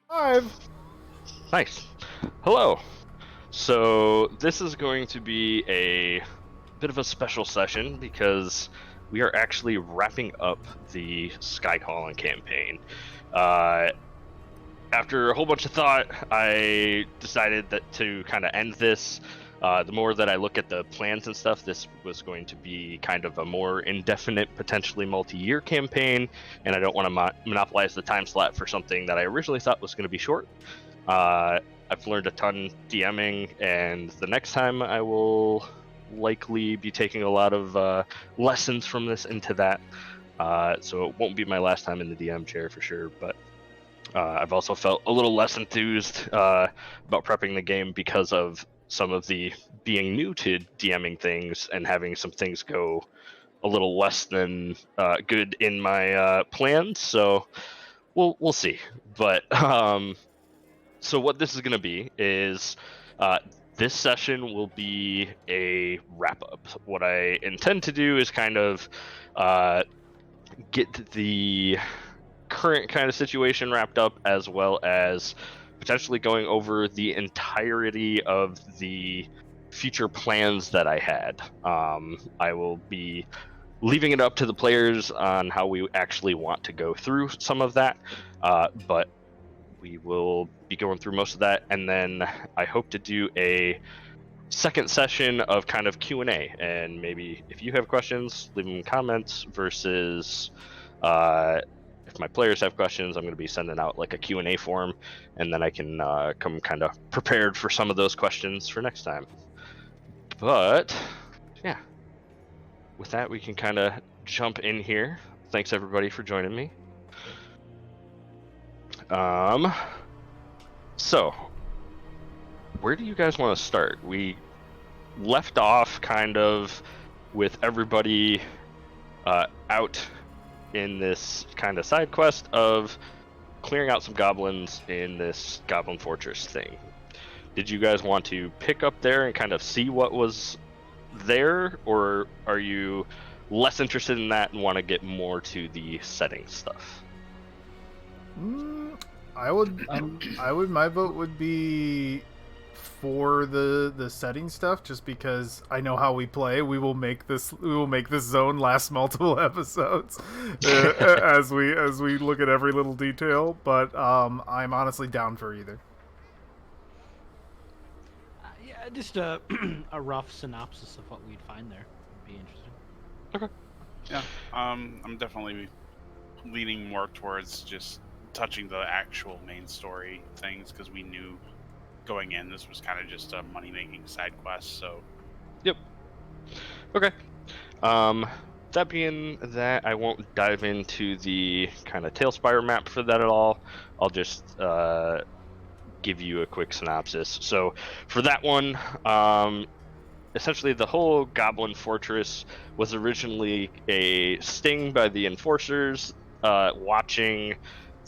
5. Nice. Hello. So this is going to be a bit of a special session because we are actually wrapping up the Skycalling campaign. Uh, After a whole bunch of thought, I decided that to kind of end this. The more that I look at the plans and stuff, this was going to be kind of a more indefinite, potentially multi-year campaign, and I don't want to monopolize the time slot for something that I originally thought was going to be short. I've learned a ton DMing, and the next time I will likely be taking a lot of lessons from this into that. So it won't be my last time in the DM chair for sure, but I've also felt a little less enthused about prepping the game because of some of the being new to DMing things and having some things go a little less than good in my plans. So we'll see. But so what this is going to be is uh, this session will be a wrap up. What I intend to do is kind of get the current kind of situation wrapped up, as well as potentially going over the entirety of the future plans that I had. I will be leaving it up to the players on how we actually want to go through some of that, but we will be going through most of that, and then I hope to do a second session of kind of Q&A, and maybe if you have questions, leave them in comments, versus if my players have questions, I'm going to be sending out like a Q&A form, and then I can come kind of prepared for some of those questions for next time. But yeah, with that, we can kind of jump in here. Thanks everybody for joining me. So where do you guys want to start? We left off kind of with everybody out in this kind of side quest of clearing out some goblins in this goblin fortress thing. Did you guys want to pick up there and kind of see what was there, or are you less interested in that and want to get more to the setting stuff? I would. My vote would be for the setting stuff, just because I know how we play. We will make this. We will make this zone last multiple episodes as we look at every little detail. But I'm honestly down for either. Yeah, just a a rough synopsis of what we'd find there would be interesting. Okay. Yeah, I'm definitely leaning more towards just touching the actual main story things, because we knew going in this was kind of just a money-making side quest. So Yep. Okay. That being that, I won't dive into the kind of Tailspire map for that at all. I'll just give you a quick synopsis. So for that one, essentially the whole Goblin Fortress was originally a sting by the Enforcers, watching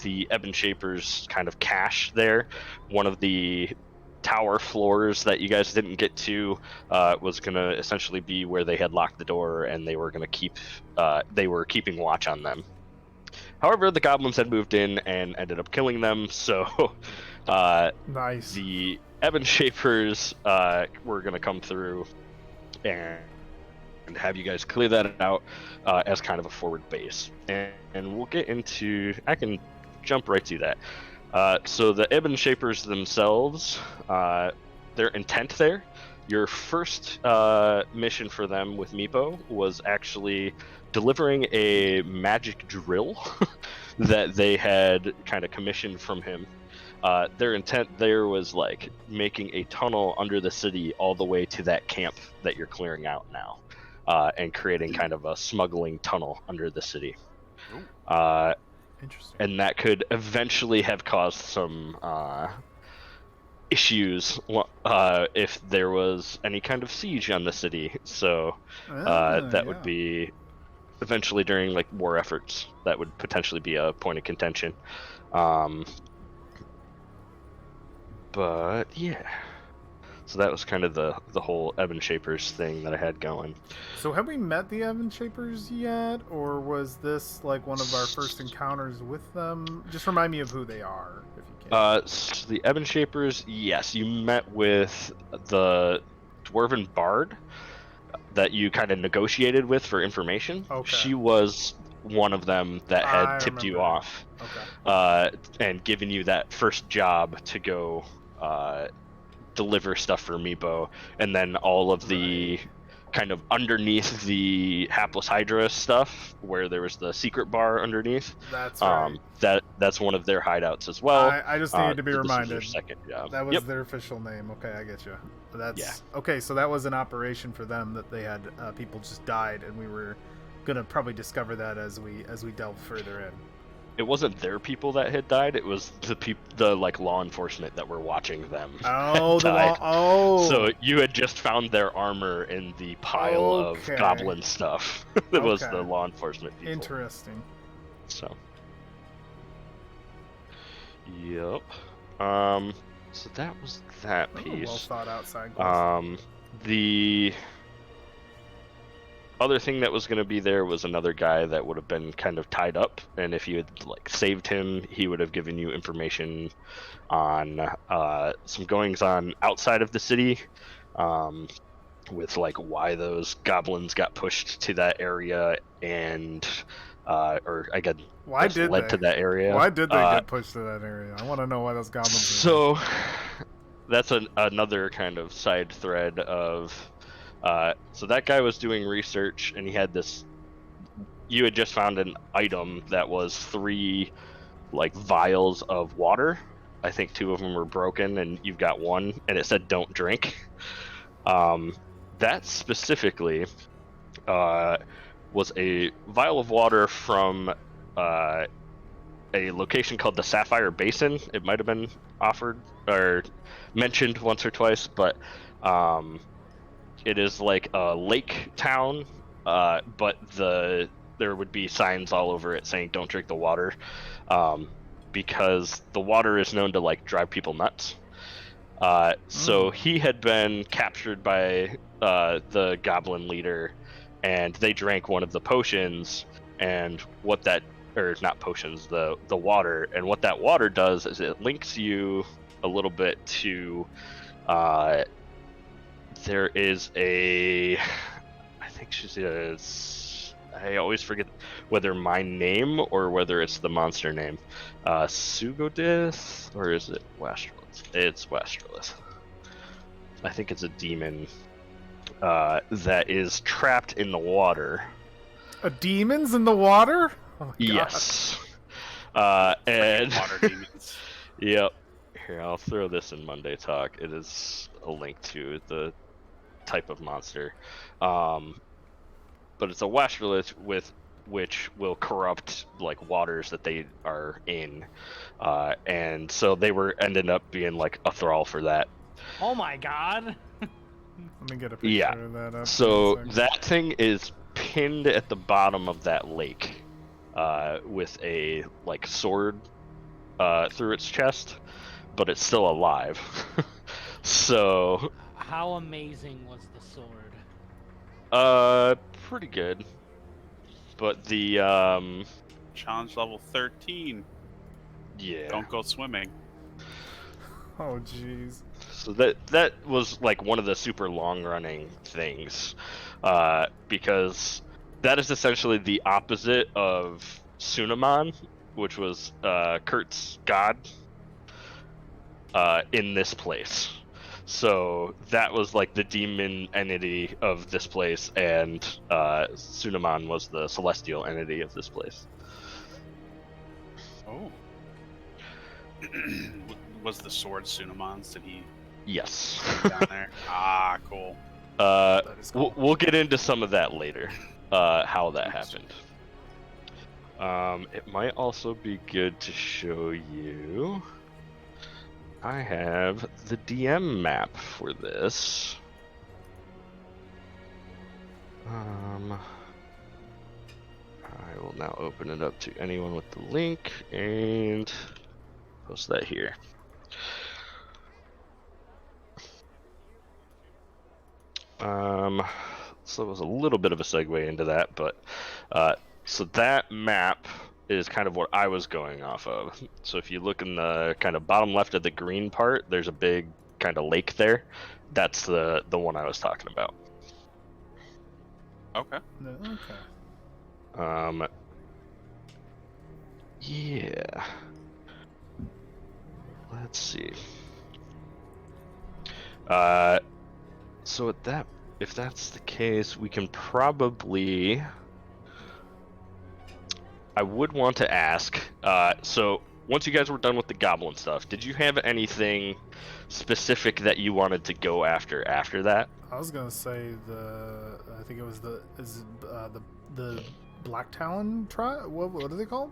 the Ebon Shapers kind of cache there. One of the tower floors that you guys didn't get to was going to essentially be where they had locked the door, and they were going to they were keeping watch on them. However, the goblins had moved in and ended up killing them, so Nice. the Ebon Shapers were going to come through and have you guys clear that out as kind of a forward base. And we'll get into... I can jump right to that. So the Ebon Shapers themselves, their intent there, your first mission for them with Meepo was actually delivering a magic drill that they had kind of commissioned from him. Their intent there was like making a tunnel under the city all the way to that camp that you're clearing out now, and creating kind of a smuggling tunnel under the city. Interesting. And that could eventually have caused some issues if there was any kind of siege on the city. So that would be eventually during like war efforts. That would potentially be a point of contention. But yeah. So that was kind of the whole Ebon Shapers thing that I had going. So have we met the Evan Shapers yet, or was this like one of our first encounters with them? Just remind me of who they are, if you can. So the Ebon Shapers, yes, you met with the Dwarven Bard that you kind of negotiated with for information. Okay. She was one of them that had I tipped you remember. off, Okay. and given you that first job to go deliver stuff for Meepo, and then all of the kind of underneath the hapless Hydra stuff, where there was the secret bar underneath. That's right. That's one of their hideouts as well. I just needed to be so reminded. This was their second job. That was Yep. their official name. Okay, I get you. That's Yeah. okay. So that was an operation for them that they had people just died, and we were gonna probably discover that as we delve further in. It wasn't their people that had died. It was the like law enforcement that were watching them. Oh, the died. oh. So you had just found their armor in the pile of goblin stuff. It was the law enforcement people. Interesting. So. Yep. So that was that piece. Well thought out side quest. The other thing that was going to be there was another guy that would have been kind of tied up, and if you had like saved him, he would have given you information on some goings on outside of the city, with like why those goblins got pushed to that area, and or I got led to that area. Why did they get pushed to that area? I want to know why those goblins. So that's another kind of side thread of. So that guy was doing research, and he had this. You had just found an item that was 3 like vials of water. I think 2 of them were broken, and you've got 1, and it said "Don't drink." That specifically was a vial of water from a location called the Sapphire Basin. It might have been offered or mentioned once or twice, but it is like a lake town, but there would be signs all over it saying "Don't drink the water," because the water is known to like drive people nuts. So he had been captured by the goblin leader, and they drank one of the potions, and what that, or not potions, the water, and what that water does is it links you a little bit to there is I think she says, I always forget whether my name or whether it's the monster name. Sugodith, or is it Westrelith? It's Westrelith. I think it's a demon that is trapped in the water. A demon's in the water? Oh my God. Yes. And water demons. Yep. Here, I'll throw this in Monday Talk. It is a link to the type of monster. But it's a Westrelith with which will corrupt like waters that they are in. And so they ended up being like a thrall for that. Oh my God. Let me get a picture of that up. So that thing is pinned at the bottom of that lake, with a like sword through its chest, but it's still alive. So How amazing was the sword? pretty good. But the Challenge level 13. yeah. Don't go swimming. Oh jeez. So that was like one of the super long running things, because that is essentially the opposite of Sunaman, which was Kurt's god in this place. So that was like the demon entity of this place, and Sunaman was the celestial entity of this place. Oh. Was the sword Sunamon's? Did he Yes. down there? Ah, cool. Is cool. We'll get into some of that later, how that happened. It might also be good to show you. I have the DM map for this. I will now open it up to anyone with the link and post that here. So it was a little bit of a segue into that, but so that map is kind of what I was going off of. So if you look in the kind of bottom left of the green part, there's a big kind of lake there. That's the one I was talking about. Okay. Okay. Yeah. Let's see. So if that's the case, we can probably. I would want to ask. So once you guys were done with the goblin stuff, did you have anything specific that you wanted to go after that? I was gonna say I think it was the Black Talon tribe. What are they called?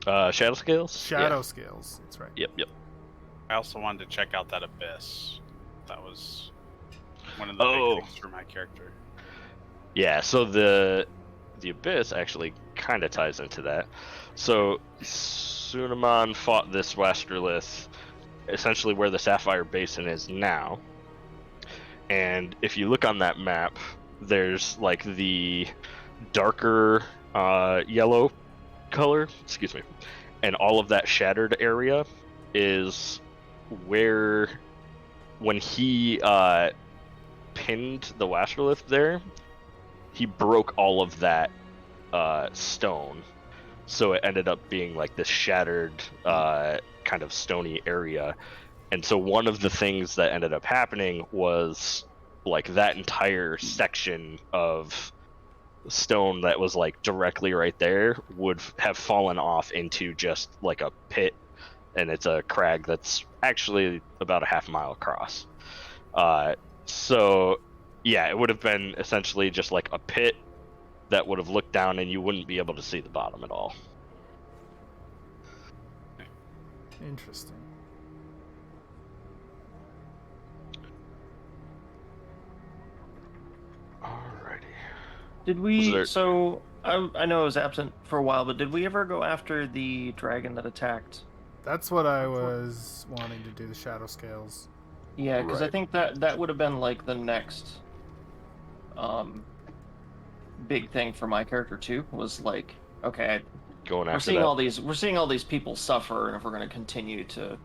Shadow scales. Shadow scales. That's right. Yep. I also wanted to check out that abyss. That was one of the big things for my character. Yeah. So the abyss actually kind of ties into that. So Sunamon fought this Westerlith, essentially where the Sapphire Basin is now. And if you look on that map, there's like the darker yellow color, excuse me, and all of that shattered area is where, when he pinned the Westerlith there, he broke all of that stone, so it ended up being like this shattered kind of stony area. And so one of the things that ended up happening was like that entire section of stone that was like directly right there would have fallen off into just like a pit, and it's a crag that's actually about a half mile across. So yeah, it would have been essentially just like a pit that would have looked down and you wouldn't be able to see the bottom at all. Interesting. Alrighty. Did we? there- So I know I was absent for a while, but did we ever go after the dragon that attacked? That's what I was wanting to do. The shadow scales. Yeah, because I Right. think that would have been like the next big thing for my character too. Was like, okay, Going we're after seeing that. we're seeing all these people suffer, and if we're going to continue to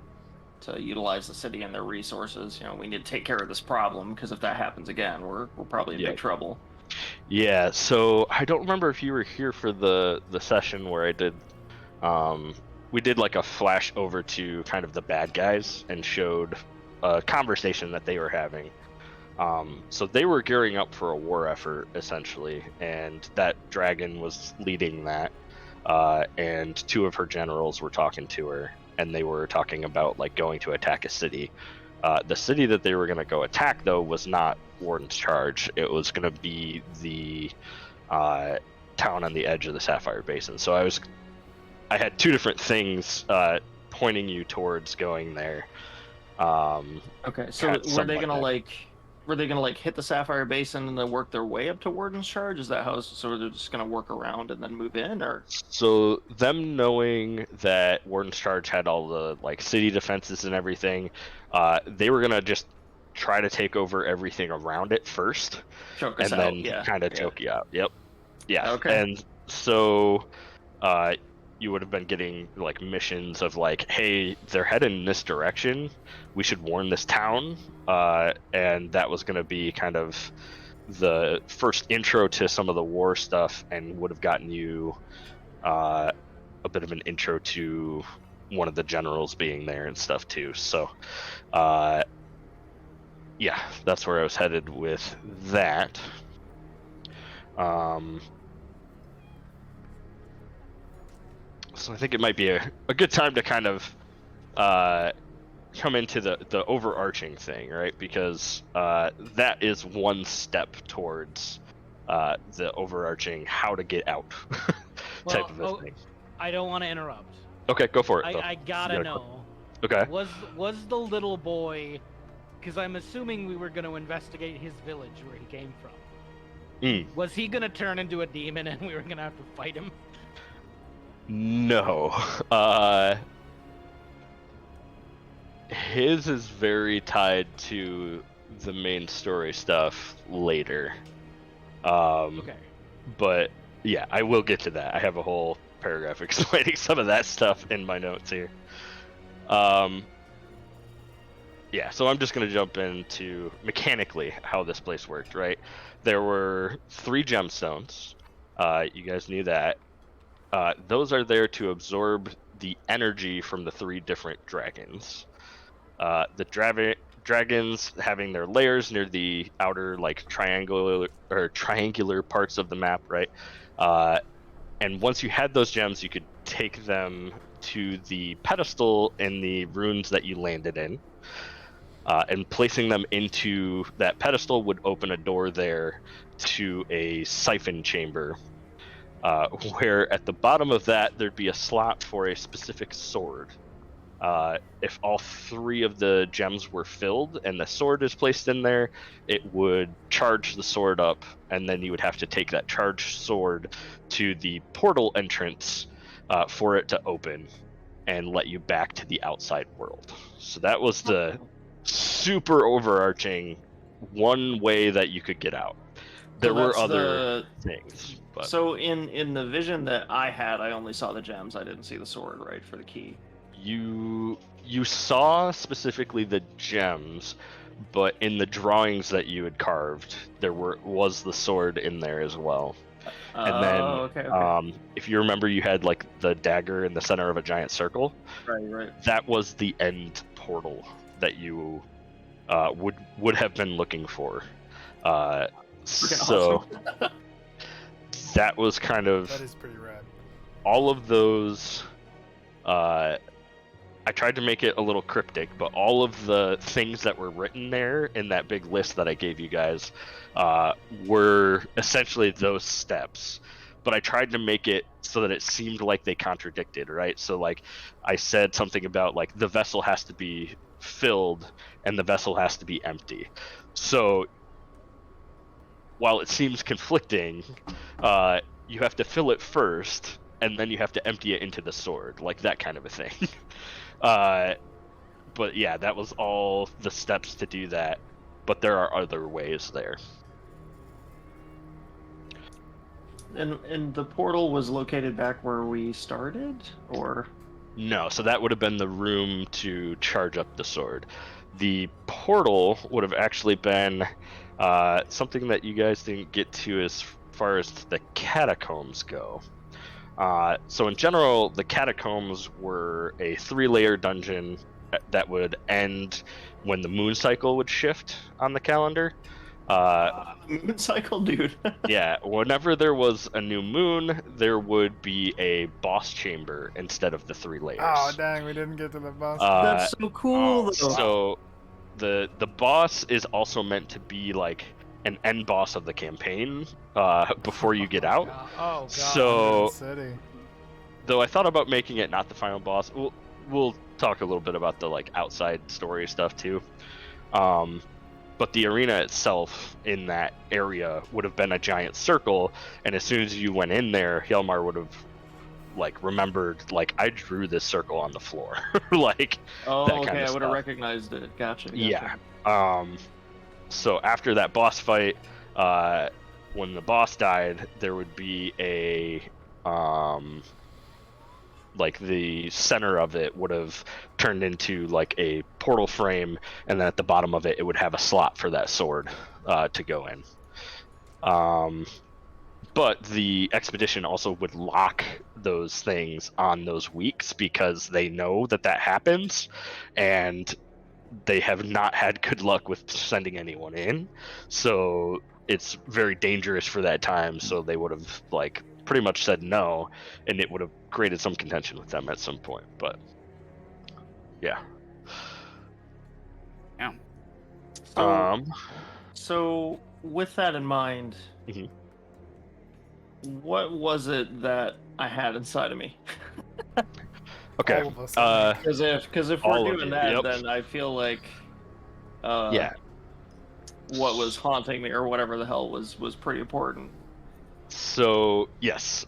utilize the city and their resources, we need to take care of this problem, because if that happens again, we're probably in Yep. big trouble. Yeah, so I don't remember if you were here for the session where I did we did like a flash over to kind of the bad guys and showed a conversation that they were having. So they were gearing up for a war effort essentially, and that dragon was leading that, and two of her generals were talking to her, and they were talking about like going to attack a city. The city that they were going to go attack though was not Warden's Charge. It was going to be the town on the edge of the Sapphire Basin. So I had two different things pointing you towards going there. Okay, so were they gonna hit the Sapphire Basin and then work their way up to Warden's Charge? Is that how? So they're just gonna work around and then move in, or? So them knowing that Warden's Charge had all the like city defenses and everything, they were gonna just try to take over everything around it first, Choke and us then out, yeah. kind of choke you out. Yep. Yeah. Okay. And so you would have been getting like missions of like, hey, they're heading in this direction, we should warn this town, and that was going to be kind of the first intro to some of the war stuff, and would have gotten you a bit of an intro to one of the generals being there and stuff too. So yeah, that's where I was headed with that. So I think it might be a good time to kind of come into the overarching thing, right? Because that is one step towards the overarching how to get out type of a thing. I don't want to interrupt. Okay, go for it. I gotta Yeah, know. Okay. Was the little boy? Because I'm assuming we were going to investigate his village where he came from. Was he going to turn into a demon and we were going to have to fight him? No. His is very tied to the main story stuff later. Okay. But yeah, I will get to that. I have a whole paragraph explaining some of that stuff in my notes here. Yeah, so I'm just going to jump into mechanically how this place worked, right? There were 3 gemstones. You guys knew that. Those are there to absorb the energy from the 3 different dragons. The dragons having their layers near the outer, like, triangular parts of the map, right? And once you had those gems, you could take them to the pedestal in the runes that you landed in. And placing them into that pedestal would open a door there to a siphon chamber, where at the bottom of that there'd be a slot for a specific sword. If all 3 of the gems were filled and the sword is placed in there, it would charge the sword up, and then you would have to take that charged sword to the portal entrance for it to open and let you back to the outside world. So that was the super overarching one way that you could get out. There were other things, but so in the vision that I had, I only saw the gems. I didn't see the sword, right, for the key. You saw specifically the gems, but in the drawings that you had carved, there was the sword in there as well. And then, okay. If you remember, you had like the dagger in the center of a giant circle. Right. That was the end portal that you would have been looking for. So awesome. that was kind of That is pretty rad. all of those. I tried to make it a little cryptic, but all of the things that were written there in that big list that I gave you guys were essentially those steps. But I tried to make it so that it seemed like they contradicted, right? So, like, I said something about, like, the vessel has to be filled and the vessel has to be empty. So, while it seems conflicting, you have to fill it first, and then you have to empty it into the sword, like that kind of a thing. But yeah, that was all the steps to do that, but there are other ways there. And the portal was located back where we started, or? No, so that would have been the room to charge up the sword. The portal would have actually been something that you guys didn't get to as far as the catacombs go. So in general, the catacombs were a 3-layer dungeon that would end when the moon cycle would shift on the calendar. Moon cycle, dude. Yeah, whenever there was a new moon, there would be a boss chamber instead of the 3 layers. Oh dang, we didn't get to the boss. That's so cool. Though. So the boss is also meant to be like an end boss of the campaign before you get out. Oh god. So City. though I thought about making it not the final boss. We'll talk a little bit about the like outside story stuff too. But the arena itself in that area would have been a giant circle, and as soon as you went in there, Hjalmar would have like remembered, like, I drew this circle on the floor. Like, oh, that okay, kind of I would have stuff. recognized it. Gotcha. Yeah. So after that boss fight, when the boss died, there would be a like the center of it would have turned into like a portal frame, and then at the bottom of it would have a slot for that sword to go in. But the expedition also would lock those things on those weeks because they know that happens, and they have not had good luck with sending anyone in. So it's very dangerous for that time, so they would have like pretty much said no, and it would have created some contention with them at some point. But yeah. So with that in mind, what was it that I had inside of me? Okay. Because if we're doing that, then I feel like what was haunting me or whatever the hell was pretty important. So yes,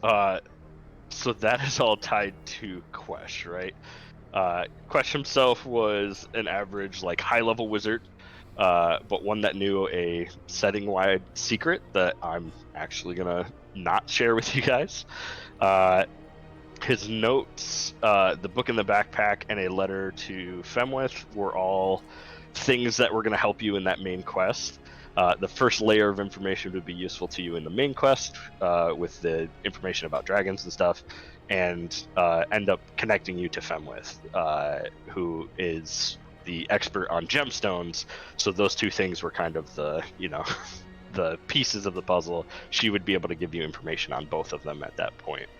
so that is all tied to Quesh, right? Quesh himself was an average, like, high-level wizard, but one that knew a setting-wide secret that I'm actually gonna not share with you guys. His notes, the book in the backpack, and a letter to Femwith were all things that were going to help you in that main quest. The first layer of information would be useful to you in the main quest with the information about dragons and stuff, and end up connecting you to Femwith, who is the expert on gemstones. So those two things were kind of the, the pieces of the puzzle. She would be able to give you information on both of them at that point.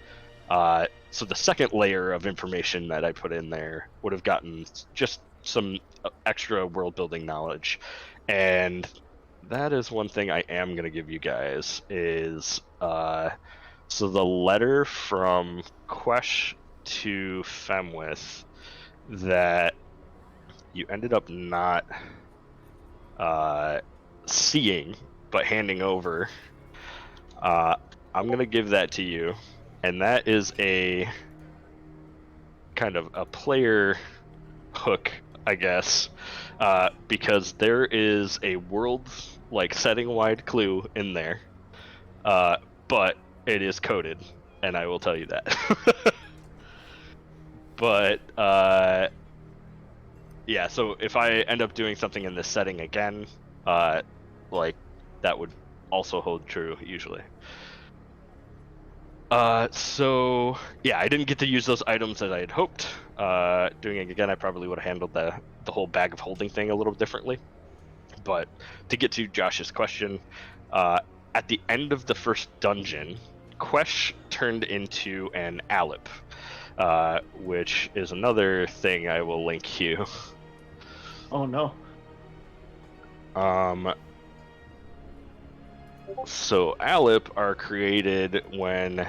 So the second layer of information that I put in there would have gotten just some extra world building knowledge. And that is one thing I am going to give you guys is, so the letter from Quesh to Femwith that you ended up not seeing, but handing over, I'm going to give that to you. And that is a kind of a player hook, I guess, because there is a world, like, setting-wide clue in there, but it is coded, and I will tell you that. But, yeah, so if I end up doing something in this setting again, like, that would also hold true, usually. So yeah, I didn't get to use those items as I had hoped. Doing it again, I probably would have handled the whole bag of holding thing a little differently. But to get to Josh's question, at the end of the first dungeon, Quesh turned into an Alep, which is another thing I will link you. Oh no. So Alep are created when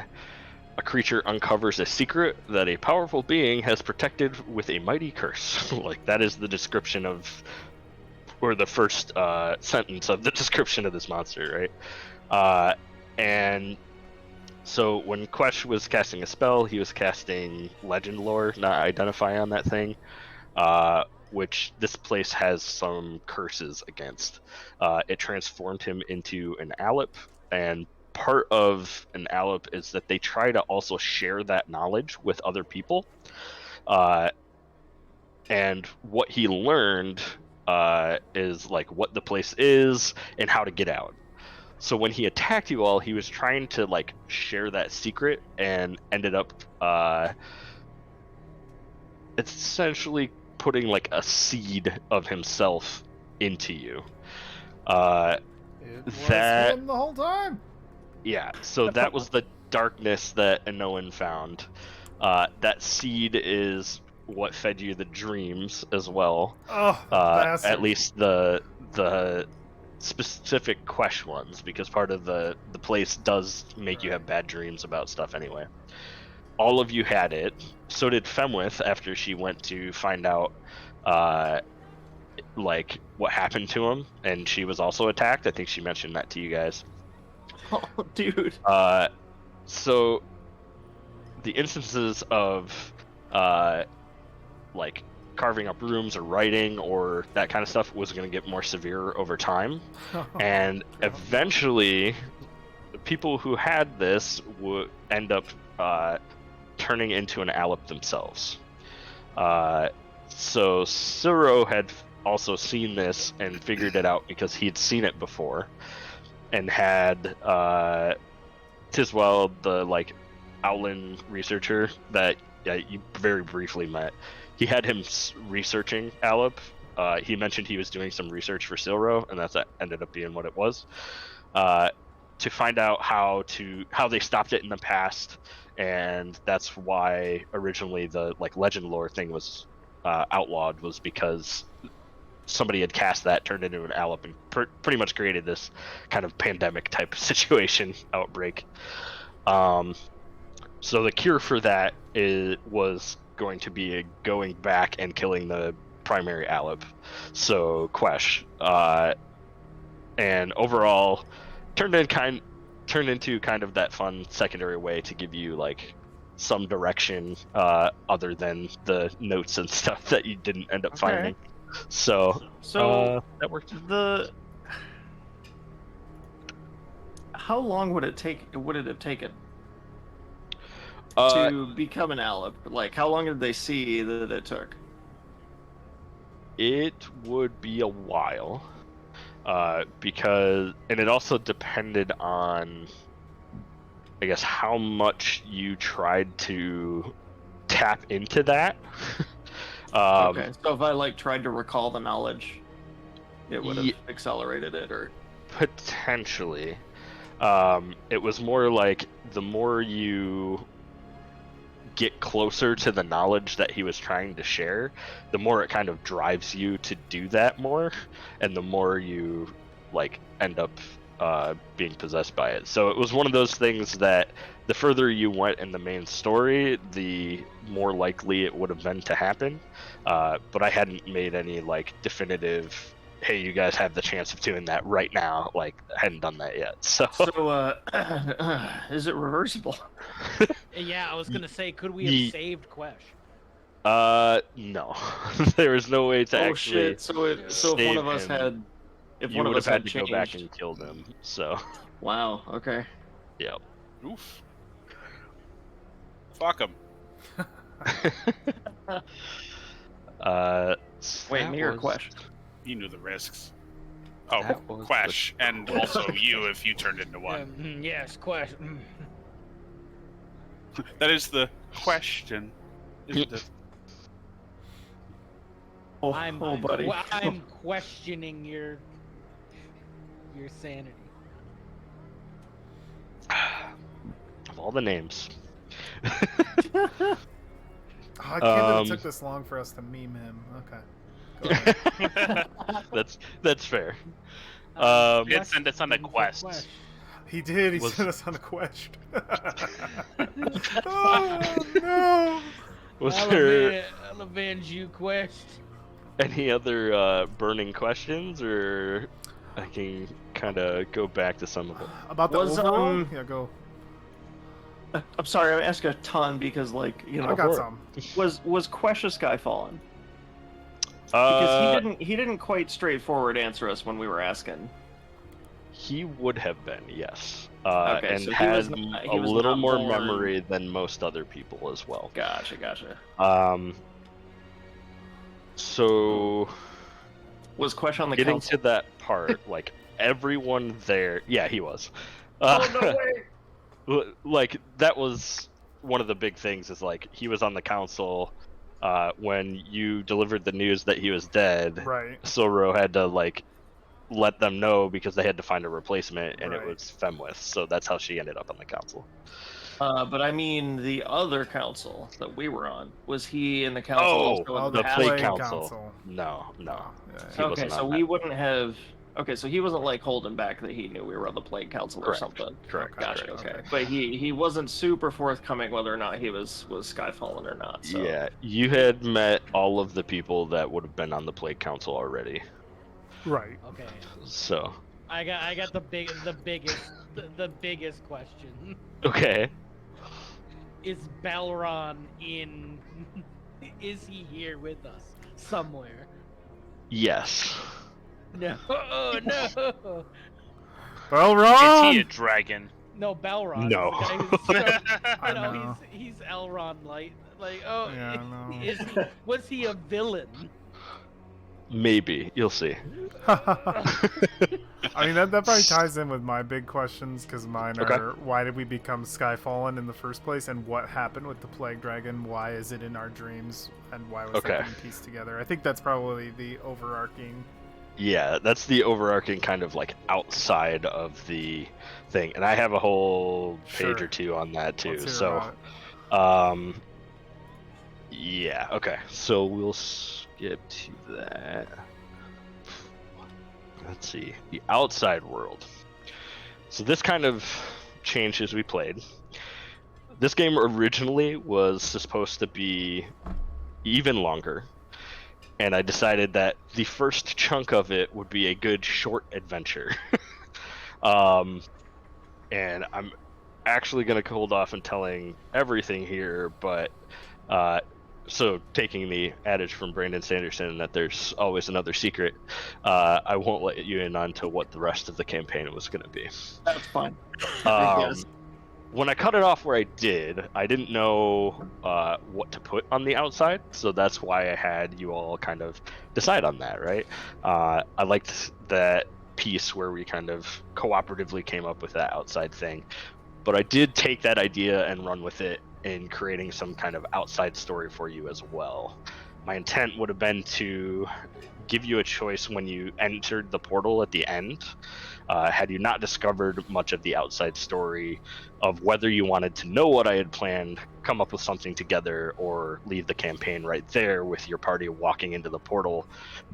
a creature uncovers a secret that a powerful being has protected with a mighty curse. Like, that is the description of, or the first sentence of the description of this monster, right? And so when Quesh was casting a spell, he was casting Legend Lore, not Identify on that thing, which this place has some curses against. It transformed him into an Alep, and part of an Alep is that they try to also share that knowledge with other people. And what he learned is, like, what the place is and how to get out. So when he attacked you all, he was trying to, like, share that secret and ended up essentially putting, like, a seed of himself into you. It was him the whole time. Yeah, so that was the darkness that Anoan found. That seed is what fed you the dreams as well. Oh, at least the specific Quesh ones, because part of the place does make you have bad dreams about stuff anyway. All of you had it. So did Femwith after she went to find out like what happened to him, and she was also attacked. I think she mentioned that to you guys. Oh, dude. So the instances of like carving up rooms or writing or that kind of stuff was going to get more severe over time. And eventually people who had this would end up turning into an Alep themselves. So Suro had also seen this and figured it out because he had seen it before, and had Tiswell, the like Owlin researcher that you very briefly met, he had him researching Alep. He mentioned he was doing some research for Silro, and that ended up being what it was, to find out how they stopped it in the past. And that's why originally the like legend lore thing was outlawed, was because somebody had cast that, turned into an Alep, and pretty much created this kind of pandemic type situation outbreak. So the cure for that was going to be going back and killing the primary Alep, so Quesh, and overall turned into kind of that fun secondary way to give you like some direction other than the notes and stuff that you didn't end up finding. So that worked. How long would it have taken to become an Alep? Like, how long did they see that it took? It would be a while, because, and it also depended on, I guess, how much you tried to tap into that. Okay, so if I tried to recall the knowledge, it would have accelerated it, or potentially. It was more like the more you get closer to the knowledge that he was trying to share, the more it kind of drives you to do that more, and the more you end up being possessed by it. So it was one of those things that the further you went in the main story, the more likely it would have been to happen. But I hadn't made any definitive, hey, you guys have the chance of doing that right now. I hadn't done that yet. So is it reversible? Yeah, I was gonna say, could we have saved Quesh? No. There was no way to actually. Shit! So if one of us had, you would have had to go back and kill them. So. Wow. Okay. Yep. Oof. Fuck him. Wait, me or Quesh? You knew the risks. Oh, Quesh, and also you if you turned into one. Yes, Quesh. That is the question, isn't it? Buddy. I'm questioning your sanity. Of all the names. I can't believe it took this long for us to meme him. Okay. That's fair. He did send us on a quest. He did. He sent us on a quest. Oh no! I'll avenge you, Quest. Any other burning questions, or I can kind of go back to some of them. About the overall? Yeah, go. I'm sorry, I asked a ton because, I got some. Was Quesh a Skyfallen? Because he didn't quite straightforward answer us when we were asking. He would have been, yes. Okay, and so has he a was little not more born... memory than most other people as well. Gotcha. So was Quesh on the getting council? to that part, everyone there, yeah, he was. Oh no way! That was one of the big things. Is he was on the council when you delivered the news that he was dead. Right. Soro had to let them know because they had to find a replacement, and it was Femwith. So that's how she ended up on the council. But I mean, the other council that we were on, was he in the council? The Plague Council. No. Yeah. Okay, so we wouldn't have. Okay, so he wasn't holding back that he knew we were on the Plague Council or something. Correct. Gotcha. Okay, but he wasn't super forthcoming whether or not he was Skyfallen or not. So. Yeah, you had met all of the people that would have been on the Plague Council already. Right. Okay. So. I got the biggest question. Okay. Is Balron in? Is he here with us somewhere? Yes. No. Oh no. Balron. Is he a dragon? No, Balron. No. I know. He's Elrond light. Yeah, no. Was he a villain? Maybe. You'll see. I mean, that probably ties in with my big questions, because mine are, why did we become Skyfallen in the first place, and what happened with the Plague Dragon? Why is it in our dreams, and why was that being pieced together? I think that's probably the overarching... Yeah, that's the overarching kind of outside of the thing. And I have a whole page or two on that too. So, yeah, okay. So we'll skip to that. Let's see. The outside world. So this kind of changed as we played. This game originally was supposed to be even longer. And I decided that the first chunk of it would be a good short adventure. And I'm actually going to hold off on telling everything here, but so taking the adage from Brandon Sanderson that there's always another secret, I won't let you in on to what the rest of the campaign was going to be. That's fine. When I cut it off where I didn't know what to put on the outside, so that's why I had you all kind of decide on that, right? I liked that piece where we kind of cooperatively came up with that outside thing, but I did take that idea and run with it in creating some kind of outside story for you as well. My intent would have been to give you a choice when you entered the portal at the end, had you not discovered much of the outside story, of whether you wanted to know what I had planned, come up with something together, or leave the campaign right there with your party walking into the portal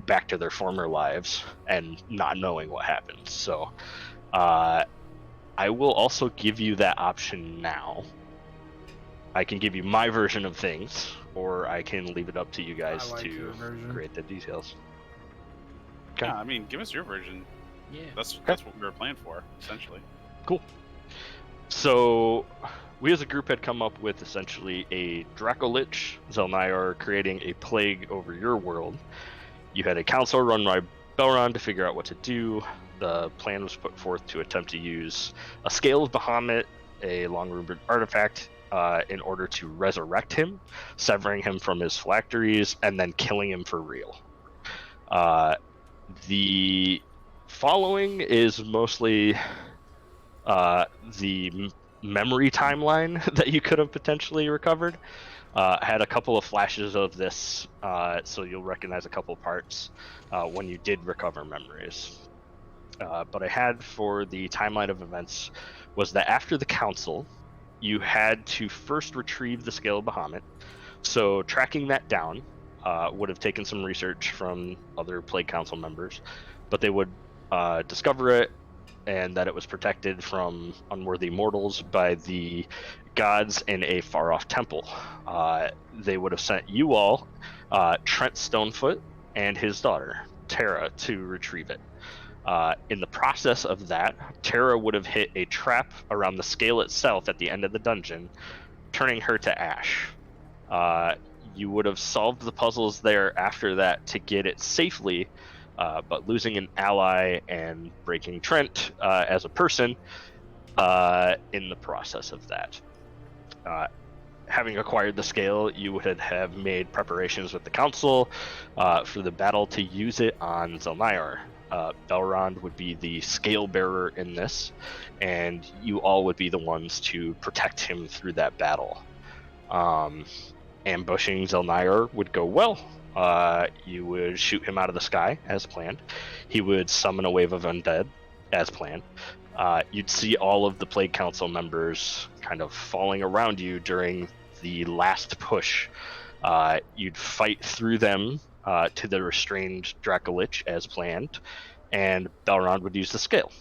back to their former lives and not knowing what happened. So I will also give you that option now. I can give you my version of things, or I can leave it up to you guys to create the details. Okay. Yeah, I mean, give us your version. Yeah. That's what we were playing for, essentially. Cool. So, we as a group had come up with essentially a Dracolich, Zelnayar creating a plague over your world. You had a council run by Belron to figure out what to do. The plan was put forth to attempt to use a Scale of Bahamut, a long-rumored artifact, in order to resurrect him, severing him from his phylacteries, and then killing him for real. The following is mostly the memory timeline that you could have potentially recovered. I had a couple of flashes of this, so you'll recognize a couple parts when you did recover memories. But I had for the timeline of events was that after the council, you had to first retrieve the Scale of Bahamut. So tracking that down would have taken some research from other Plague Council members, but they would discover it and that it was protected from unworthy mortals by the gods in a far-off temple. They would have sent you all, Trent Stonefoot, and his daughter, Tara, to retrieve it. In the process of that, Tara would have hit a trap around the scale itself at the end of the dungeon, turning her to ash. You would have solved the puzzles there after that to get it safely, but losing an ally and breaking Trent as a person in the process of that. Having acquired the scale, you would have made preparations with the council for the battle to use it on Zelnayar. Belrond would be the scale bearer in this, and you all would be the ones to protect him through that battle. Ambushing Zelnayar would go well. You would shoot him out of the sky as planned. He would summon a wave of undead as planned. You'd see all of the Plague Council members kind of falling around you during the last push. You'd fight through them to the restrained Dracolich as planned, and Belrond would use the scale.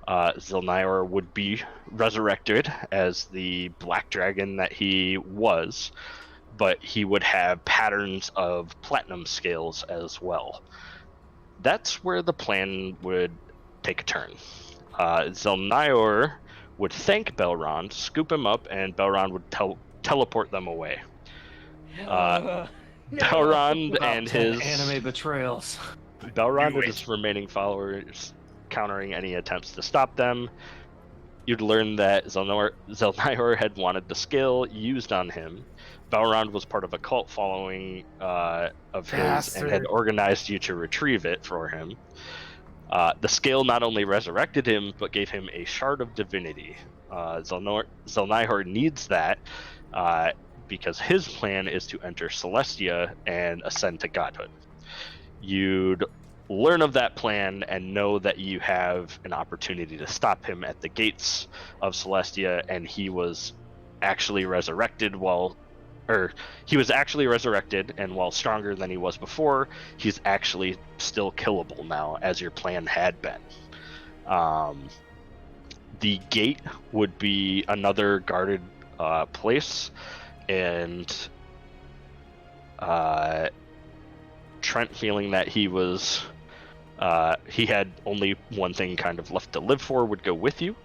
Zelnayar would be resurrected as the black dragon that he was, but he would have patterns of platinum scales as well. That's where the plan would take a turn. Zelnayar would thank Belrond, scoop him up, and Belrond would teleport them away. Belrond and his anime betrayals. Belrond and his remaining followers countering any attempts to stop them. You'd learn that Zelnayar had wanted the scale used on him. Belrond was part of a cult following of his and had organized you to retrieve it for him. The scale not only resurrected him, but gave him a shard of divinity. Zelnayar needs that because his plan is to enter Celestia and ascend to godhood. You'd learn of that plan and know that you have an opportunity to stop him at the gates of Celestia, and he was actually resurrected and while stronger than he was before, he's actually still killable now, as your plan had been. The gate would be another guarded place, and Trent, feeling that he had only one thing kind of left to live for, would go with you.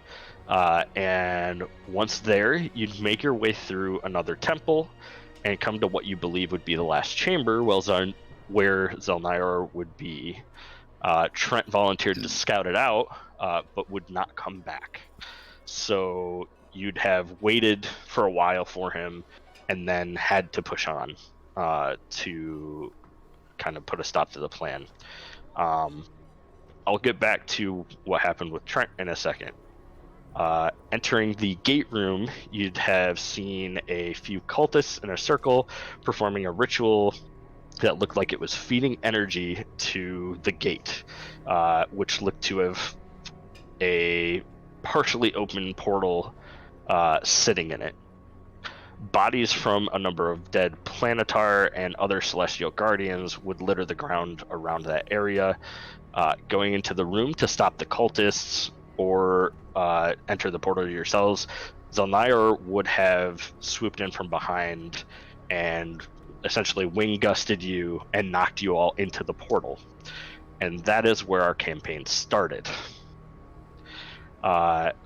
And once there, you'd make your way through another temple and come to what you believe would be the last chamber, where Zelnire would be. Trent volunteered to scout it out, but would not come back. So you'd have waited for a while for him and then had to push on to kind of put a stop to the plan. I'll get back to what happened with Trent in a second. Entering the gate room, you'd have seen a few cultists in a circle performing a ritual that looked like it was feeding energy to the gate, which looked to have a partially open portal sitting in it. Bodies from a number of dead planetar and other celestial guardians would litter the ground around that area. Going into the room to stop the cultists or enter the portal yourselves, Zelnire would have swooped in from behind and essentially wing gusted you and knocked you all into the portal. And that is where our campaign started.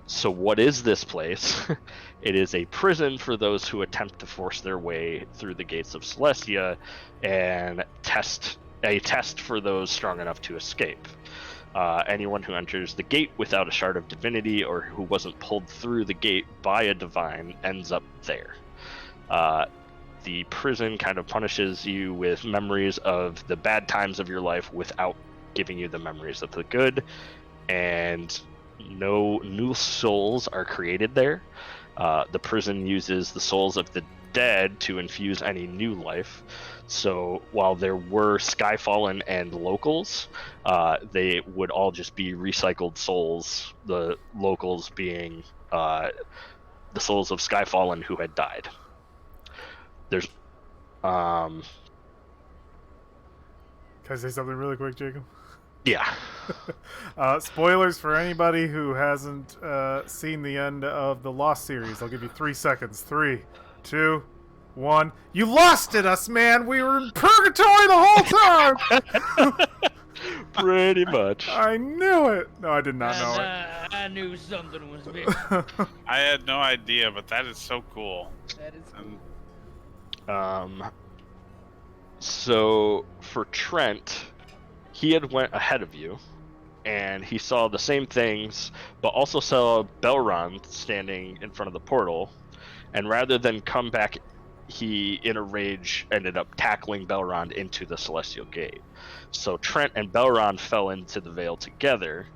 So what is this place? It is a prison for those who attempt to force their way through the gates of Celestia and a test for those strong enough to escape. Anyone who enters the gate without a shard of divinity or who wasn't pulled through the gate by a divine ends up there. The prison kind of punishes you with memories of the bad times of your life without giving you the memories of the good, and no new souls are created there. The prison uses the souls of the dead to infuse any new life. So while there were Skyfallen and locals, they would all just be recycled souls, the locals being the souls of Skyfallen who had died. There's Can I say something really quick, Jacob? Yeah. Spoilers for anybody who hasn't seen the end of the Lost series. I'll give you 3 seconds. 3, 2, 1. You lost it, us, man! We were in purgatory the whole time! Pretty much. I knew it! No, I did not know it. I knew something was big. I had no idea, but that is so cool. That is cool. So for Trent, he had went ahead of you, and he saw the same things, but also saw Belron standing in front of the portal, and rather than come back, he, in a rage, ended up tackling Belron into the Celestial Gate. So Trent and Belron fell into the Vale together.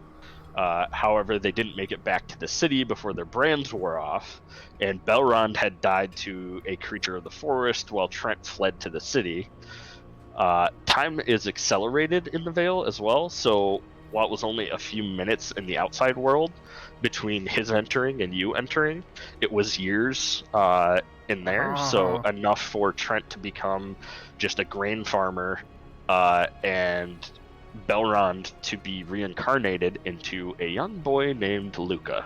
However, they didn't make it back to the city before their brands wore off, and Belron had died to a creature of the forest while Trent fled to the city. Time is accelerated in the Vale as well, so while it was only a few minutes in the outside world between his entering and you entering, it was years in there, so enough for Trent to become just a grain farmer and Belrond to be reincarnated into a young boy named Luca.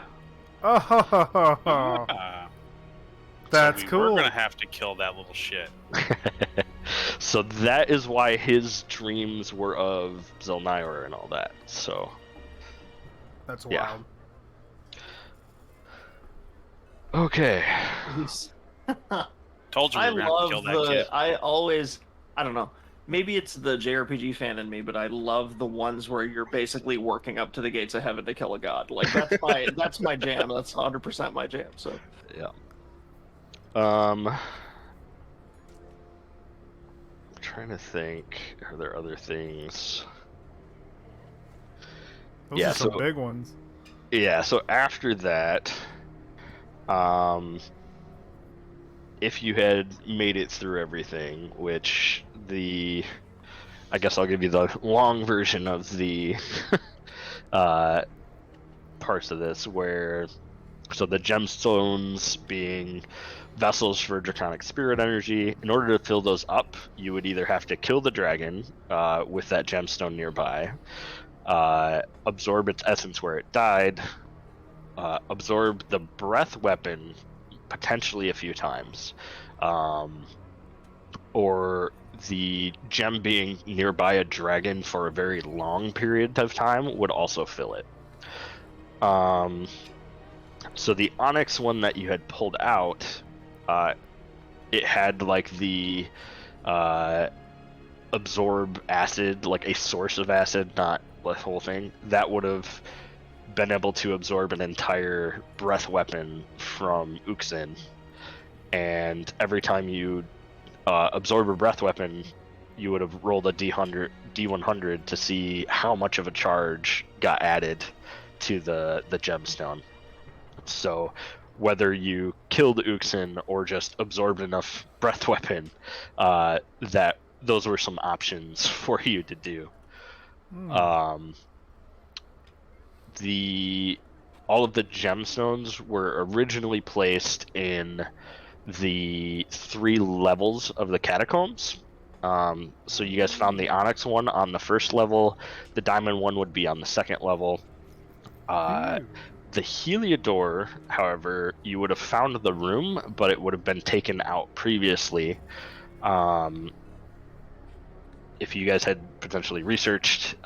Oh, that's cool. We're gonna have to kill that little shit. So that is why his dreams were of Zelnire and all that. So that's yeah. wild. Okay. Told you we were gonna have to kill that kid. I don't know. Maybe it's the JRPG fan in me, but I love the ones where you're basically working up to the gates of heaven to kill a god. Like that's my jam. That's 100% my jam. So yeah. I'm trying to think. Are there other things? Those are some big ones. Yeah. So after that, if you had made it through everything, which I guess I'll give you the long version of the parts of this, so the gemstones being vessels for draconic spirit energy. In order to fill those up, you would either have to kill the dragon with that gemstone nearby, absorb its essence where it died, absorb the breath weapon potentially a few times, or the gem being nearby a dragon for a very long period of time would also fill it. So the onyx one that you had pulled out, it had like the absorb acid, like a source of acid, not the whole thing. That would have been able to absorb an entire breath weapon from Uxin. And every time you absorb a breath weapon, you would have rolled a D100 to see how much of a charge got added to the gemstone. So whether you killed Uxin or just absorbed enough breath weapon, that those were some options for you to do. All of the gemstones were originally placed in the 3 levels of the catacombs. So you guys found the onyx one on the first level, the diamond one would be on the second level. The Heliodor, however, you would have found the room, but it would have been taken out previously. If you guys had potentially researched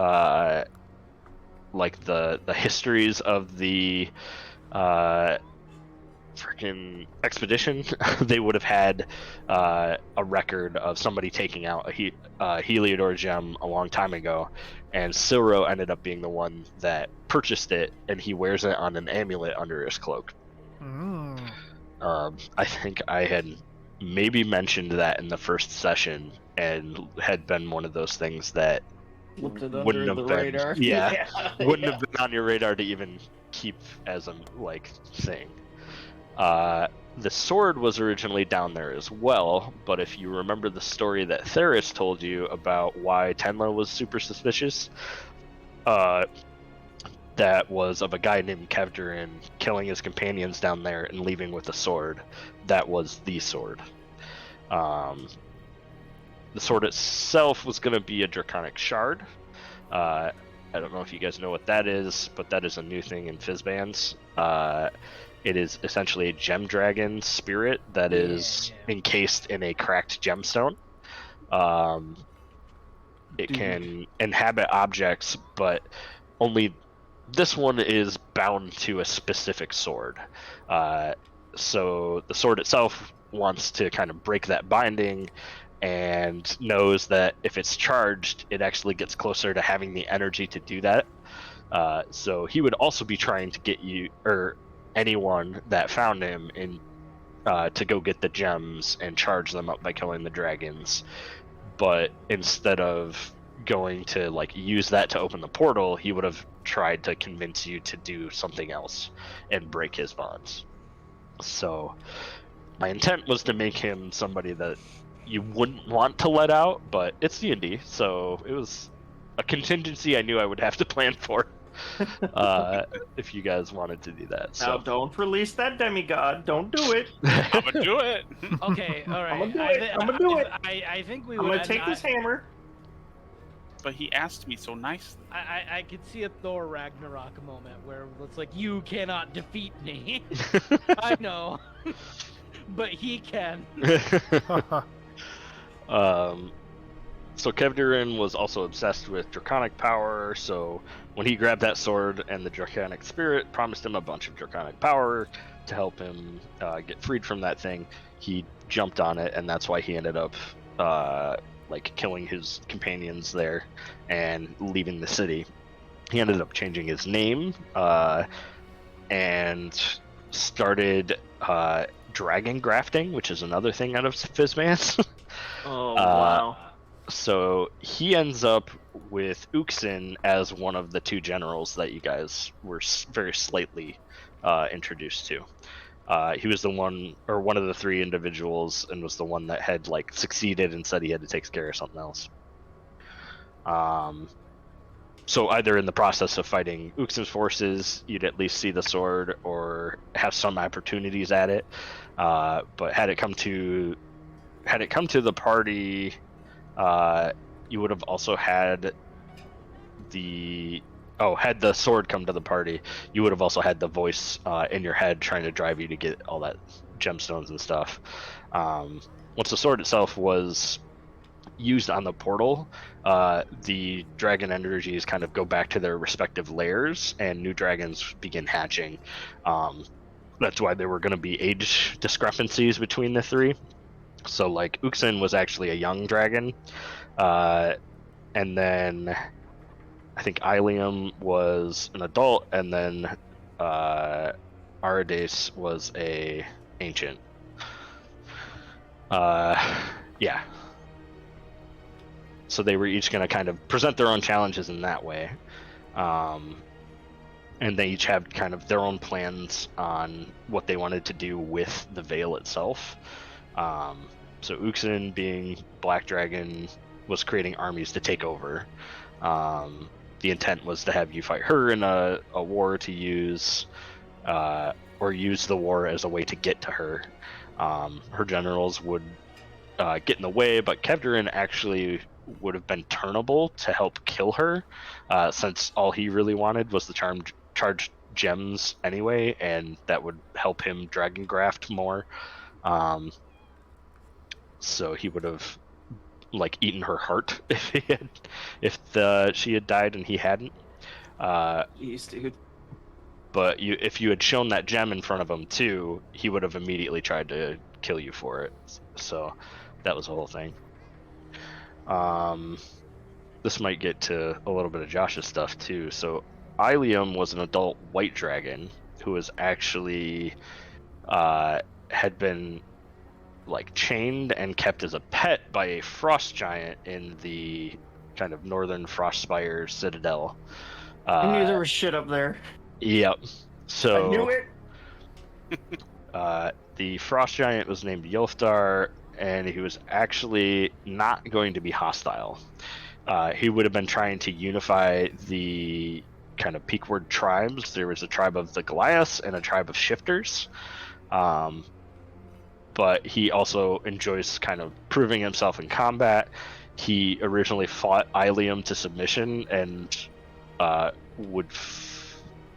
like the histories of the freaking expedition, they would have had a record of somebody taking out a Heliodor gem a long time ago, and Silro ended up being the one that purchased it, and he wears it on an amulet under his cloak. I think I had maybe mentioned that in the first session, and had been one of those things that wouldn't have been radar. Wouldn't have been on your radar to even keep as a thing. The sword was originally down there as well, but if you remember the story that Theris told you about why Tenla was super suspicious, that was of a guy named Kevdarin killing his companions down there and leaving with a sword. That was the sword. The sword itself was going to be a draconic shard. I don't know if you guys know what that is, but that is a new thing in Fizzbands. It is essentially a gem dragon spirit that is encased in a cracked gemstone. It can inhabit objects, but only this one is bound to a specific sword. So the sword itself wants to kind of break that binding, and knows that if it's charged, it actually gets closer to having the energy to do that. So he would also be trying to get you, or anyone that found him, in to go get the gems and charge them up by killing the dragons. But instead of going to use that to open the portal, he would have tried to convince you to do something else and break his bonds. So my intent was to make him somebody that you wouldn't want to let out, but it's D&D, so it was a contingency I knew I would have to plan for. If you guys wanted to do that. Now, don't release that demigod. Don't do it. I'm gonna do it. Okay, all right. I'm gonna do it. I think we I'm would. gonna take this hammer. But he asked me so nicely. I could see a Thor Ragnarok moment where it's like, you cannot defeat me. I know, but he can. So Kevdarin was also obsessed with draconic power, so when he grabbed that sword, and the draconic spirit promised him a bunch of draconic power to help him get freed from that thing, he jumped on it, and that's why he ended up killing his companions there and leaving the city. He ended up changing his name and started dragon grafting, which is another thing out of Fizzbands. Oh, wow. So he ends up with Uxin as one of the 2 generals that you guys were very slightly introduced to. He was the one of the 3 individuals, and was the one that had succeeded and said he had to take care of something else. So either in the process of fighting Uxin's forces, you'd at least see the sword or have some opportunities at it. But had it come to the party, you would have also had had the sword come to the party, you would have also had the voice in your head trying to drive you to get all that gemstones and stuff. Once the sword itself was used on the portal, the dragon energies kind of go back to their respective layers, and new dragons begin hatching. that's why there were going to be age discrepancies between the three. So like Uxin was actually a young dragon, and then I think Ilium was an adult, and then Aradis was a ancient. Yeah. So they were each going to kind of present their own challenges in that way. And they each had kind of their own plans on what they wanted to do with the Vale itself. So Uxin, being Black Dragon, was creating armies to take over. The intent was to have you fight her in a war to use, or use the war as a way to get to her. Her generals would get in the way, but Kevdarin actually would have been turnable to help kill her, since all he really wanted was the charge gems anyway, and that would help him dragon graft more. So he would have like eaten her heart if she had died and he hadn't. Jeez, dude. But if you had shown that gem in front of him too, he would have immediately tried to kill you for it. So that was the whole thing. This might get to a little bit of Josh's stuff too. So Ilium was an adult white dragon who was actually had been like chained and kept as a pet by a frost giant in the kind of northern Frostspire citadel. I knew there was shit up there. Yep. So I knew it. The frost giant was named Yolfdar, and he was actually not going to be hostile. He would have been trying to unify the kind of Peakward tribes. There was a tribe of the Goliaths and a tribe of Shifters. But he also enjoys kind of proving himself in combat. He originally fought Ilium to submission and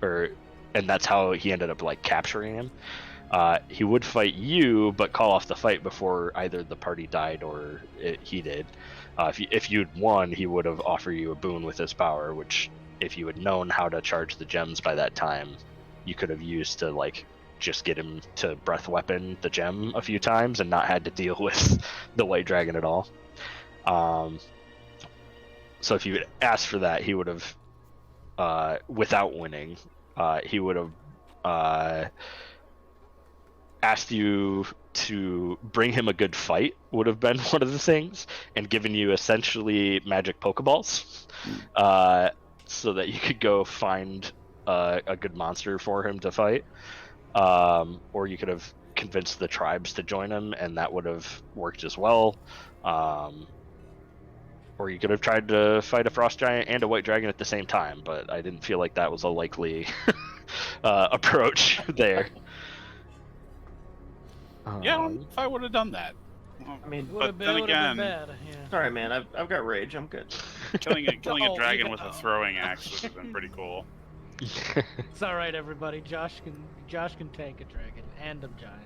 and that's how he ended up like capturing him. He would fight you, but call off the fight before either the party died or he did. If you'd won, he would have offered you a boon with his power, which if you had known how to charge the gems by that time, you could have used to like just get him to breath weapon the gem a few times and not had to deal with the white dragon at all. So if you had asked for that, he would have, without winning, he would have asked you to bring him a good fight, would have been one of the things, and given you essentially magic Pokeballs, so that you could go find a good monster for him to fight. Or you could have convinced the tribes to join him, and that would have worked as well. Or you could have tried to fight a frost giant and a white dragon at the same time, but I didn't feel like that was a likely approach there. Yeah, I don't know if I would have done that. Well, I mean, Would have then been again, bad. Yeah. sorry, man. I've got rage. I'm good. killing a Oh, dragon even- with a throwing axe would have been pretty cool. It's all right, everybody. Josh can take a dragon and a giant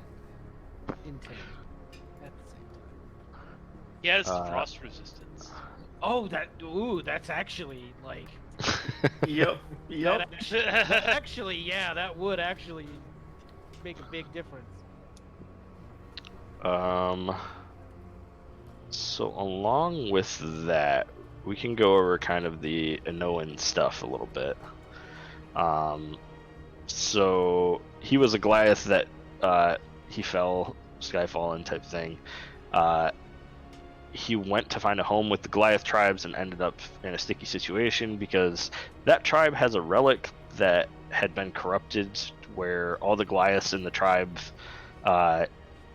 in tandem at the same time. He has frost resistance. Oh, that's actually like Yep. that actually, yeah, that would actually make a big difference. So along with that, we can go over kind of the Inoan stuff a little bit. So he was a Goliath that he fell, Skyfallen type thing. He went to find a home with the Goliath tribes and ended up in a sticky situation because that tribe has a relic that had been corrupted, where all the Goliaths in the tribe,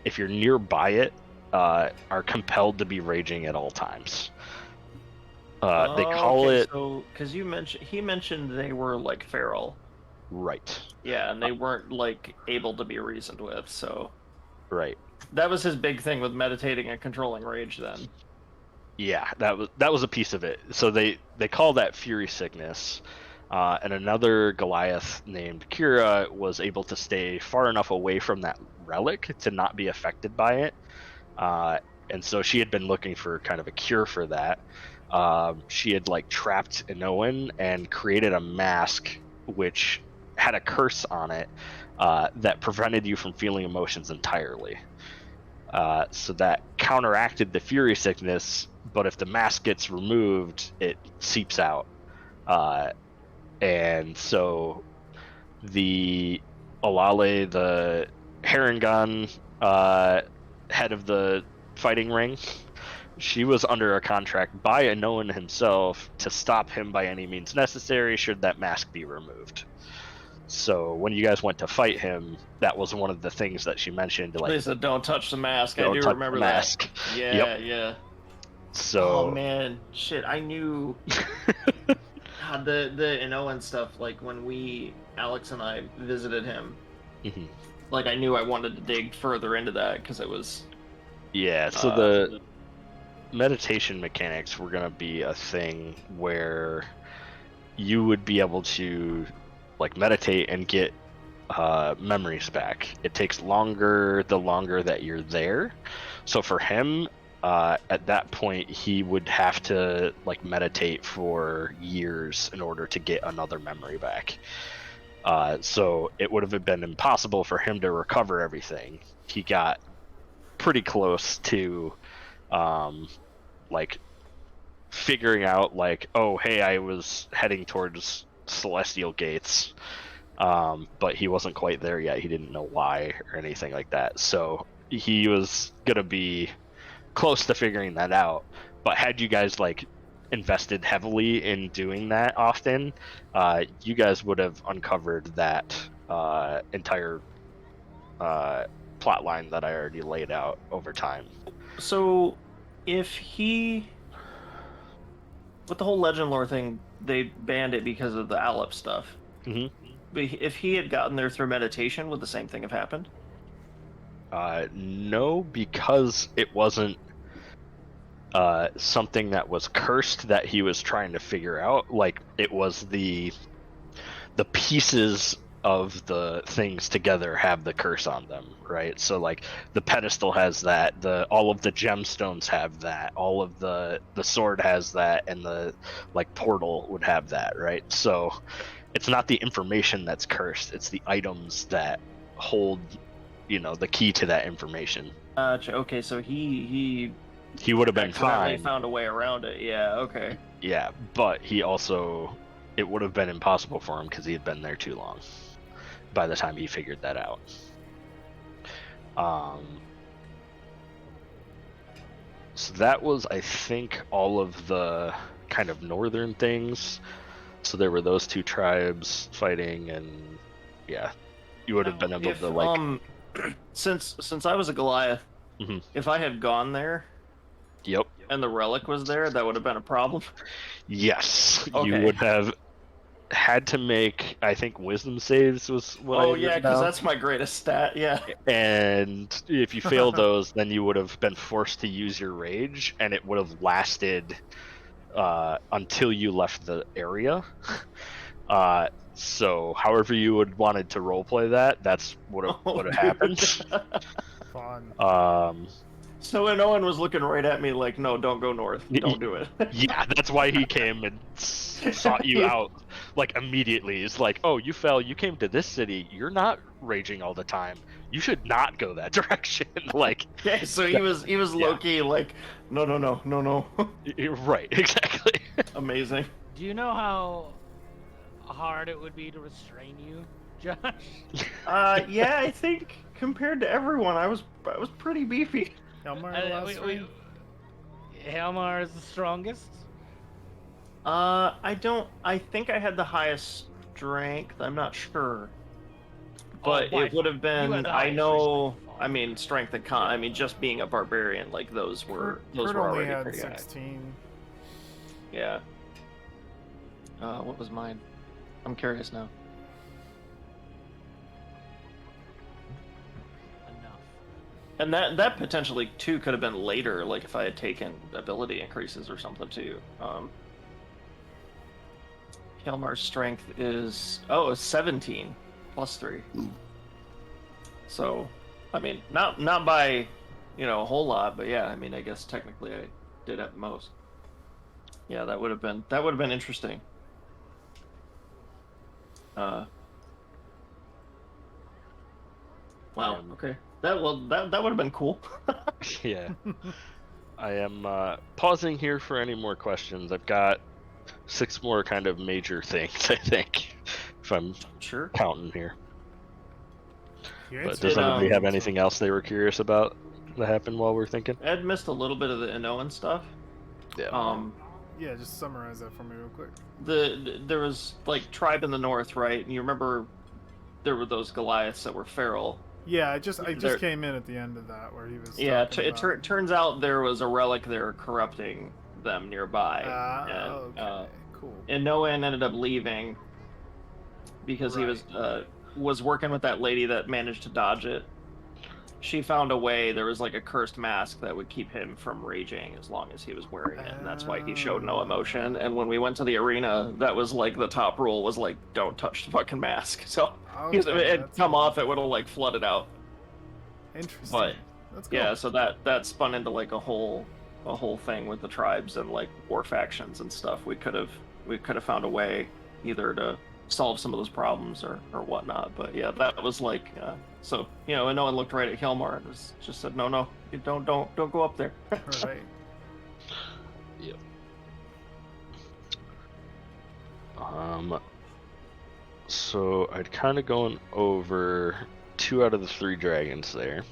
if you're nearby it, are compelled to be raging at all times. They call it because he mentioned they were like feral. right. Yeah, and they weren't like able to be reasoned with. So Right. that was his big thing with meditating and controlling rage. Then Yeah, that was a piece of it. So they call that Fury Sickness. And another Goliath named Kira was able to stay far enough away from that relic to not be affected by it. And so she had been looking for kind of a cure for that. She had like trapped Inoan and created a mask which had a curse on it that prevented you from feeling emotions entirely. So that counteracted the fury sickness, but if the mask gets removed, it seeps out. And so the Alale, the Harangon head of the fighting ring, she was under a contract by Anoan himself to stop him by any means necessary should that mask be removed. So when you guys went to fight him, that was one of the things that she mentioned. Like, They said, "Don't touch the mask." I don't do touch remember the mask. that. Yeah, Yep. yeah. So Oh man, shit! I knew. God, the Inoan stuff. Like when Alex and I visited him, Mhm. like I knew I wanted to dig further into that because it was. Yeah, so the meditation mechanics were going to be a thing where you would be able to like meditate and get memories back. It takes longer the longer that you're there. So for him, at that point, he would have to like meditate for years in order to get another memory back. So it would have been impossible for him to recover everything. He got pretty close to like figuring out like, oh hey, I was heading towards celestial gates, but he wasn't quite there yet. He didn't know why or anything like that, so he was gonna be close to figuring that out. But had you guys like invested heavily in doing that often, you guys would have uncovered that entire plot line that I already laid out over time. So, if he, with the whole legend lore thing, they banned it because of the Aleph stuff. Mhm. But if he had gotten there through meditation, would the same thing have happened? No, because it wasn't something that was cursed that he was trying to figure out. Like it was the pieces of the things together have the curse on them, right? So like the pedestal has that, all of the gemstones have that, all of the sword has that, and the like portal would have that, right? So it's not the information that's cursed, it's the items that hold, the key to that information. Okay, so he He would have been accidentally fine. found a way around it. Yeah, okay. Yeah, but it would have been impossible for him because he had been there too long by the time he figured that out. So that was, I think, all of the kind of northern things. So there were those two tribes fighting, and yeah, you would have been able to like. Since I was a Goliath, Mhm. if I had gone there Yep. and the relic was there, that would have been a problem. Yes, Okay. you would have had to make, I think, wisdom saves was what I Oh had yeah, written because down. that's my greatest stat. Yeah. And if you fail those, then you would have been forced to use your rage, and it would have lasted until you left the area. So however you would wanted to roleplay that, that's what would have happened. Fun. So Owen was looking right at me like, no, don't go north. Don't do it. Yeah, that's why he came and sought you out like immediately. It's like, oh, you fell, you came to this city, you're not raging all the time. You should not go that direction. Like, yeah, so he was low key like, no. right, exactly. Amazing. Do you know how hard it would be to restrain you, Josh? Yeah, I think compared to everyone, I was pretty beefy. Helmar is the strongest. I think I had the highest strength. I'm not sure, but by it would have far. You been. had the I highest know. strength by far. I mean, strength and con. I mean, just being a barbarian, like those were Kurt only already had pretty high. 16. Yeah. What was mine? I'm curious now. Enough. And that potentially too could have been later, like if I had taken ability increases or something too. Kelmar's strength is it's 17 plus 3. So, I mean, not by, a whole lot, but yeah, I mean, I guess technically I did at most. Yeah, that would have been interesting. Wow. Okay. That would have been cool. Yeah. I am pausing here for any more questions. I've got 6 more kind of major things, I think, if I'm Sure. counting here. You But answered does anybody everything, have anything else they were curious about that happened while we're thinking? Ed missed a little bit of the Inoan stuff. Yeah. Yeah, just summarize that for me real quick. There was like tribe in the north, right? And you remember there were those Goliaths that were feral. Yeah, I just There- came in at the end of that where he was. Yeah, talking it about... turns out there was a relic there corrupting them nearby. Okay, cool. And Noan ended up leaving because he was working with that lady that managed to dodge it. She found a way. There was like a cursed mask that would keep him from raging as long as he was wearing it, and that's why he showed no emotion. And when we went to the arena, that was like the top rule was like, don't touch the fucking mask. So if it had come off, it would have like flooded out. Interesting. But That's cool. yeah, so that spun into like a whole thing with the tribes and like war factions and stuff. We could have found a way either to solve some of those problems or whatnot. But yeah, that was like so and no one looked right at Hilmar and just said no, you don't go up there. Right. Yep. So I'd kind of gone over 2 out of the 3 dragons there.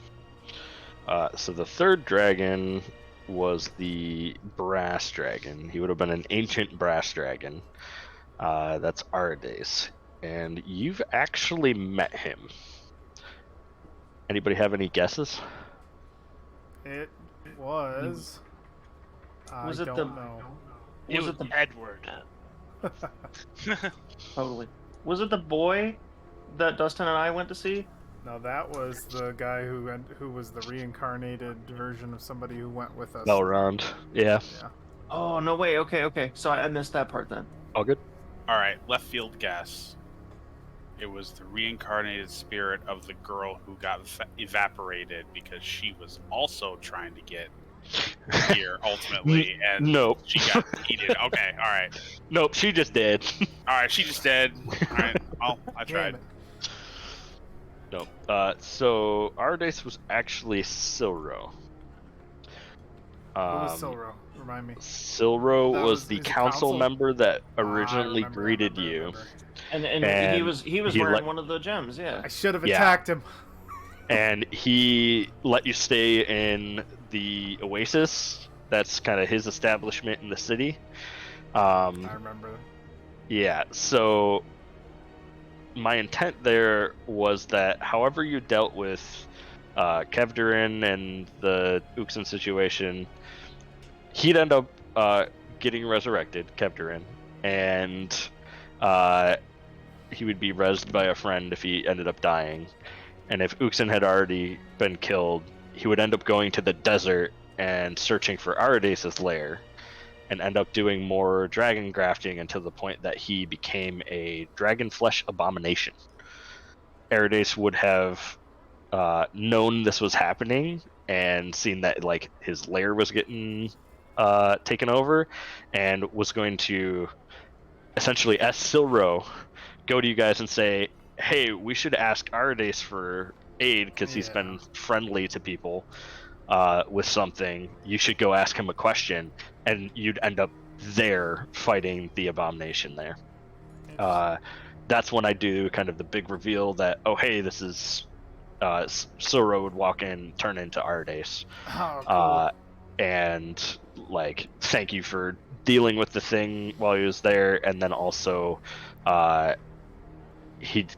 So the 3rd dragon was the brass dragon. He would have been an ancient brass dragon. That's Arades. And you've actually met him. Anybody have any guesses? It was. Was I it don't the- know. It Was was it the Edward. totally? Was it the boy that Dustin and I went to see? No, that was the guy who was the reincarnated version of somebody who went with us. Elrond. Yeah. Yeah. Oh no way. Okay. So I missed that part then. All good. All right, left field guess. It was the reincarnated spirit of the girl who got evaporated because she was also trying to get here ultimately, and Nope. she got heated. Okay, all right, Nope, she just did. all right. She just dead. All right, I Damn tried. it. Nope. So Arades was actually Silro. Who was Silro? Remind me. Silro That was the is it council member that I originally remember, greeted I you. remember. And And he was he wearing let- one of the gems. Yeah. I should have Yeah. attacked him. And he let you stay in the Oasis. That's kind of his establishment in the city. I remember. Yeah, so my intent there was that however you dealt with Kevdarin and the Uxin situation, he'd end up getting resurrected, Kevdarin, and he would be rezzed by a friend if he ended up dying. And if Uxin had already been killed, he would end up going to the desert and searching for Arades's lair, and end up doing more dragon grafting until the point that he became a dragon flesh abomination. Arades would have known this was happening and seen that like his lair was getting taken over, and was going to essentially, as Silro, go to you guys and say, hey, we should ask Arades for aid because he's been friendly to people with something. You should go ask him a question, and you'd end up there fighting the abomination there. That's when I do kind of the big reveal that, oh, hey, this is Silro would walk in, turn into Arades. Oh, cool. And like, thank you for dealing with the thing while he was there, and then also he'd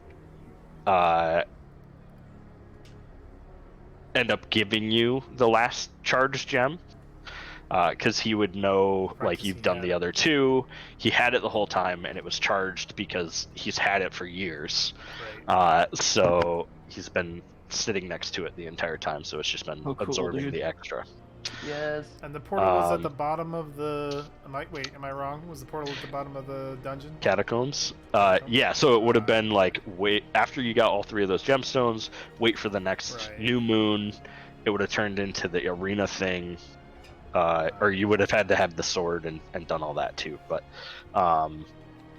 end up giving you the last charged gem because he would know like you've done the other 2. He had it the whole time and it was charged because he's had it for years. Right. So he's been sitting next to it the entire time, so it's just been Oh, cool, absorbing dude. the extra. Yes. And the portal was at the bottom of the. Am I wrong? Was the portal at the bottom of the dungeon? Catacombs. Yeah, so it would have been like, wait, after you got all 3 of those gemstones, wait for the next new moon. It would have turned into the arena thing, or you would have had to have the sword and done all that too. But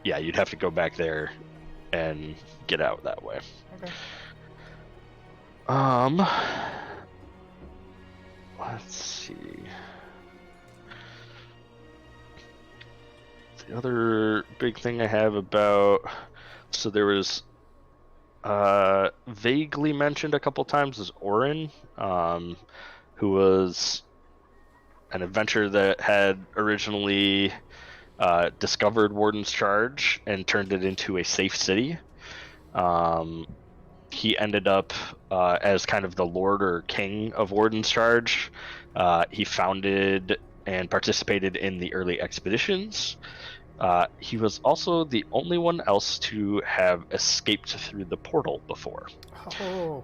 yeah, you'd have to go back there and get out that way. Okay. Let's see. The other big thing I have about, so there was vaguely mentioned a couple times is Orin, who was an adventurer that had originally discovered Warden's Charge and turned it into a safe city. He ended up as kind of the lord or king of Warden's Charge. He founded and participated in the early expeditions. He was also the only one else to have escaped through the portal before. Oh.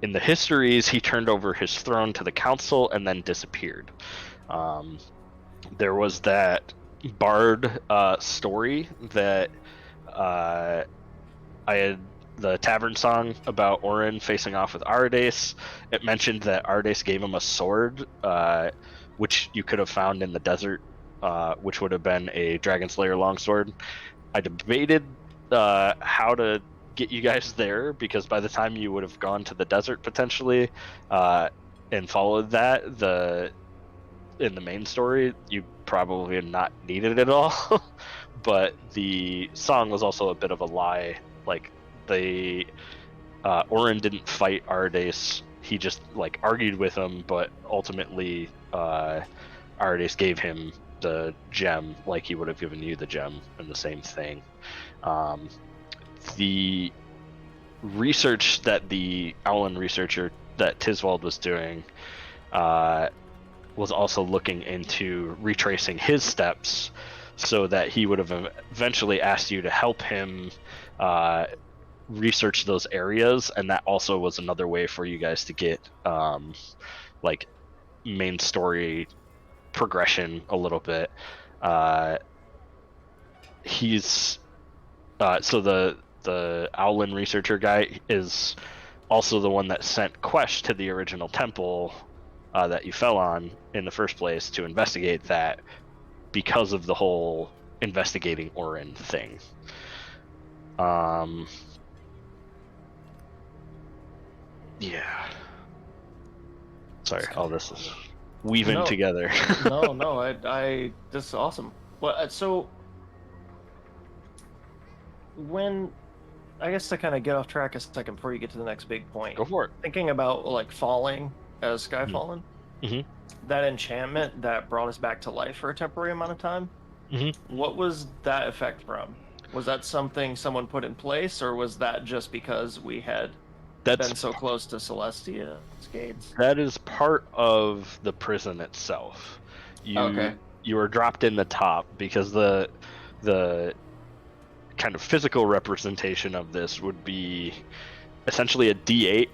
In the histories, he turned over his throne to the council and then disappeared. There was that bard story that I had, the tavern song about Orin facing off with Arades. It mentioned that Arades gave him a sword, which you could have found in the desert, which would have been a Dragon Slayer longsword. I debated how to get you guys there, because by the time you would have gone to the desert potentially and followed that, in the main story, you probably not needed it all. But the song was also a bit of a lie. Like, Orin didn't fight Arades. He just like argued with him, but ultimately Arades gave him the gem, like he would have given you the gem, and the same thing. The research that the Owlin researcher that Tiswald was doing was also looking into retracing his steps, so that he would have eventually asked you to help him research those areas, and that also was another way for you guys to get like main story progression a little bit. He's so the Owlin researcher guy is also the one that sent Quesh to the original temple that you fell on in the first place to investigate that, because of the whole investigating Orin thing. Yeah. Sorry, all this is weaving together. No, I this is awesome. Well, so when, I guess to kind of get off track a second before you get to the next big point. Go for it. Thinking about like falling as Skyfallen, that enchantment that brought us back to life for a temporary amount of time. What was that effect from? Was that something someone put in place, or was that just because we had been so close to Celestia's gates? That is part of the prison itself. You were dropped in the top, because the kind of physical representation of this would be essentially a D8,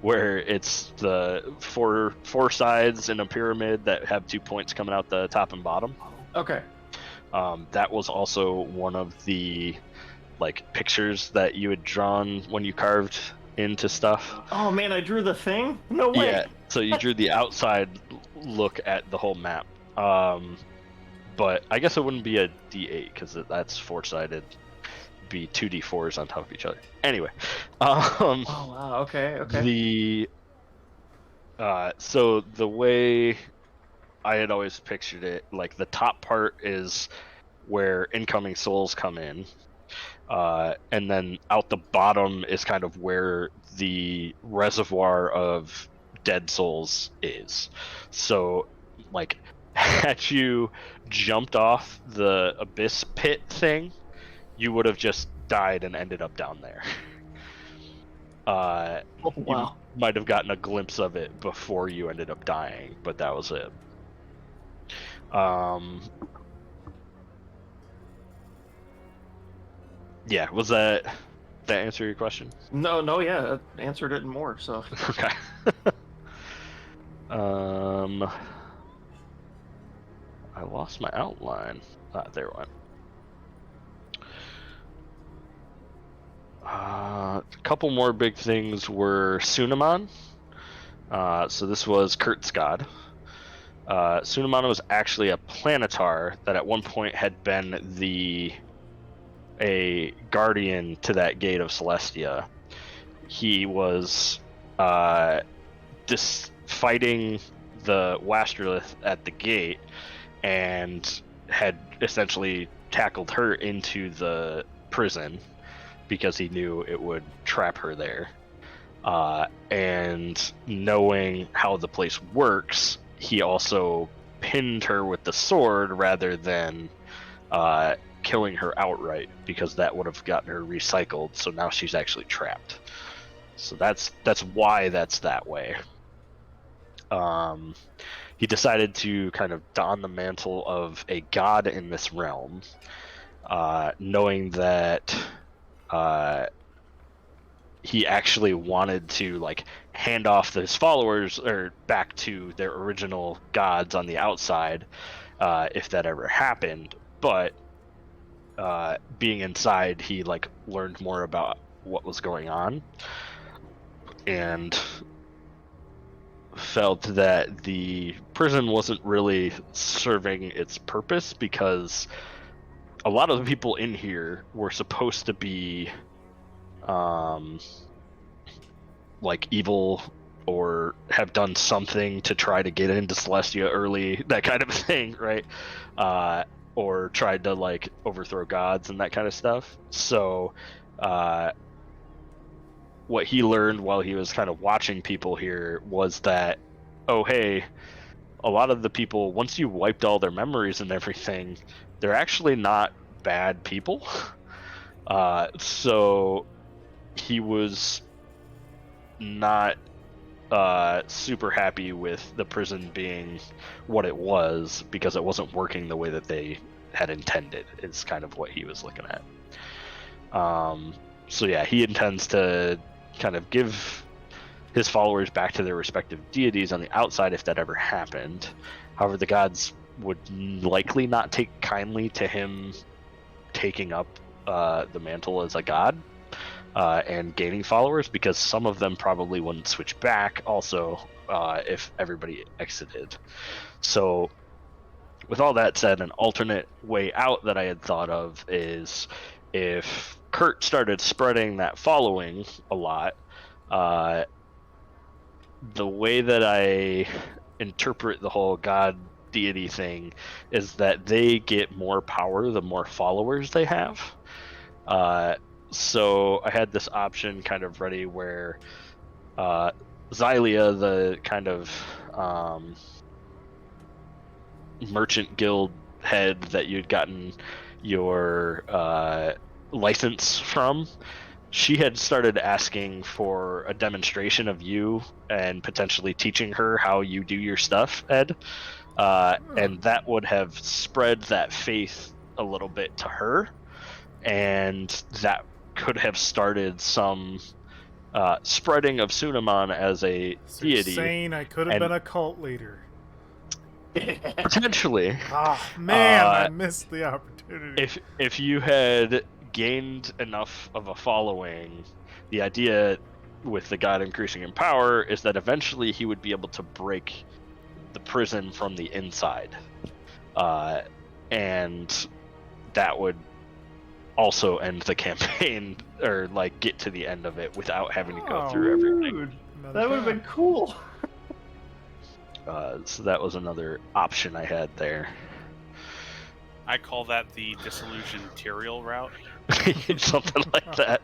where it's the four sides in a pyramid that have 2 points coming out the top and bottom. Okay. That was also one of the like pictures that you had drawn when you carved into stuff. Oh man, I drew the thing? No way. Yeah, so you drew the outside look at the whole map. But I guess it wouldn't be a D8, because that's four-sided. It'd be 2D4s on top of each other. Anyway. Oh wow, okay. So the way I had always pictured it, like the top part is where incoming souls come in. And then out the bottom is kind of where the reservoir of dead souls is. So, like, had you jumped off the abyss pit thing, you would have just died and ended up down there. Oh, wow. You might have gotten a glimpse of it before you ended up dying, but that was it. Yeah, was that answer your question? No, yeah, it answered it and more, so. Okay. I lost my outline. There it went. A couple more big things were Sunaman. So this was Kurt's god. Sunaman was actually a planetar that at one point had been a guardian to that gate of Celestia. he was fighting the Wastrelith at the gate and had essentially tackled her into the prison because he knew it would trap her there. And knowing how the place works, he also pinned her with the sword rather than killing her outright, because that would have gotten her recycled. So now she's actually trapped. So that's why that's that way. He decided to kind of don the mantle of a god in this realm, knowing that he actually wanted to like hand off his followers or back to their original gods on the outside, if that ever happened. But being inside, he like learned more about what was going on and felt that the prison wasn't really serving its purpose, because a lot of the people in here were supposed to be like evil or have done something to try to get into Celestia early, that kind of thing, right? Or tried to like overthrow gods and that kind of stuff. So what he learned while he was kind of watching people here was that, oh hey, a lot of the people, once you wiped all their memories and everything, they're actually not bad people. So he was not super happy with the prison being what it was, because it wasn't working the way that they had intended, is kind of what he was looking at. So yeah, he intends to kind of give his followers back to their respective deities on the outside if that ever happened. However, the gods would likely not take kindly to him taking up the mantle as a god and gaining followers, because some of them probably wouldn't switch back also if everybody exited. So with all that said, an alternate way out that I had thought of is if Kurt started spreading that following a lot. The way that I interpret the whole god deity thing is that they get more power the more followers they have. So I had this option kind of ready where Xylia, the kind of merchant guild head that you'd gotten your license from, she had started asking for a demonstration of you and potentially teaching her how you do your stuff, Ed. And that would have spread that faith a little bit to her, and that could have started some spreading of Sunaman as a So deity. you're saying I could have been a cult leader. Potentially. Ah, man, I missed the opportunity. If you had gained enough of a following, the idea with the god increasing in power is that eventually he would be able to break the prison from the inside, and that would also end the campaign, or like get to the end of it without having to go through everything. That would have been cool. So that was another option I had there. I call that the disillusioned Tyrael route. Something like that.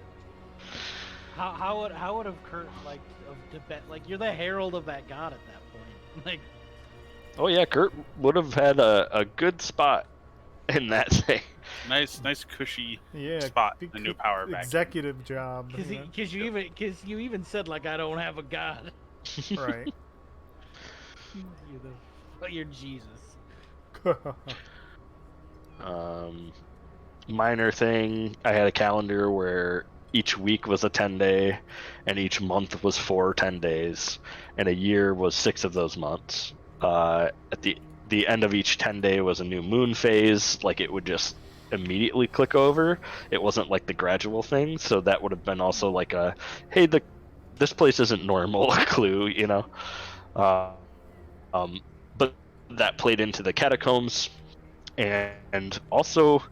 How would have Kurt like of Tibet, like you're the herald of that god at that point, like. Oh yeah, Kurt would have had a good spot in that thing. Nice cushy Yeah, spot. The new power back. executive job. Because you even said like I don't have a god. Right. You're Jesus. Minor thing, I had a calendar where each week was a 10-day, and each month was 4 10 days, and a year was 6 of those months. At the end of each 10-day was a new moon phase, like it would just immediately click over. It wasn't like the gradual thing, so that would have been also like a, hey, this place isn't normal clue, you know? But that played into the catacombs, and also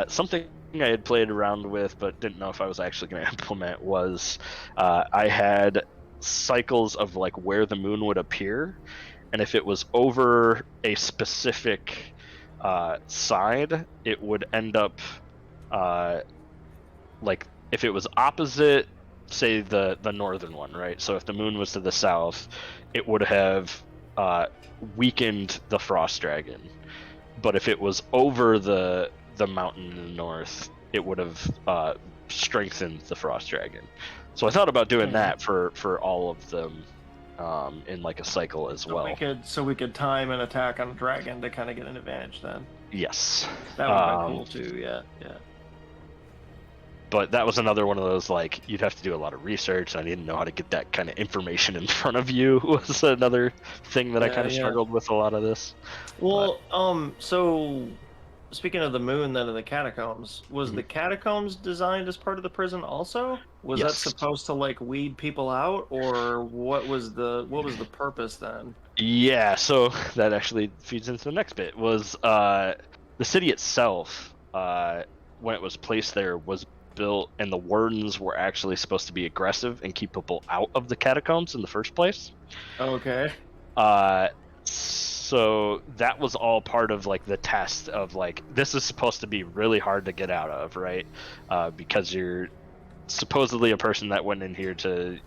Something I had played around with but didn't know if I was actually going to implement was I had cycles of like where the moon would appear, and if it was over a specific side, it would end up like if it was opposite, say the northern one, right? So if the moon was to the south, it would have weakened the frost dragon. But if it was over the mountain in the north, it would have strengthened the frost dragon. So I thought about doing that for all of them in like a cycle as well. We could time an attack on a dragon to kind of get an advantage then. Yes. That would have been cool too. Yeah. But that was another one of those, like, you'd have to do a lot of research, and I didn't know how to get that kind of information in front of you was another thing that I kind of struggled with a lot of this. Well, so speaking of the moon then and the catacombs, was the catacombs designed as part of the prison also? Was that supposed to like weed people out, or what was the purpose then? Yeah, so that actually feeds into the next bit, was the city itself, when it was placed there, was built, and the wardens were actually supposed to be aggressive and keep people out of the catacombs in the first place. Okay. So that was all part of like the test of like, this is supposed to be really hard to get out of, right? Because you're supposedly a person that went in here to,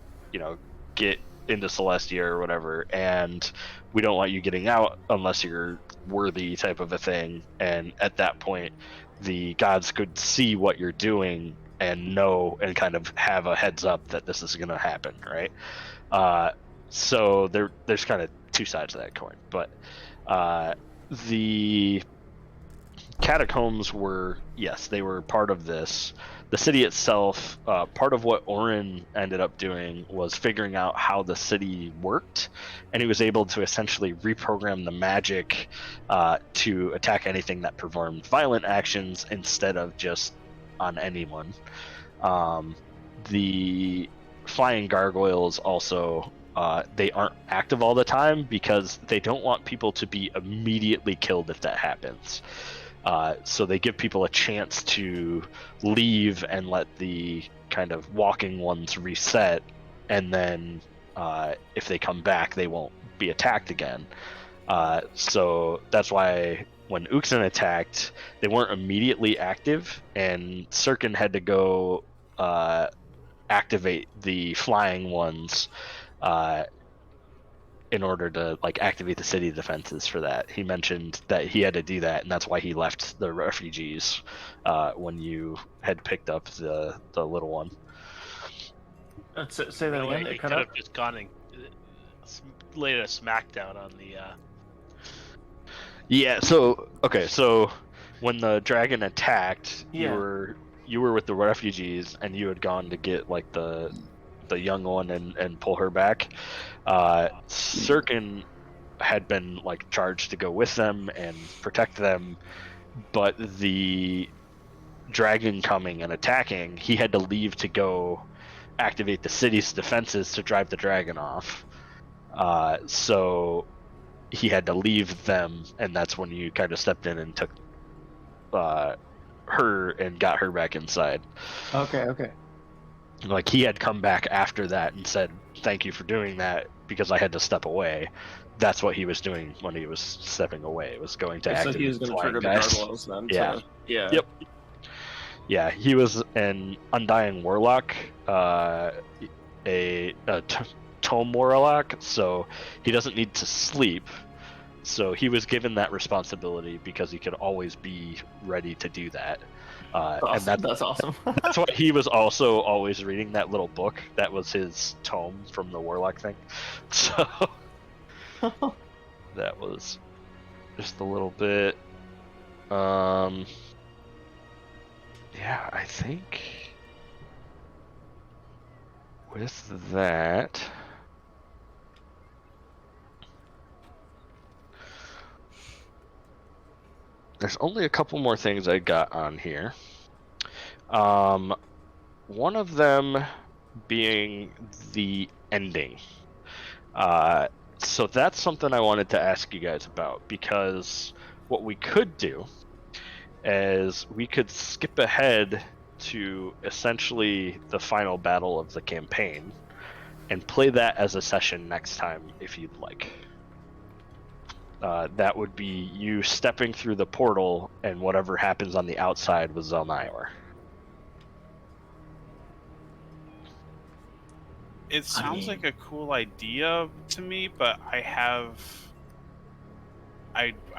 get into Celestia or whatever, and we don't want you getting out unless you're worthy, type of a thing. And at that point, the gods could see what you're doing and know and kind of have a heads up that this is going to happen, right? So there's kind of two sides of that coin, but the catacombs were, yes, they were part of this. The city itself, part of what Orin ended up doing was figuring out how the city worked, and he was able to essentially reprogram the magic to attack anything that performed violent actions instead of just on anyone. The flying gargoyles also, they aren't active all the time because they don't want people to be immediately killed if that happens. So they give people a chance to leave and let the kind of walking ones reset, and then if they come back, they won't be attacked again. So that's why when Uxin attacked, they weren't immediately active, and Sirkin had to go activate the flying ones in order to like activate the city defenses for that. He mentioned that he had to do that, and that's why he left the refugees when you had picked up the little one. Say that again. He could have just gone and laid a smackdown on the. Yeah. So okay. So when the dragon attacked, you were with the refugees, and you had gone to get like the young one and pull her back. Sirkin had been like charged to go with them and protect them, but the dragon coming and attacking, he had to leave to go activate the city's defenses to drive the dragon off. So he had to leave them, and that's when you kind of stepped in and took her and got her back inside. Okay. Like, he had come back after that and said, thank you for doing that because I had to step away. That's what he was doing when he was stepping away. It was going to activate. So he was going to trigger the gargoyles then. Yeah. So, yeah. Yep. Yeah, he was an Undying Warlock, a Tome Warlock, so he doesn't need to sleep. So he was given that responsibility because he could always be ready to do that. Awesome. And that's awesome. That's why he was also always reading that little book. That was his tome from the Warlock thing. So that was just a little bit. Yeah, I think with that, there's only a couple more things I got on here. One of them being the ending. So that's something I wanted to ask you guys about, because what we could do as we could skip ahead to essentially the final battle of the campaign and play that as a session next time if you'd like. That would be you stepping through the portal and whatever happens on the outside with Zelnior. It sounds like a cool idea to me, but I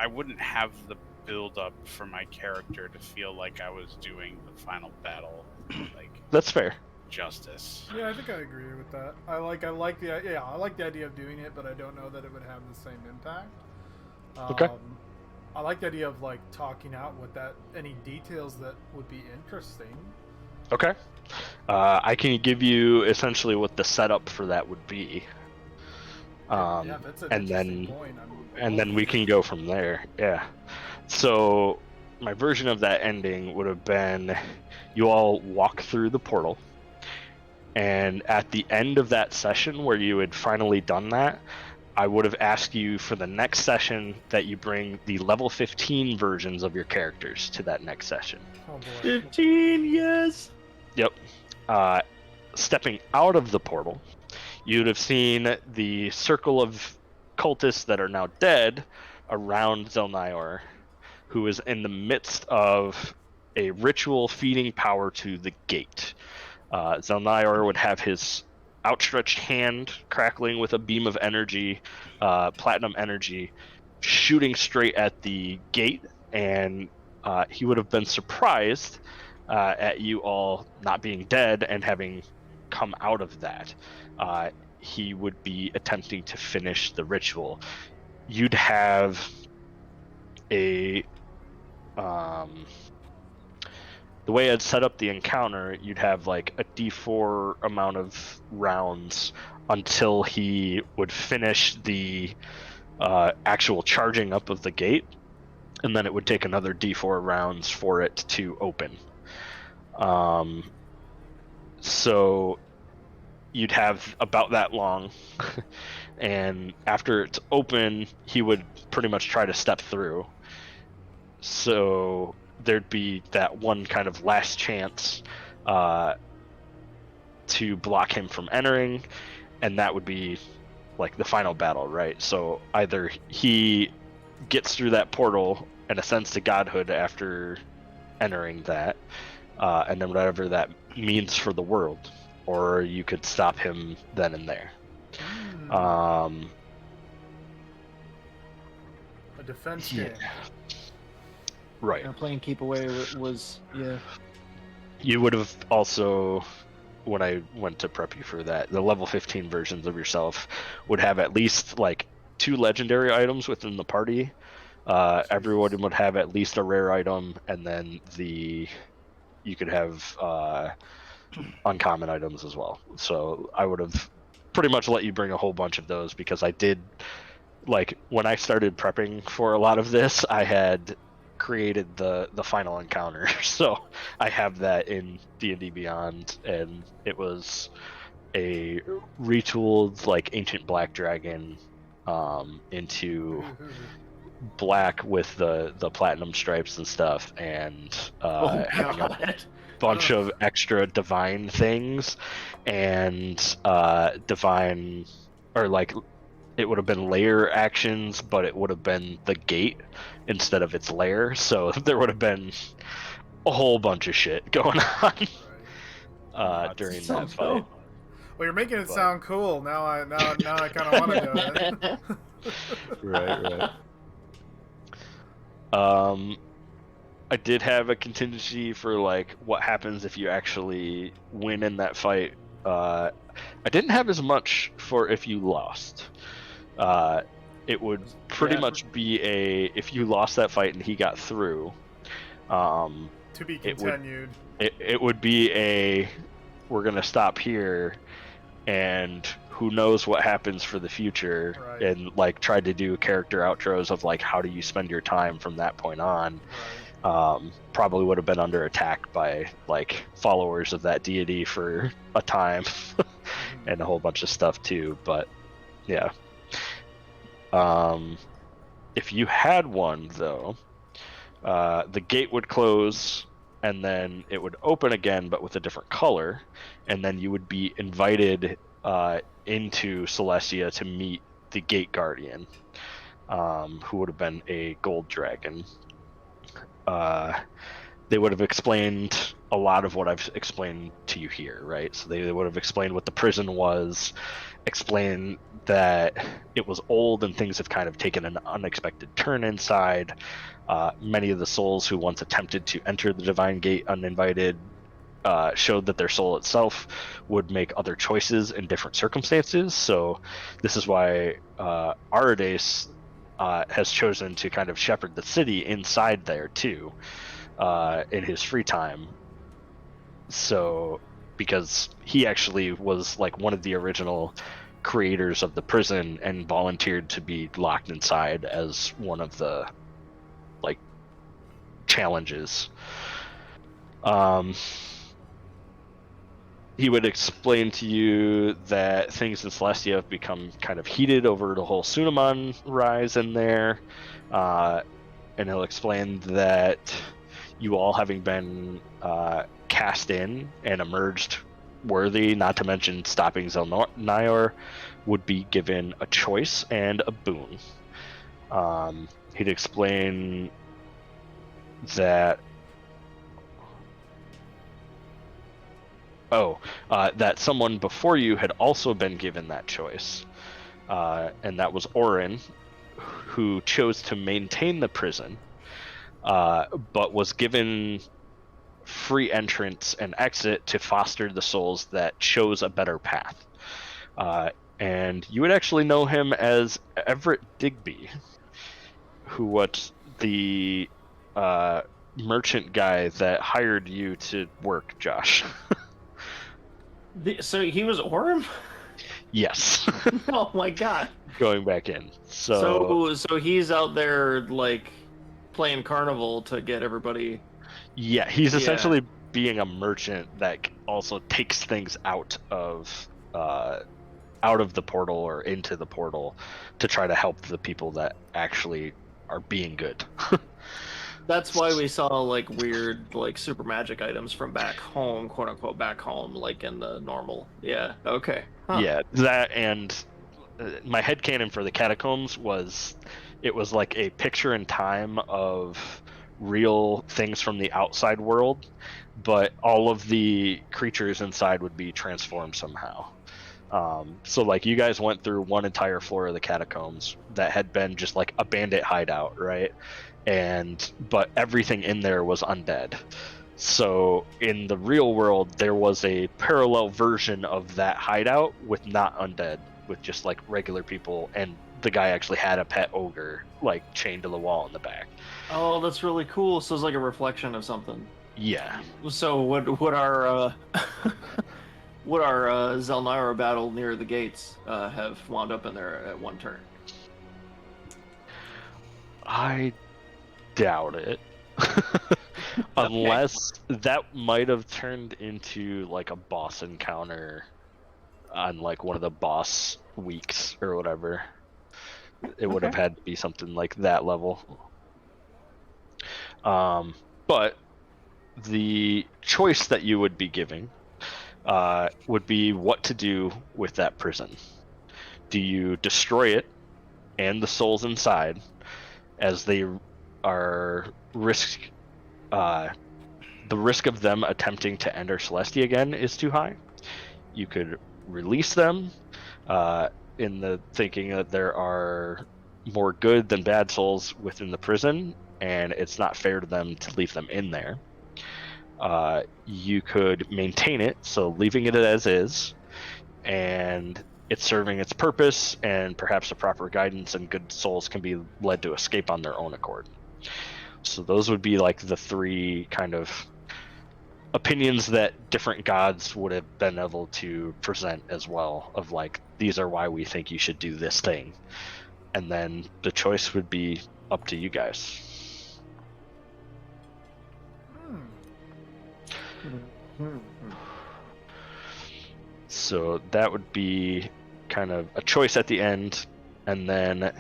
wouldn't have the build up for my character to feel like I was doing the final battle like That's fair. justice. Yeah, I think I agree with that. I like the idea of doing it, but I don't know that it would have the same impact. Okay. I like the idea of like talking out with that any details that would be interesting. Okay. I can give you essentially what the setup for that would be. Yeah, that's an and interesting then point. and then we can go from there. Yeah. So my version of that ending would have been you all walk through the portal, and at the end of that session where you had finally done that, I would have asked you for the next session that you bring the level 15 versions of your characters to that next session. Oh boy. 15, yes. Yep. Stepping out of the portal, you'd have seen the circle of cultists that are now dead around Zelnior, who is in the midst of a ritual feeding power to the gate. Zelnior would have his outstretched hand crackling with a beam of energy, platinum energy, shooting straight at the gate, and he would have been surprised at you all not being dead and having come out of that. He would be attempting to finish the ritual. You'd have a the way I'd set up the encounter, you'd have like a D4 amount of rounds until he would finish the actual charging up of the gate, and then it would take another D4 rounds for it to open. So you'd have about that long, and after it's open, he would pretty much try to step through. So there'd be that one kind of last chance to block him from entering, and that would be like the final battle, right? So either he gets through that portal and ascends to godhood after entering that, and then whatever that means for the world, or you could stop him then and there. A defense game. Right. Playing keep away was You would have also, when I went to prep you for that, the level 15 versions of yourself would have at least like 2 legendary items within the party. Everyone would have at least a rare item, and then you could have uncommon items as well. So I would have pretty much let you bring a whole bunch of those, because I did, like, when I started prepping for a lot of this, I had created the final encounter. So I have that in D&D Beyond, and it was a retooled like ancient black dragon into black with the platinum stripes and stuff, and having a bunch of extra divine things, and divine, or like it would have been layer actions, but it would have been the gate instead of its layer. So there would have been a whole bunch of shit going on during that fight. Well, you're making it sound cool. Now I kind of want to do it. Right. I did have a contingency for like what happens if you actually win in that fight. I didn't have as much for if you lost. It would pretty much be if you lost that fight and he got through. To be continued. It would be we're gonna stop here, and who knows what happens for the future, right. And like try to do character outros of like how do you spend your time from that point on. Right. Probably would have been under attack by like followers of that deity for a time, and a whole bunch of stuff too. But yeah. If you had one though, The gate would close, and then it would open again, but with a different color, and then you would be invited into Celestia to meet the Gate Guardian, who would have been a gold dragon. They would have explained a lot of what I've explained to you here, right? So they would have explained what the prison was, explained that it was old and things have kind of taken an unexpected turn inside. Many of the souls who once attempted to enter the Divine Gate uninvited showed that their soul itself would make other choices in different circumstances. So this is why Arides has chosen to kind of shepherd the city inside there too, in his free time. So because he actually was like one of the original creators of the prison and volunteered to be locked inside as one of the like challenges. He would explain to you that things in Celestia have become kind of heated over the whole Sunamon rise in there. And he'll explain that you all having been cast in and emerged worthy, not to mention stopping Zelnayar, would be given a choice and a boon. He'd explain that that someone before you had also been given that choice, and that was Orin, who chose to maintain the prison, but was given free entrance and exit to foster the souls that chose a better path. And you would actually know him as Everett Digby, who was the merchant guy that hired you to work, Josh. So he was Orm? Yes. Oh my god. Going back in. So he's out there like playing carnival to get everybody. Yeah, he's essentially being a merchant that also takes things out of the portal or into the portal to try to help the people that actually are being good. That's why we saw like weird like super magic items from back home, quote unquote back home, like in the normal. Yeah. Okay. Huh. Yeah, that and my headcanon for the catacombs was it was like a picture in time of real things from the outside world, but all of the creatures inside would be transformed somehow. So like you guys went through one entire floor of the catacombs that had been just like a bandit hideout, right? But everything in there was undead. So in the real world, there was a parallel version of that hideout with not undead, with just like regular people, and the guy actually had a pet ogre like chained to the wall in the back. Oh, that's really cool. So it's like a reflection of something. Yeah. So would our would our Zelnayar battle near the gates have wound up in there at one turn? I doubt it. Unless that might have turned into like a boss encounter on like one of the boss weeks or whatever. It would have had to be something like that level. But the choice that you would be giving would be what to do with that prison. Do you destroy it and the souls inside, as they are the risk of them attempting to enter Celestia again is too high? You could release them in the thinking that there are more good than bad souls within the prison, and it's not fair to them to leave them in there. You could maintain it, so leaving it as is, and it's serving its purpose, and perhaps the proper guidance and good souls can be led to escape on their own accord. So those would be like the three kind of opinions that different gods would have been able to present as well, of like, these are why we think you should do this thing. And then the choice would be up to you guys. So that would be kind of a choice at the end, and then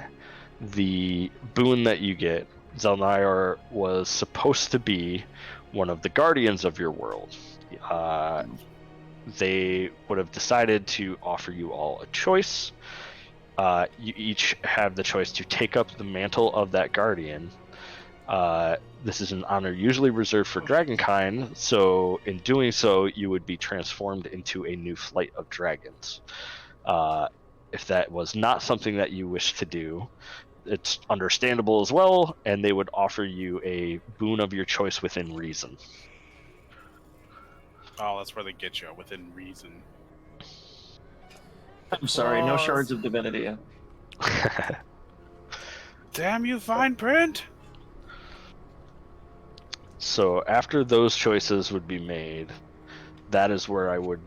the boon that you get Zelnayar was supposed to be one of the guardians of your world. They would have decided to offer you all a choice. You each have the choice to take up the mantle of that guardian. This is an honor usually reserved for dragonkind, so in doing so, you would be transformed into a new flight of dragons. If that was not something that you wish to do, it's understandable as well, and they would offer you a boon of your choice within reason. Oh, that's where they get you, within reason. I'm sorry, no Claws. shards of divinity. Damn you, fine print! So after those choices would be made, that is where I would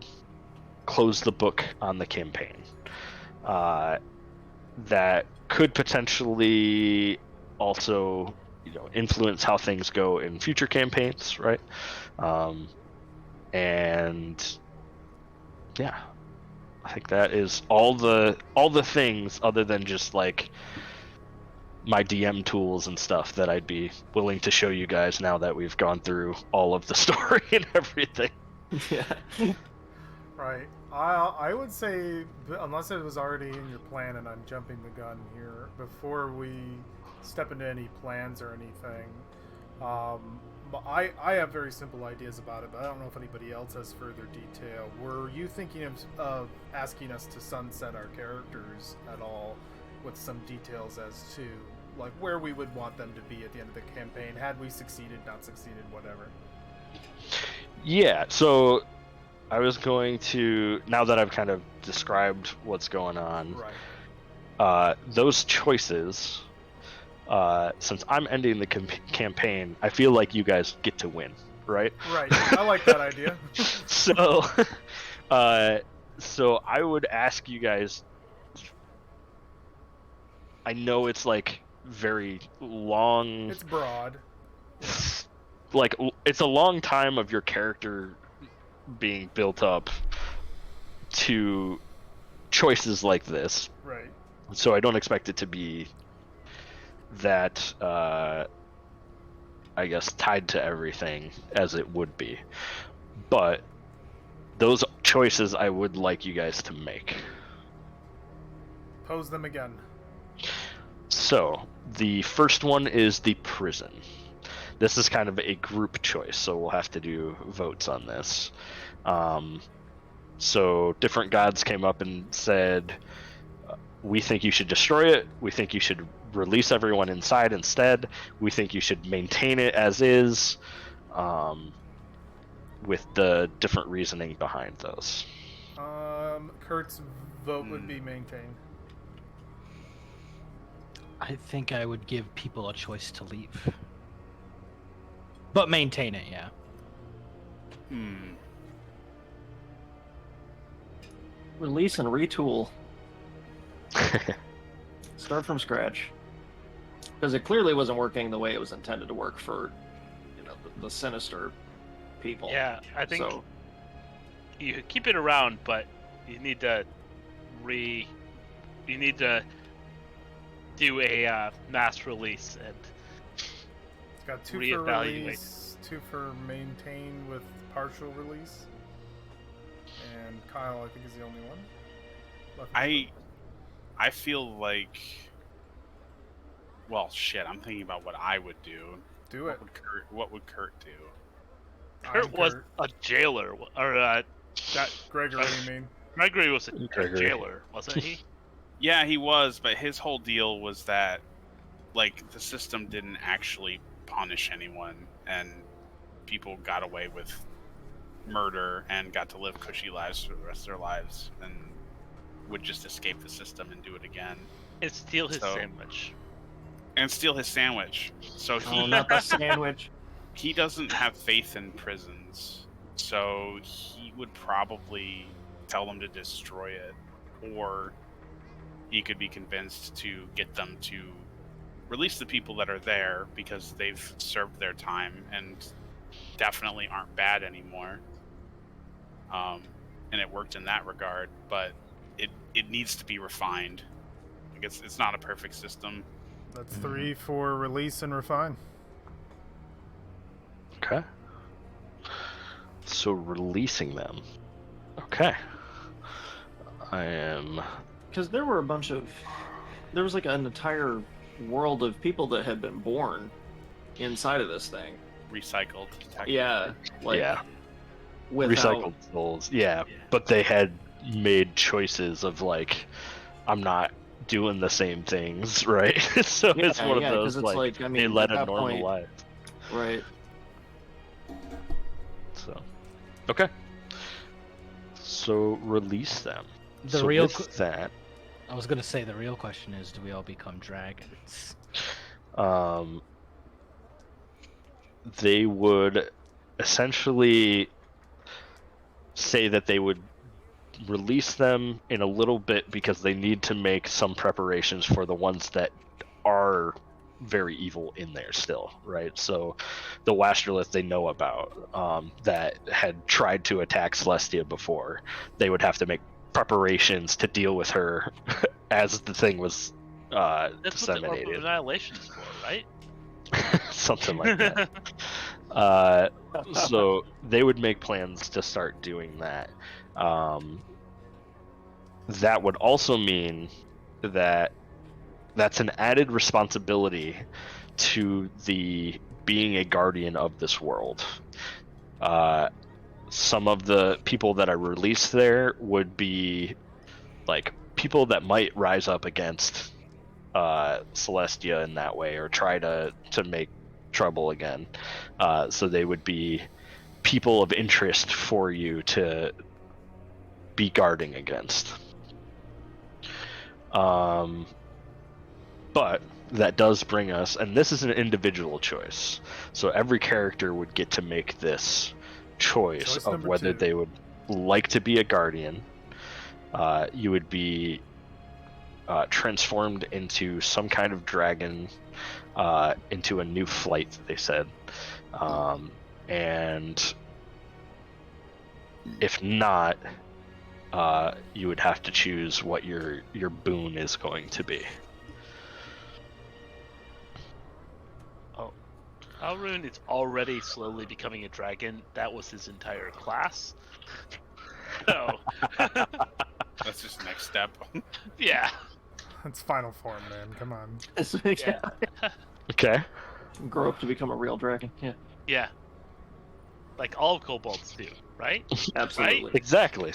close the book on the campaign. That could potentially also, influence how things go in future campaigns, right? And yeah, I think that is all the things other than just like my DM tools and stuff that I'd be willing to show you guys now that we've gone through all of the story and everything. Yeah. Right. I would say, unless it was already in your plan and I'm jumping the gun here, before we step into any plans or anything, I have very simple ideas about it, but I don't know if anybody else has further detail. Were you thinking of asking us to sunset our characters at all, with some details as to like where we would want them to be at the end of the campaign, had we succeeded, not succeeded, whatever? Yeah, so I was going to, now that I've kind of described what's going on, Right. Those choices, since I'm ending the campaign, I feel like you guys get to win, right? Right. I like that idea. So I would ask you guys. I know it's like very long. It's broad. Like it's a long time of your character being built up to choices like this. Right. So I don't expect it to be that I guess tied to everything as it would be. But those choices I would like you guys to make. Pose them again. So the first one is the prison. This is kind of a group choice, so we'll have to do votes on this. So different gods came up and said, we think you should destroy it. We think you should release everyone inside instead. We think you should maintain it as is, with the different reasoning behind those. Kurt's vote would be maintained. I think I would give people a choice to leave. But maintain it, yeah. Release and retool. Start from scratch. Because it clearly wasn't working the way it was intended to work for, the sinister people. Yeah, I think So, you keep it around, but you need to do a mass release and It's got 2 for reevaluate. release, 2 for maintain with partial release. And Kyle, I think, is the only one left. I feel like, well, shit. I'm thinking about what I would do. Do it. What would Kurt do? Kurt was a jailer, or that Gregor, what do you mean? Gregory was a Gregory. jailer, wasn't he? Yeah, he was, but his whole deal was that, like, the system didn't actually punish anyone, and people got away with murder and got to live cushy lives for the rest of their lives, and would just escape the system and do it again. And steal his So- sandwich. And steal his sandwich. So oh, not the sandwich. he doesn't have faith in prisons, so he would probably tell them to destroy it, or he could be convinced to get them to release the people that are there because they've served their time and definitely aren't bad anymore. And it worked in that regard, but it needs to be refined. Like it's not a perfect system. That's 3 for release and refine. Okay. So releasing them. Okay. I am. Because there were there was like an entire world of people that had been born inside of this thing. Recycled. Yeah, like Yeah. without Recycled souls. Yeah, but they had made choices of like, I'm not doing the same things, right? So it's one of those 'cause it's like, I they mean, led at a that normal point, life. right? So, okay. So release them. The so real with that, I was gonna say the real question is, do we all become dragons? they would essentially say that they would release them in a little bit because they need to make some preparations for the ones that are very evil in there still, right? So the Wasterlith they know about, that had tried to attack Celestia before, they would have to make preparations to deal with her as the thing was That's what the disseminated. Orb of Annihilation is for, right? Something like that. So they would make plans to start doing that. That would also mean that that's an added responsibility to the being a guardian of this world. Some of the people that I released there would be like people that might rise up against Celestia in that way or try to make trouble again. So they would be people of interest for you to be guarding against. But that does bring us, and this is an individual choice. So every character would get to make this choice of number whether 2. they would like to be a guardian. You would be transformed into some kind of dragon, into a new flight, they said. And if not, you would have to choose what your boon is going to be. Oh, Alrune is already slowly becoming a dragon. That was his entire class. So, That's just next step. yeah. It's final form, man. Come on. Yeah. Okay. Grow up to become a real dragon. Yeah, Yeah. Like all kobolds do, right? absolutely. Exactly.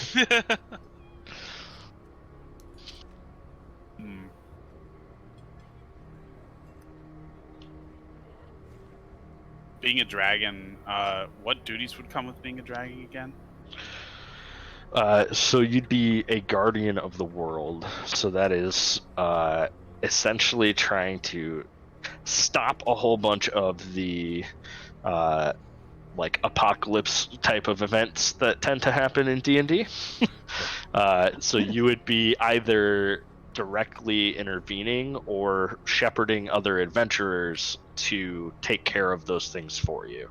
Hmm. Being a dragon, what duties would come with being a dragon again? So you'd be a guardian of the world. So that is essentially trying to stop a whole bunch of the like apocalypse type of events that tend to happen in D&D. So you would be either directly intervening or shepherding other adventurers to take care of those things for you.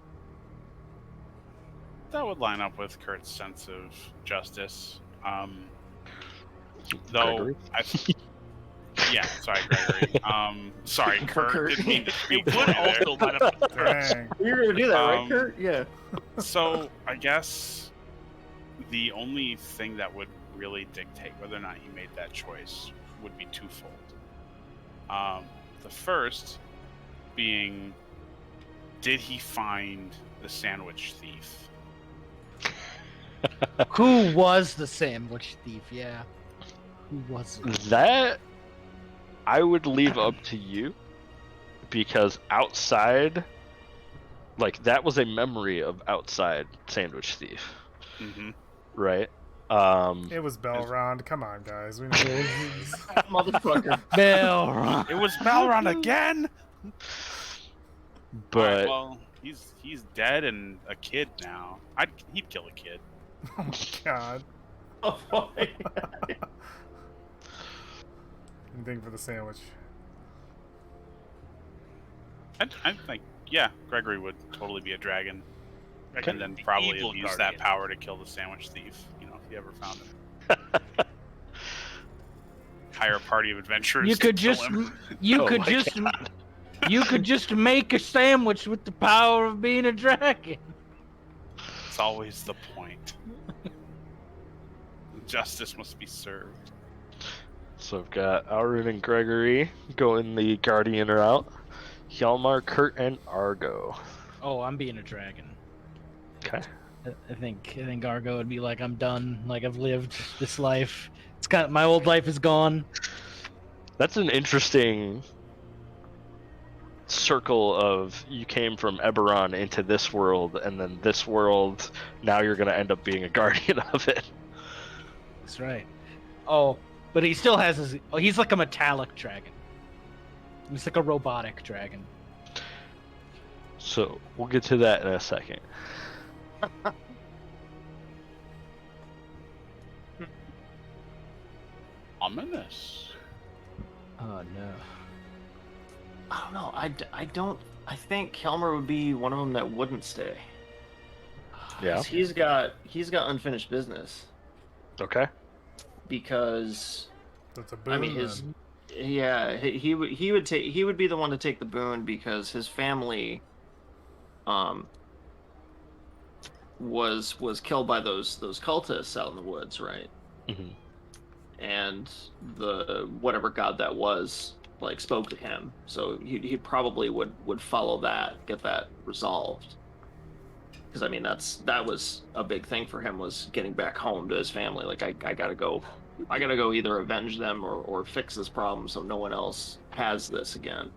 That would line up with Kurt's sense of justice. Though, Gregory? yeah, sorry, Gregory. Sorry, Kurt. Kurt. Didn't mean to It speak would for you there. also line up with Kurt's. Dang. You're gonna do that, right, Um, Kurt? Yeah. So I guess the only thing that would really dictate whether or not he made that choice would be twofold. The first being, did he find the sandwich thief? Who was the sandwich thief? Yeah. Who was it? That I would leave up to you, because outside, like, that was a memory of outside Sandwich Thief, Mm-hmm. right? It was Belrond. Come on, guys. We know it was. Motherfucker. Bell. It was Balron again. But Alright, well, he's dead and a kid now. He'd kill a kid. Oh my god. Oh, boy. Anything for the sandwich. I think, yeah, Gregory would totally be a dragon, Like and then the probably evil use that guardian. power to kill the sandwich thief. You know, if he ever found him. hire a party of adventurers. You could to kill just, him. you Oh could my just, God. you could just make a sandwich with the power of being a dragon. It's always the point. Justice must be served. So I've got Alrun and Gregory going the Guardian route. Hjalmar, Kurt, and Argo. Oh, I'm being a dragon. Okay. I think Argo would be like, I'm done. Like I've lived this life. It's got my old life is gone. That's an interesting circle of you came from Eberron into this world, and then this world, now you're going to end up being a guardian of it. That's right. Oh, but he still has his. Oh, he's like a metallic dragon. He's like a robotic dragon. So we'll get to that in a second. Ominous. Oh no. I don't know. I don't. I think Kelmer would be one of them that wouldn't stay. Yeah. 'Cause he's got unfinished business Okay. because That's a boon. I mean his then. yeah he would be the one to take the boon because his family was killed by those cultists out in the woods, right? Mm-hmm. And the whatever god that was like spoke to him, so he probably would follow that, get that resolved. Because I mean that was a big thing for him, was getting back home to his family. Like I gotta go either avenge them or fix this problem so no one else has this again.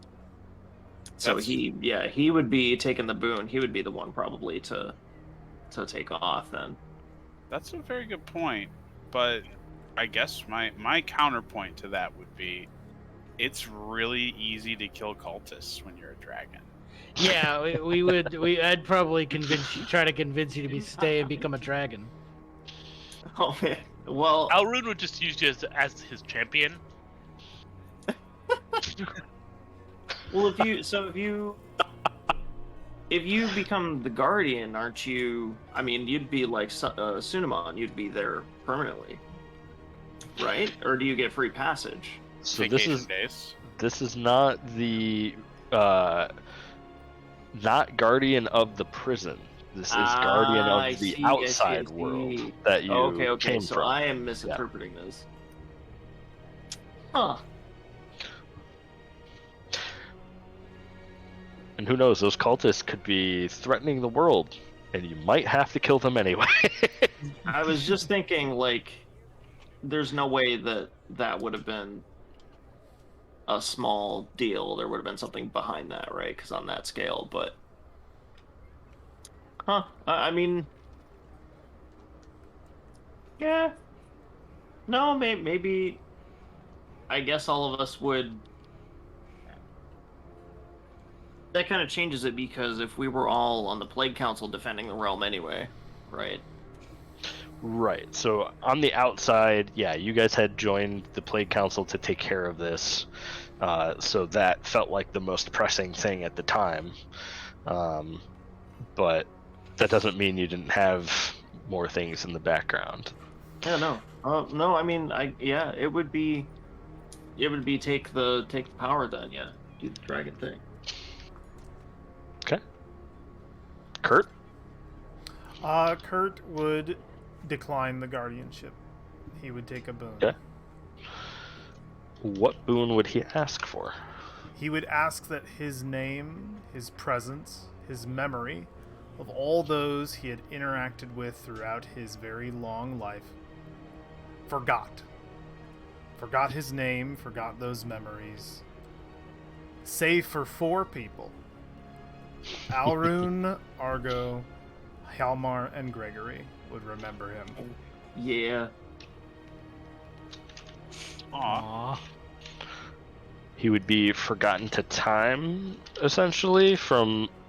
So he would be taking the boon. He would be the one probably to take off then. That's a very good point, but I guess my counterpoint to that would be, it's really easy to kill cultists when you're a dragon. Yeah, I'd probably try to convince you to stay and become a dragon. Oh man. Well, Alrun would just use you as his champion. well, if you become the guardian, aren't you? I mean, you'd be like Sunamon. You'd be there permanently, right? Or do you get free passage? So Vacation days. this is not the not guardian of the prison. This is guardian of the outside world that you Okay. came So from. I am misinterpreting this. Huh. And who knows, those cultists could be threatening the world, and you might have to kill them anyway. I was just thinking, like, there's no way that would have been a small deal. There would have been something behind that, right? Because on that scale, but I mean, yeah, no, maybe. I guess all of us would. That kind of changes it, because if we were all on the Plague Council defending the realm anyway, right? Right. So on the outside, yeah, you guys had joined the Plague Council to take care of this. So that felt like the most pressing thing at the time. But that doesn't mean you didn't have more things in the background. Yeah, no. No, I mean, it would be take the power then, yeah. Do the dragon thing. Okay. Kurt? Kurt would decline the guardianship. He would take a boon. Okay. What boon would he ask for? He would ask that his name, his presence, his memory of all those he had interacted with throughout his very long life forgot his name, forgot those memories, save for 4 people: Alrun, Argo, Hjalmar, and Gregory would remember him. Yeah. Aw. He would be forgotten to time, essentially,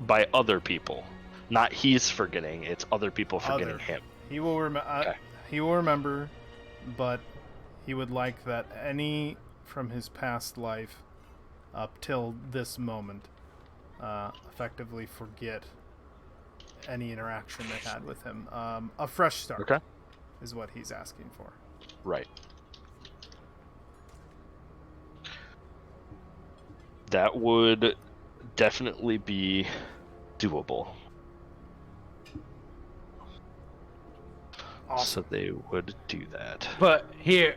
by other people. Not he's forgetting; it's other people forgetting him. He will Okay. He will remember, but he would like that any from his past life up till this moment effectively forget any interaction they had with him. A fresh start Okay. is what he's asking for. Right. That would definitely be doable. Awesome. So they would do that. But hey,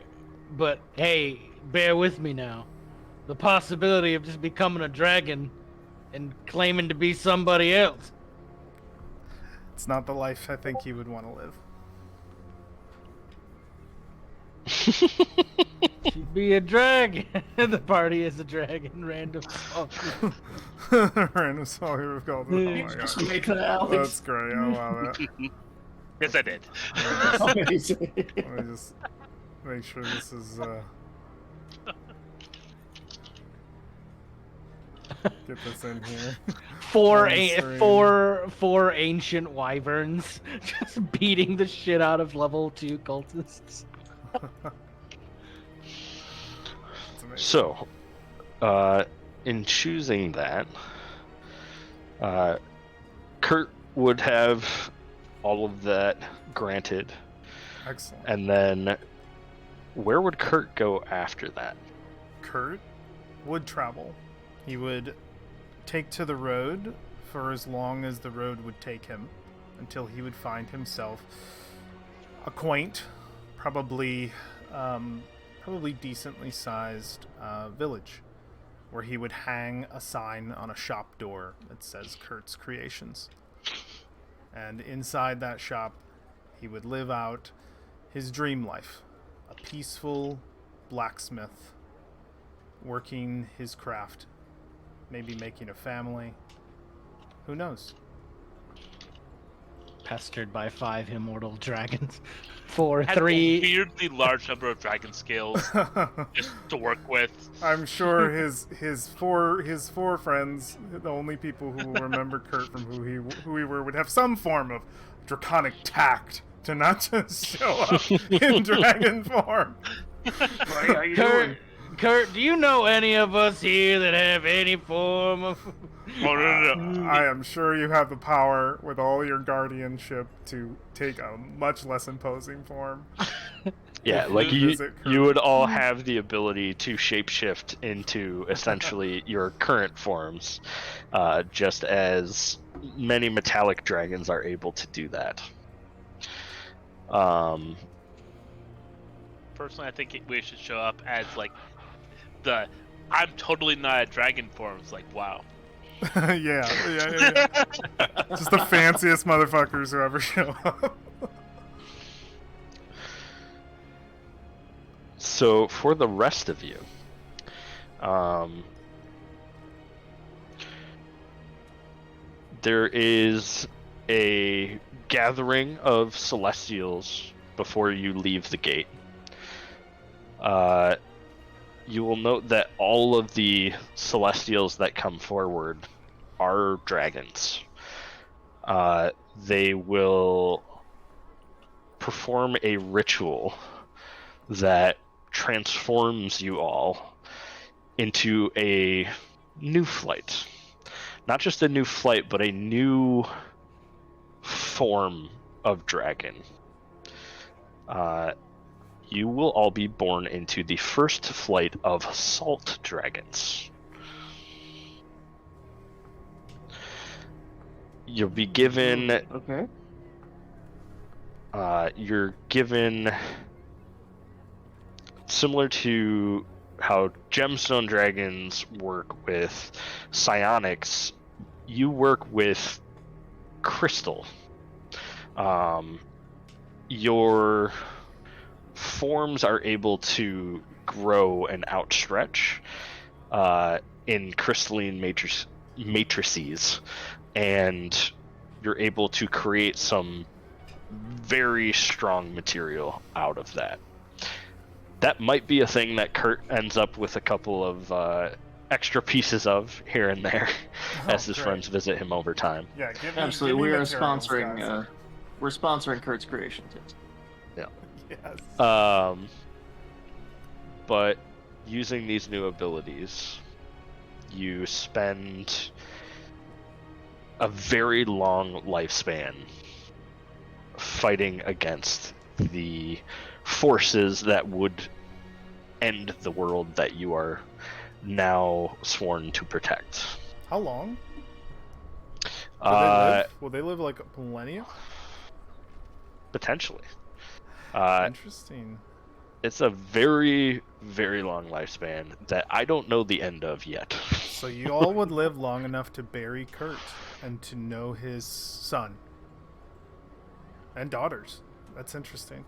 bear with me now. The possibility of just becoming a dragon and claiming to be somebody else. It's not the life I think he would want to live. She'd be a dragon. The party is a dragon. Random song. Random song we've called it. Oh my god. Just make that, Alex. That's great. I love it. Yes, I did. Amazing. Let me just make sure this is get this in here. Four On screen. four ancient wyverns just beating the shit out of level 2 cultists. It's amazing. So, in choosing that, Kurt would have all of that granted, Excellent. and then where would Kurt go after that? Kurt would travel. He would take to the road for as long as the road would take him, until he would find himself a quaint, probably decently sized village, where he would hang a sign on a shop door that says Kurt's Creations. And inside that shop, he would live out his dream life, a peaceful blacksmith, working his craft, maybe making a family. Who knows? Pestered by 5 immortal dragons. 4, Had 3. a weirdly large number of dragon scales just to work with. I'm sure his four friends, the only people who will remember Kurt from who he were, would have some form of draconic tact to not just show up in dragon form. Right, how you doing? Kurt, do you know any of us here that have any form of... Oh, no. I am sure you have the power with all your guardianship to take a much less imposing form. Yeah, If like you visit Kurt. you would all have the ability to shapeshift into essentially your current forms, just as many metallic dragons are able to do that. Personally, I think we should show up as like the I'm totally not a dragon form. It's like, wow. yeah. Just the fanciest motherfuckers who ever show up. So for the rest of you, there is a gathering of Celestials before you leave the gate. You will note that all of the Celestials that come forward are dragons. They will perform a ritual that transforms you all into a new flight. Not just a new flight, but a new form of dragon. You will all be born into the first flight of salt dragons. You'll be given... Okay. You're given... Similar to how gemstone dragons work with psionics, you work with crystal. Your forms are able to grow and outstretch in crystalline matrices, and you're able to create some very strong material out of that. That might be a thing that Kurt ends up with a couple of extra pieces of here and there as his great. friends visit him over time. Yeah, Absolutely, we are materials, sponsoring. guys. We're sponsoring Kurt's Creations. Yes. But using these new abilities, you spend a very long lifespan fighting against the forces that would end the world that you are now sworn to protect. How long? Will they Uh, live? Will they live like a millennia? potentially. Interesting. It's a very, very long lifespan that I don't know the end of yet. So you all would live long enough to bury Kurt and to know his son and daughters. That's interesting.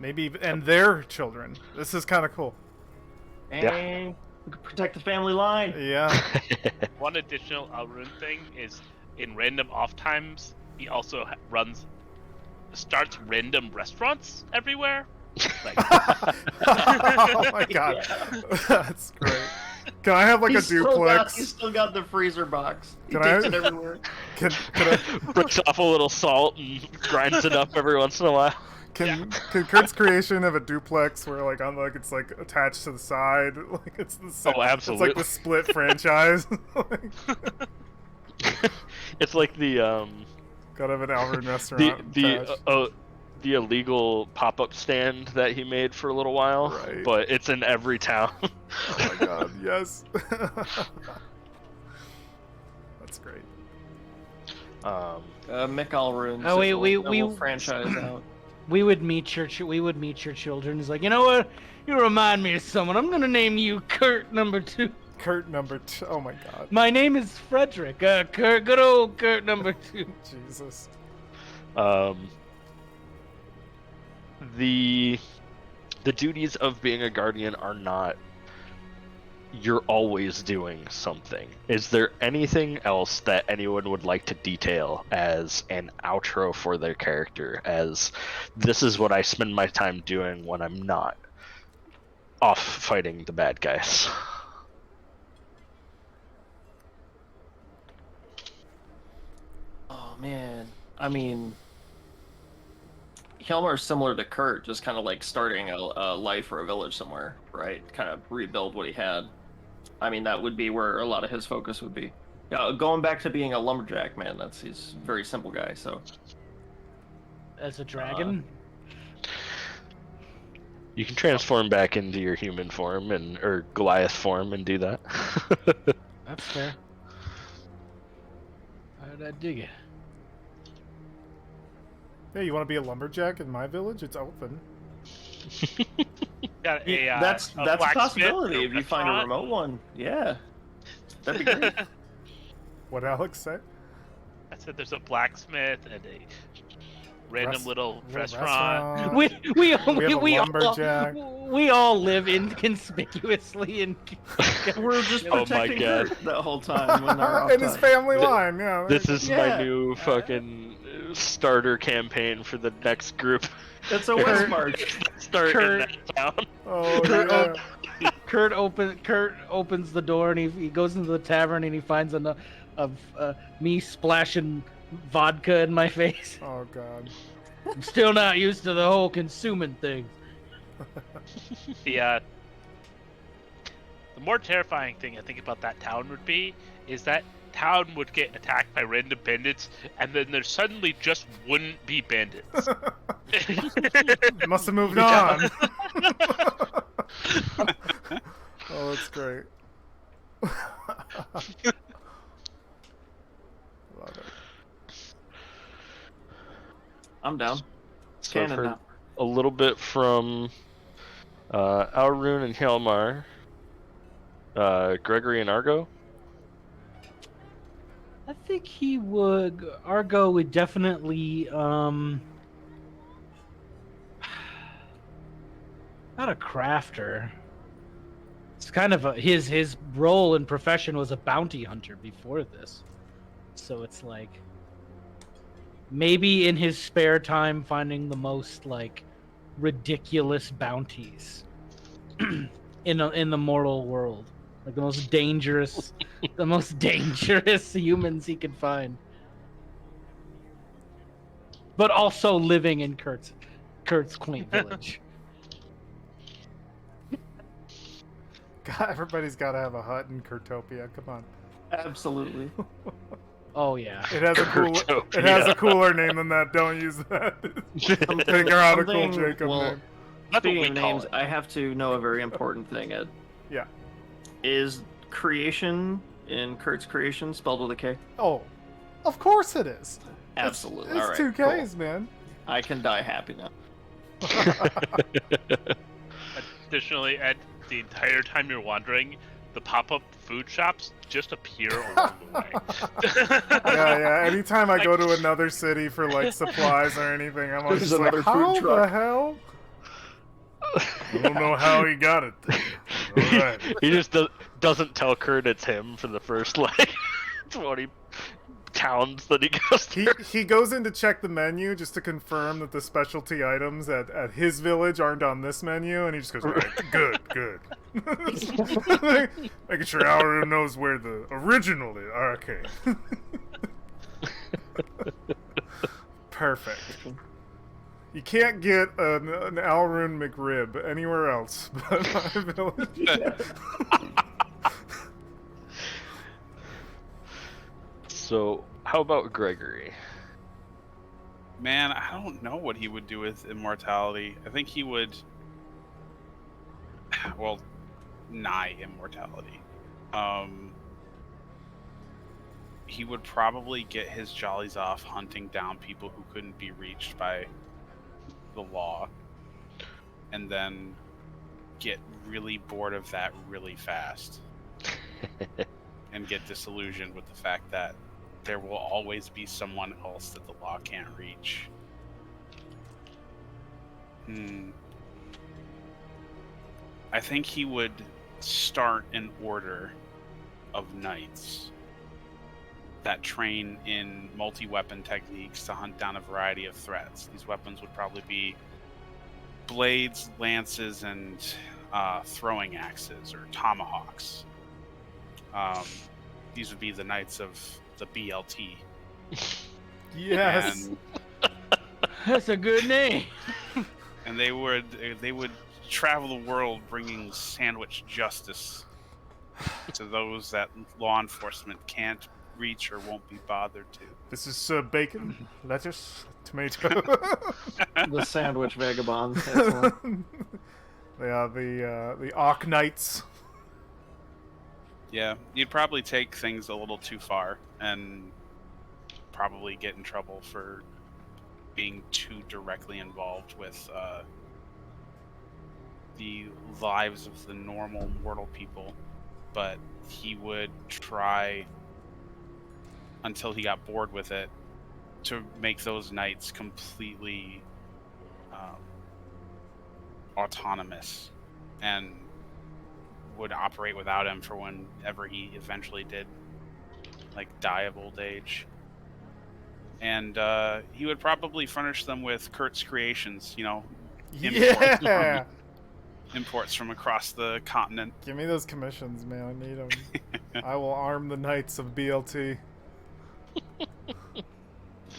Maybe and their children. This is kind of cool. And we could protect the family line. Yeah. One additional Alrune thing is in random off times, he also starts random restaurants everywhere. Like, Oh my god. That's great. Can I have like a duplex? He's still got the freezer box. He Can takes I- it everywhere. Can I, Breaks off a little salt and grinds it up every once in a while. can Kurt's creation have a duplex where like on like it's like attached to the side, like it's the Oh, absolutely. It's like the split franchise. Like, It's like the gotta have an Alvin restaurant. the illegal pop-up stand that he made for a little while, Right. but it's in every town. Oh my god, yes. That's great. Mick Alrune. Oh, we franchise out. We would meet your children. He's like, you know what? You remind me of someone. I'm gonna name you Kurt number 2. Kurt number 2. Oh my god. My name is Frederick. Kurt, good old Kurt number 2. Jesus. The duties of being a guardian are not you're always doing something. Is there anything else that anyone would like to detail as an outro for their character, as this is what I spend my time doing when I'm not off fighting the bad guys? Oh man, I mean, Hjalmar's similar to Kurt, just kind of like starting a life or a village somewhere, right? Kind of rebuild what he had. I mean, that would be where a lot of his focus would be. Going back to being a lumberjack, man, he's a very simple guy. So As a dragon. You can transform back into your human form or Goliath form and do that. That's fair. I dig it. Hey, you want to be a lumberjack in my village? It's open. got a, that's a blacksmith, possibility if you find a restaurant. remote one. Yeah, that'd be great. What Alex said? I said there's a blacksmith and a random Rest- little restaurant. restaurant. We all live inconspicuously in. We're just Oh my protecting God. Kurt that whole time when they're off And his time. family line, yeah. This is Yeah. my new fucking starter campaign for the next group. It's a West March. Start Kurt- in that town. Oh, Kurt, yeah. Kurt opens the door and he goes into the tavern and he finds enough of me splashing vodka in my face. Oh, God. I'm still not used to the whole consuming thing. The more terrifying thing I think about that town would be is that town would get attacked by random bandits, and then there suddenly just wouldn't be bandits. Must have moved on. Oh, that's great. Love it. I'm down. So I've Canon heard now. a little bit from Alrune and Hjalmar, Gregory and Argo. I think Argo would definitely, not a crafter. It's kind of his role and profession was a bounty hunter before this. So it's like, maybe in his spare time finding the most, like, ridiculous bounties in the mortal world. Like the most dangerous humans he could find. But also living in Kurt's quaint village. God, everybody's got to have a hut in Kurtopia. Come on. Absolutely. Oh yeah. It has Kurtopia. it has a cooler name than that. Don't use that. Figure out a cool Jacob name. That's what Speaking we of call names, it. I have to know a very important thing, Ed. Yeah. Is creation in Kurt's creation spelled with a K? Oh, of course it is. Absolutely. It's All right, two Ks, cool. man. I can die happy now. Additionally, Ed, the entire time you're wandering, the pop-up food shops just appear along the way. Yeah. Anytime I go to another city for like supplies or anything, I'm always There's just like, another how food the truck." hell? I don't know how he got it there. All right. He just doesn't tell Kurt it's him for the first like 20 towns that he goes through. He goes in to check the menu just to confirm that the specialty items at his village aren't on this menu, and he just goes, right, good. Making sure Alru knows where the original is. Okay. Perfect. You can't get an Alrune McRib anywhere else but my village. So, how about Gregory? Man, I don't know what he would do with immortality. I think he would, well, nigh immortality. He would probably get his jollies off hunting down people who couldn't be reached by the law, and then get really bored of that really fast and get disillusioned with the fact that there will always be someone else that the law can't reach. I think he would start an order of knights that train in multi-weapon techniques to hunt down a variety of threats. These weapons would probably be blades, lances, and throwing axes or tomahawks. These would be the knights of the BLT. Yes. And, That's a good name. and they would travel the world bringing sandwich justice to those that law enforcement can't reach or won't be bothered to. This is bacon, lettuce, tomato. The sandwich vagabonds. Excellent. The Auk Knights. Yeah, you'd probably take things a little too far and probably get in trouble for being too directly involved with the lives of the normal mortal people. But he would try, until he got bored with it, to make those knights completely autonomous and would operate without him for whenever he eventually did like die of old age. And he would probably furnish them with Kurt's creations, Yeah. imports from across the continent. Give me those commissions, man. I need them. I will arm the knights of BLT.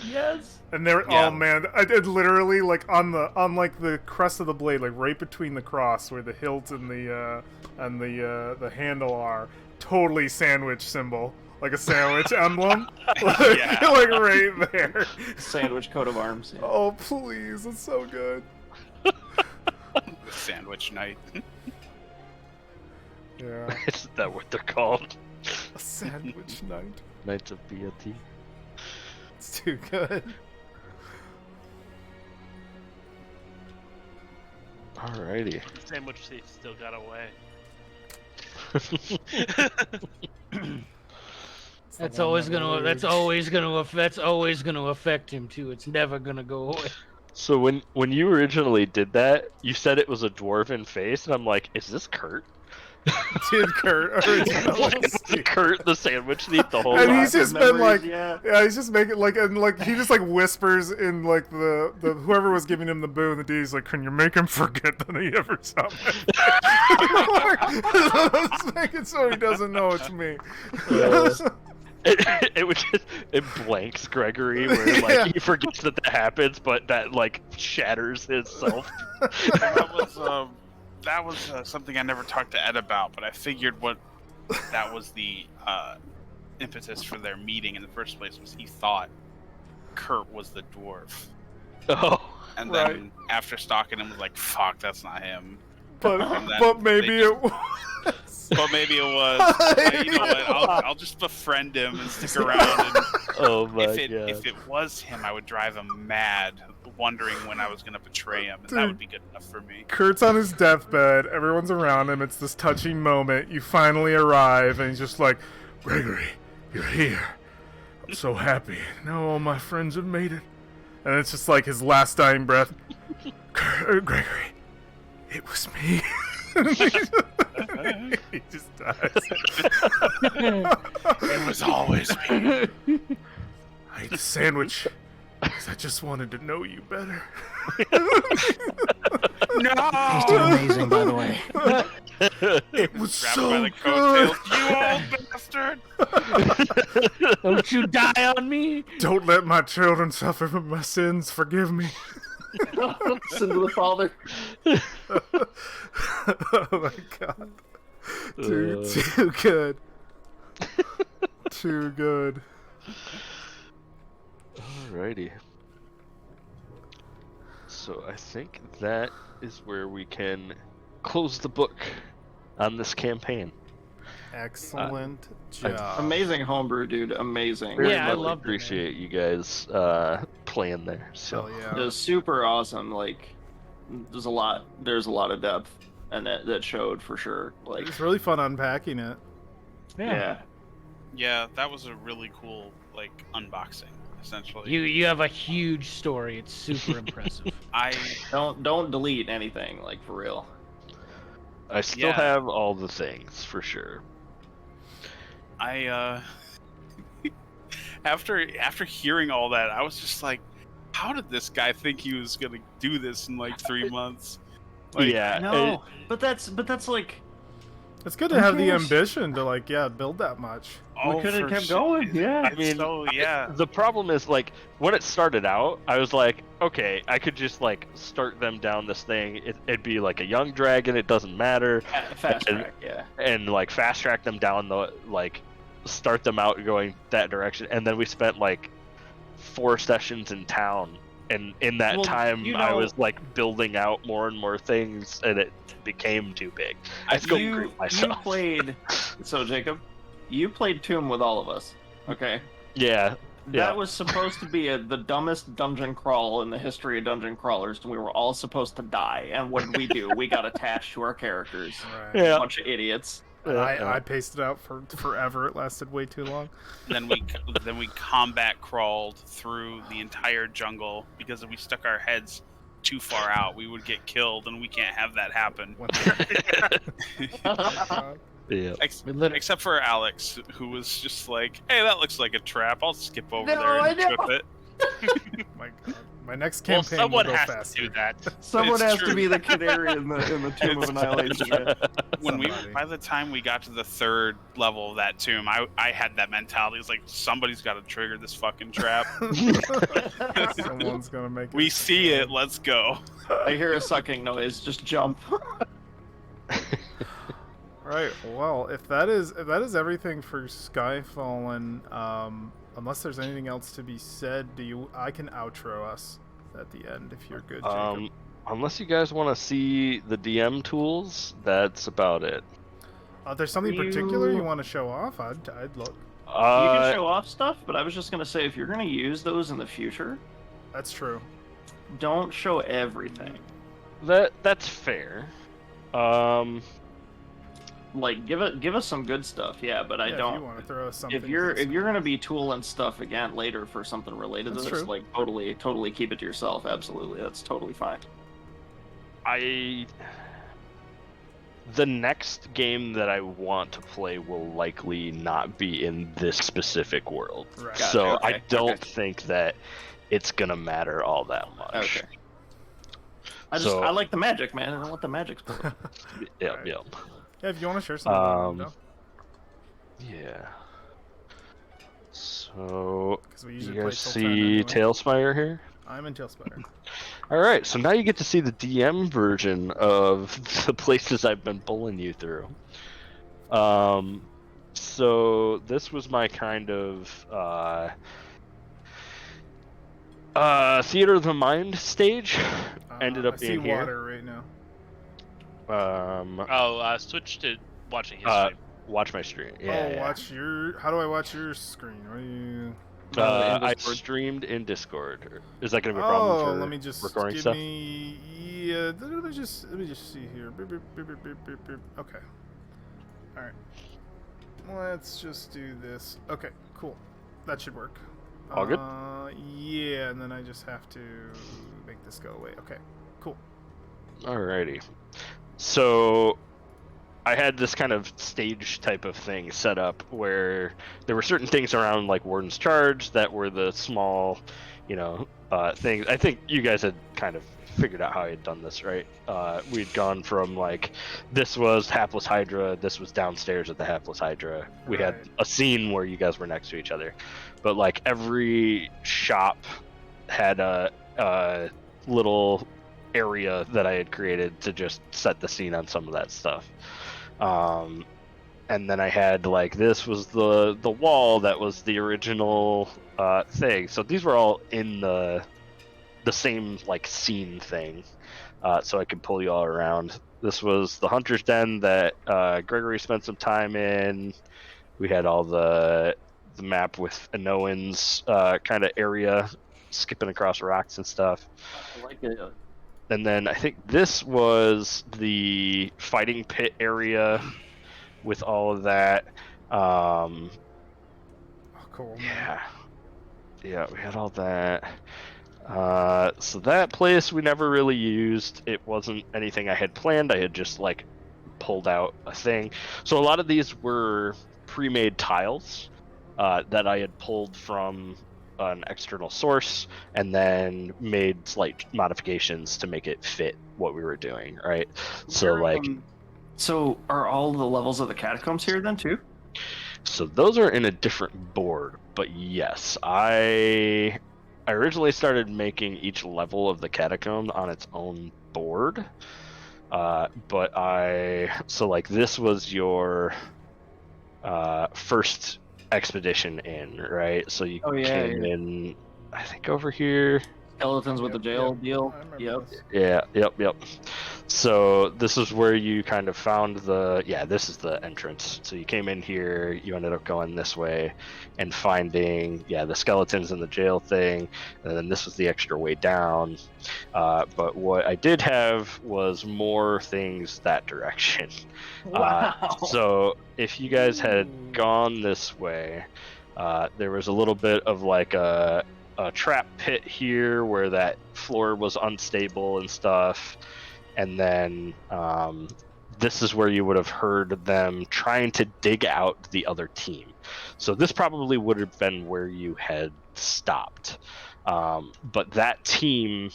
Yes. And they're Yeah. oh man, I did literally like on the crest of the blade, like right between the cross where the hilt and the handle are, totally sandwich symbol, like a sandwich emblem, like, Yeah. like right there. Sandwich coat of arms. Yeah. Oh please, it's so good. The Sandwich Knight. Yeah, Isn't that what they're called? a sandwich knight. Knights of BLT. It's too good. Alrighty. Sandwich thief still got away. That's always gonna affect him too. It's never gonna go away. So when you originally did that, you said it was a dwarven face, and I'm like, is this Kurt? Did Kurt originally? Was Kurt the sandwich thief the whole And time? he's just been Memories, like, yeah. he's just making like, and like he just like whispers in like the whoever was giving him the boo, and the dude's like, "Can you make him forget that he ever saw me?" Just making so he doesn't know it's me. It would just it blanks Gregory where like Yeah. he forgets that happens, but that like shatters his self. That was something I never talked to Ed about, but I figured that was the impetus for their meeting in the first place, was he thought Kurt was the dwarf. Oh, And Right. then after stalking him, was like, fuck, that's not him. But And then but maybe they it. Well, maybe it was. You know what? I'll just befriend him and stick around. And Oh my if god. it was him, I would drive him mad, wondering when I was going to betray him, and that would be good enough for me. Kurt's on his deathbed. Everyone's around him. It's this touching moment. You finally arrive, and he's just like, Gregory, you're here. I'm so happy. Now all my friends have made it. And it's just like his last dying breath. Gregory, it was me. He just dies. It was always me. I ate a sandwich because I just wanted to know you better. No! Tasted amazing, by the way. It was Grabbed so by the good. coattails. You old bastard! Don't you die on me! Don't let my children suffer for my sins. Forgive me. Listen to the father. Oh my god. Too good. Too good. Alrighty. So I think that is where we can close the book on this campaign. Excellent job. Amazing homebrew, dude. Amazing. Very Yeah, I much loved it, man. appreciate you guys playing there. So Hell It yeah. was super awesome. Like, there's a lot of depth, and that showed for sure. Like, It's really fun unpacking it. yeah. Yeah, that was a really cool, unboxing, essentially. You have a huge story. It's super impressive. I Don't delete anything, like, for real. I still Yeah. have all the things for sure. after hearing all that, I was just like, how did this guy think he was gonna do this in 3 months? Yeah. No, but that's like, It's good to Who have the cares? ambition to build that much. we could have for kept sure. going. Yeah. I mean, yeah. The problem is, when it started out, I was like, okay, I could just, start them down this thing. It'd be like a young dragon, it doesn't matter. Fast track. Yeah. And, fast track them down, start them out going that direction. And then we spent, 4 sessions in town. And in that Well, time, I was, building out more and more things, and it became too big. I still You group myself. played. So Jacob, you played Tomb with all of us. Okay. Yeah. Yeah. That was supposed to be the dumbest dungeon crawl in the history of dungeon crawlers, and we were all supposed to die. And what did we do? We got attached to our characters. Right. Yeah. A bunch of idiots. And I paced it out for forever. It lasted way too long. Then we combat crawled through the entire jungle because if we stuck our heads too far out, we would get killed, and we can't have that happen. Yeah. Except for Alex, who was just like, "Hey, that looks like a trap. I'll skip over No, there I and know. trip it." My God. My next Well, campaign will someone go has faster. to do that. Someone It's has true. to be the canary in the Tomb of Annihilation. Yeah. Somebody. By the time we got to the 3rd level of that tomb, I had that mentality. It's like, somebody's got to trigger this fucking trap. Someone's gonna make it. We see it. Let's go. I hear a sucking noise. Just jump. Right. Well, if that is everything for Skyfallen, unless there's anything else to be said, I can outro us at the end if you're good, Jacob. Unless you guys want to see the DM tools, that's about it. There's something particular you want to show off? I'd look. You can show off stuff, but I was just gonna say, if you're gonna use those in the future, That's true. don't show everything. That's fair. Like, give us some good stuff, yeah. But I Yeah, don't. If you want to throw us something. If you're gonna be tooling stuff again later for something related That's to this, true. like totally keep it to yourself. Absolutely, that's totally fine. The next game that I want to play will likely not be in this specific world. Right. Gotcha, So okay, I don't okay. think that it's gonna matter all that much. Okay. So- I like the magic, man. I want the magic sport. Yep, Right. yep. Yeah, if you want to share something, let me know. Yeah. So Because we you usually play guys till 10 see anyway. Tailspire here? I'm in Tailspire. All right, so now you get to see the DM version of the places I've been pulling you through. So this was my kind of theater of the mind stage. Ended up I see being here. water right now. Switch to watching his stream. Watch my stream. Yeah. Oh, yeah. watch your. How do I watch your screen? What do you? In I Discord. streamed in Discord. Is that going to be a problem for let me just recording give stuff? me. Yeah, let me just see here. Beep, beep, beep, beep, beep, beep, beep. Okay. All right. Let's just do this. Okay, cool. That should work. All good? Yeah, and then I just have to make this go away. Okay, cool. Alrighty. So I had this kind of stage type of thing set up where there were certain things around like Warden's Charge that were the small, things. I think you guys had kind of figured out how I had done this, right? We'd gone from like, this was Hapless Hydra, this was downstairs at the Hapless Hydra. We had Right. a scene where you guys were next to each other. But like every shop had a little area that I had created to just set the scene on some of that stuff. And then I had like, this was the wall that was the original thing. So these were all in the same like scene thing, so I could pull you all around. This was the Hunter's Den that Gregory spent some time in. We had all the map with Anoan's kind of area, skipping across rocks and stuff. I like it. And then I think this was the fighting pit area with all of that. Oh, cool. Yeah, we had all that. So that place we never really used. It wasn't anything I had planned. I had just like pulled out a thing. So a lot of these were pre-made tiles that I had pulled from an external source and then made slight modifications to make it fit what we were doing, right? So like, So are all the levels of the catacombs here then too? so those are in a different board, but yes, I originally started making each level of the catacomb on its own board. So like this was your first expedition in, right? So you came in, I think over here. Skeletons with the jail deal. I remember Yep. this. Yep. So this is where you kind of found this is the entrance. So you came in here, you ended up going this way and finding, the skeletons in the jail thing. And then this was the extra way down. But what I did have was more things that direction. Wow. So if you guys had gone this way, there was a little bit of like a trap pit here where that floor was unstable and stuff. And then this is where you would have heard them trying to dig out the other team. So this probably would have been where you had stopped. But that team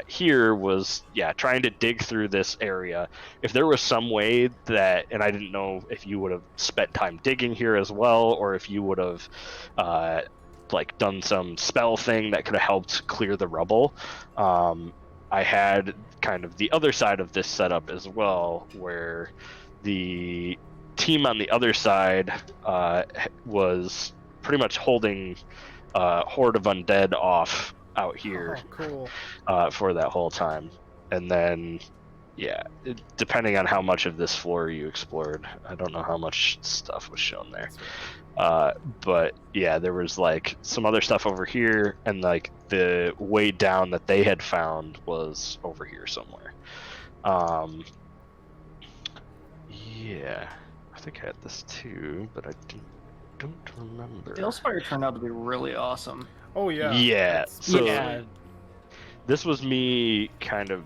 here was, trying to dig through this area. If there was some way that, and I didn't know if you would have spent time digging here as well, or if you would have like done some spell thing that could have helped clear the rubble. I had kind of the other side of this setup as well, where the team on the other side was pretty much holding horde of undead off out here. Oh, cool. For that whole time. And then depending on how much of this floor you explored, I don't know how much stuff was shown there. But there was like some other stuff over here, and like the way down that they had found was over here somewhere. I think I had this too, but I don't remember. Dalespire turned out to be really awesome. Oh yeah. Yeah. That's So Yeah. this was me kind of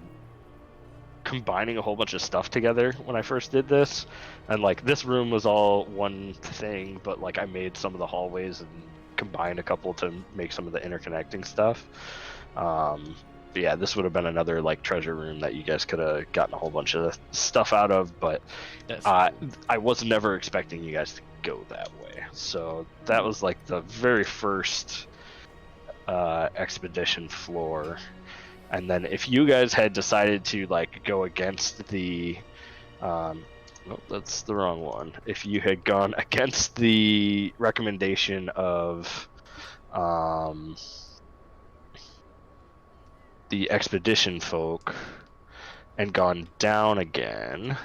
combining a whole bunch of stuff together when I first did this, and like this room was all one thing, but like I made some of the hallways and combined a couple to make some of the interconnecting stuff. This would have been another like treasure room that you guys could have gotten a whole bunch of stuff out of, but I was never expecting you guys to go that way. So that was like the very first expedition floor. And then if you guys had decided to like go against the that's the wrong one. If you had gone against the recommendation of the expedition folk and gone down again,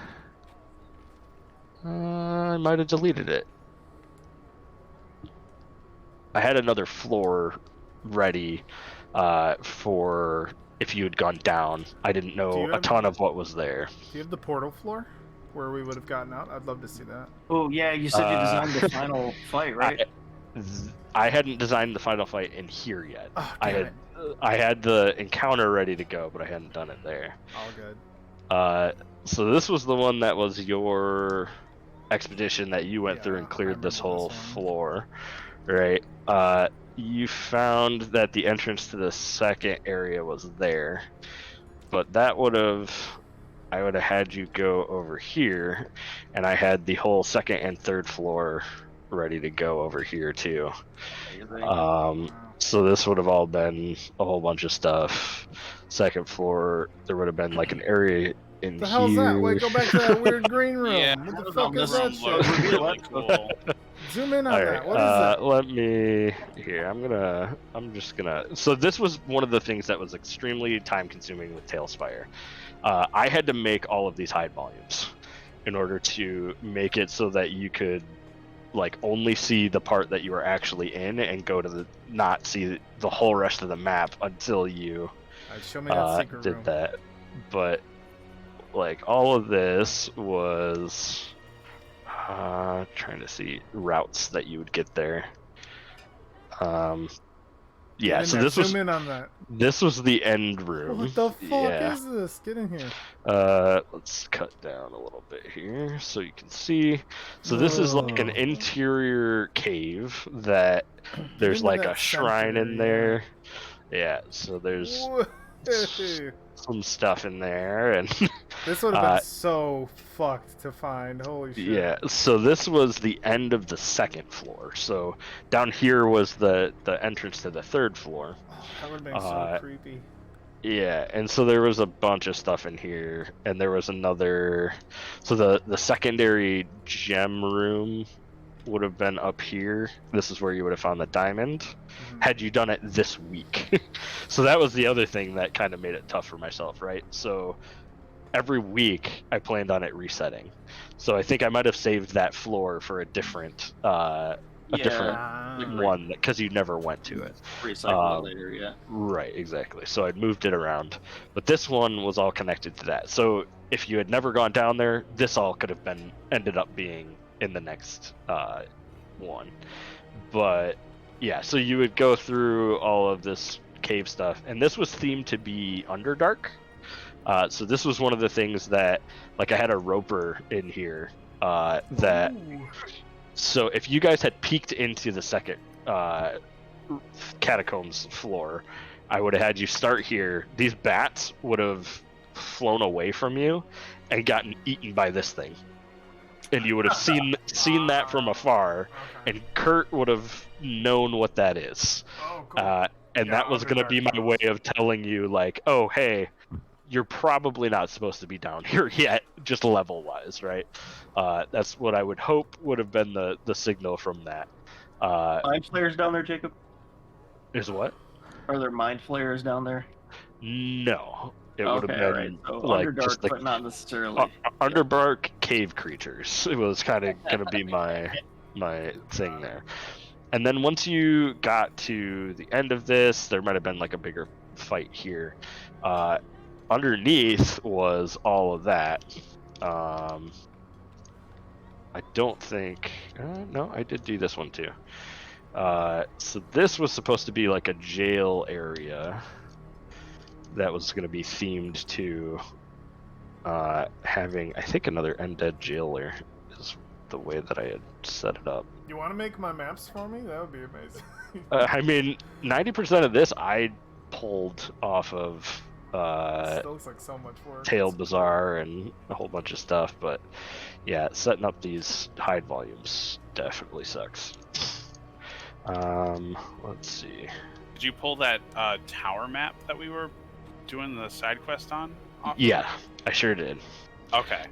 I might have deleted it. I had another floor ready for if you had gone down. I didn't Do know you a have- ton of what was there. Do you have the portal floor where we would have gotten out? I'd love to see that. Oh yeah, you said you designed the final fight, right? I hadn't designed the final fight in here yet. Oh, I damn had it. I had the encounter ready to go, but I hadn't done it there. All good. So this was the one that was your expedition that you went through Yeah, and I cleared this remember whole this one. floor, right? You found that the entrance to the second area was there, but I would have had you go over here, and I had the whole second and third floor ready to go over here too. Amazing. So this would have all been a whole bunch of stuff. Second floor, there would have been like an area in The here. hell's that? Wait, go back to that weird green room. Yeah, What the that fuck is room that looks shit? really cool. Zoom in on All that. right, What is that? let me here. I'm just gonna. So this was one of the things that was extremely time consuming with Tailspire. I had to make all of these hide volumes in order to make it so that you could like only see the part that you were actually in and go to the not see the whole rest of the map until you Alright, show me that secret did room. that. But like all of this was trying to see routes that you would get there. Yeah, Get in so there. this was Zoom in on that. this was the end room. What the fuck Yeah. is this? Get in here. Let's cut down a little bit here so you can see. So this is like an Oh. interior cave that there's into like that a shrine center, in there. Yeah, so there's Whoa. some stuff in there, and This would have been so fucked to find. Holy shit. yeah. So this was the end of the second floor. So down here was the entrance to the third floor. Oh, that would have been so creepy. Yeah, and so there was a bunch of stuff in here, and there was another. So the secondary gem room would have been up here. This is where you would have found the diamond, had you done it this week. So that was the other thing that kind of made it tough for myself, right? So every week I planned on it resetting. So I think I might have saved that floor for a different Ah. one because you never went to it. Recycle it later, yeah. Right, exactly. So I'd moved it around, but this one was all connected to that. So if you had never gone down there, this all could have been ended up being in the next one. But yeah, so you would go through all of this cave stuff, and this was themed to be Underdark. So this was one of the things that, like, I had a roper in here that. Ooh. So if you guys had peeked into the second catacombs floor, I would have had you start here. These bats would have flown away from you and gotten eaten by this thing, and you would have seen that from afar. Okay. And Kurt would have known what that is. Oh, cool. And Yeah, that was going to be my Underdark. way of telling you, like, oh, hey, you're probably not supposed to be down here yet, just level-wise, right? That's what I would hope would have been the signal from that. Mind flayers down there, Jacob? Is what? Are there mind flayers down there? No. It would have been right. So like Underdark, just the but not necessarily. Underdark cave creatures. It was kind of going to be my thing there. And then once you got to the end of this, there might have been like a bigger fight here. Underneath was all of that. I don't think. No, I did do this one too. So this was supposed to be like a jail area that was going to be themed to having, I think, another undead jailer is the way that I had set it up. You want to make my maps for me? That would be amazing. I mean, 90% of this I pulled off of Still looks like so much work. Tail Bazaar and a whole bunch of stuff, but yeah, setting up these hide volumes definitely sucks. Let's see. Did you pull that tower map that we were doing the side quest on? Yeah, I sure did. Okay.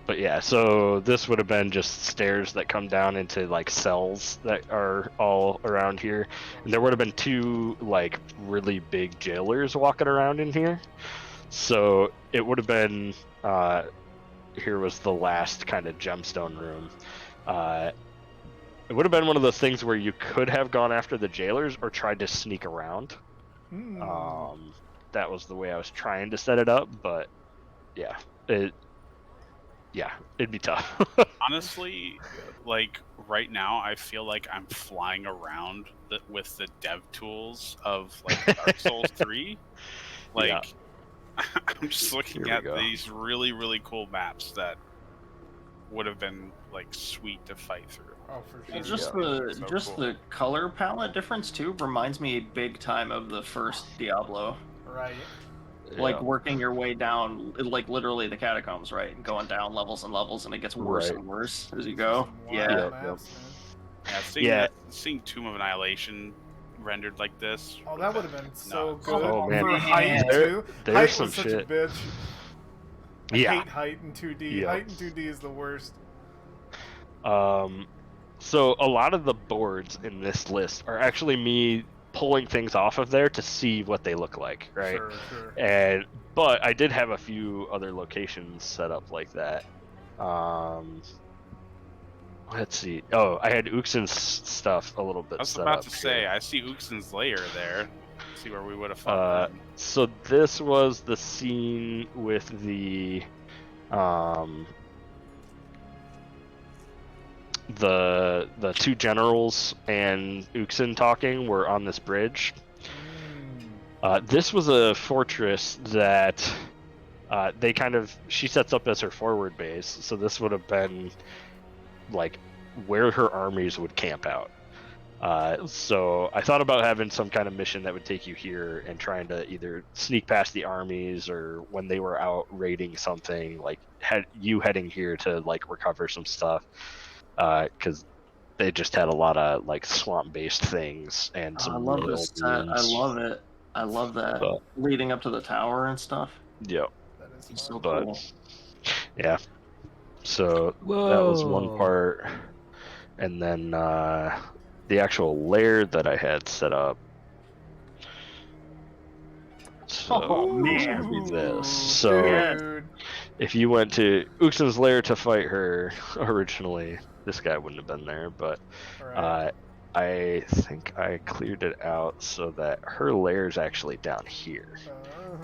But yeah, so this would have been just stairs that come down into like cells that are all around here, and there would have been two like really big jailers walking around in here. So it would have been here was the last kind of gemstone room. It would have been one of those things where you could have gone after the jailers or tried to sneak around. That was the way I was trying to set it up, but yeah, it'd be tough. Honestly, like right now, I feel like I'm flying around with the dev tools of like Dark Souls 3. Like, Yeah. I'm just looking Here we at go. these really, really cool maps that would have been like sweet to fight through. Oh, for sure. Well, just So cool. the color palette difference too reminds me big time of the first Diablo. Right. Like Yeah. working your way down, like literally the catacombs, right? And going down levels and levels, and it gets worse Right. and worse as you go. Some wild Yeah. maps, man. Yeah, seeing Tomb of Annihilation rendered like this. Oh, that would have been so nuts. good. Oh, man. For height There- too. there's Height some was such shit. a bitch. I Yeah. hate height in 2D. Yeah. Height in 2D is the worst. So a lot of the boards in this list are actually me pulling things off of there to see what they look like, right? Sure. But I did have a few other locations set up like that. Let's see. Oh, I had Uxin's stuff a little bit I was set about up to say, here. I see Uxin's lair there. See where we would have fought. them. So this was the scene with the two generals and Uxin talking were on this bridge. This was a fortress that she sets up as her forward base, so this would have been like where her armies would camp out. So I thought about having some kind of mission that would take you here and trying to either sneak past the armies, or when they were out raiding something, like heading here to like recover some stuff, because they just had a lot of like swamp-based things and some I love really this old set. I ruins. love it. I love that But- leading up to the tower and stuff. Yep. That is It's fun. so But cool. yeah, so that was one part, and then the actual lair that I had set up. So Oh, it's man. gonna be this. Ooh, So dude. if you went to Uxin's lair to fight her originally, this guy wouldn't have been there, but Right. I think I cleared it out so that her lair is actually down here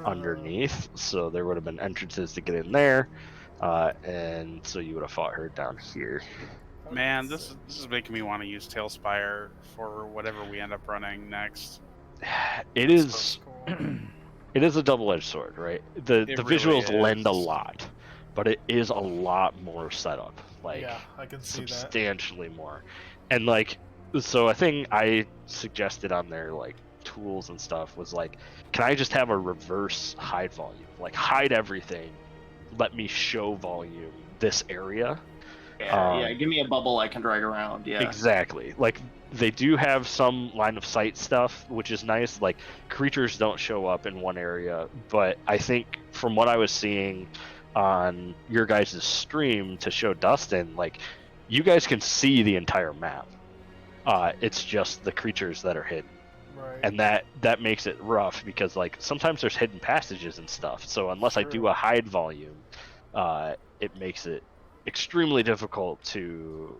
underneath, so there would have been entrances to get in there, and so you would have fought her down here. Man, this is making me want to use Tailspire for whatever we end up running next. It is it is a double-edged sword, right? The It visuals really lend a is. lot, but it is a lot more setup, like Yeah, I can see that. substantially more. And like, so a thing I suggested on their like tools and stuff was like, can I just have a reverse hide volume? Like hide everything, let me show volume this area. Yeah, give me a bubble I can drag around. Yeah. Exactly. Like they do have some line of sight stuff, which is nice. Like creatures don't show up in one area, but I think from what I was seeing on your guys' stream to show Dustin, like you guys can see the entire map. It's just the creatures that are hidden. Right. And that makes it rough because like sometimes there's hidden passages and stuff. So unless I do True. a hide volume, it makes it extremely difficult to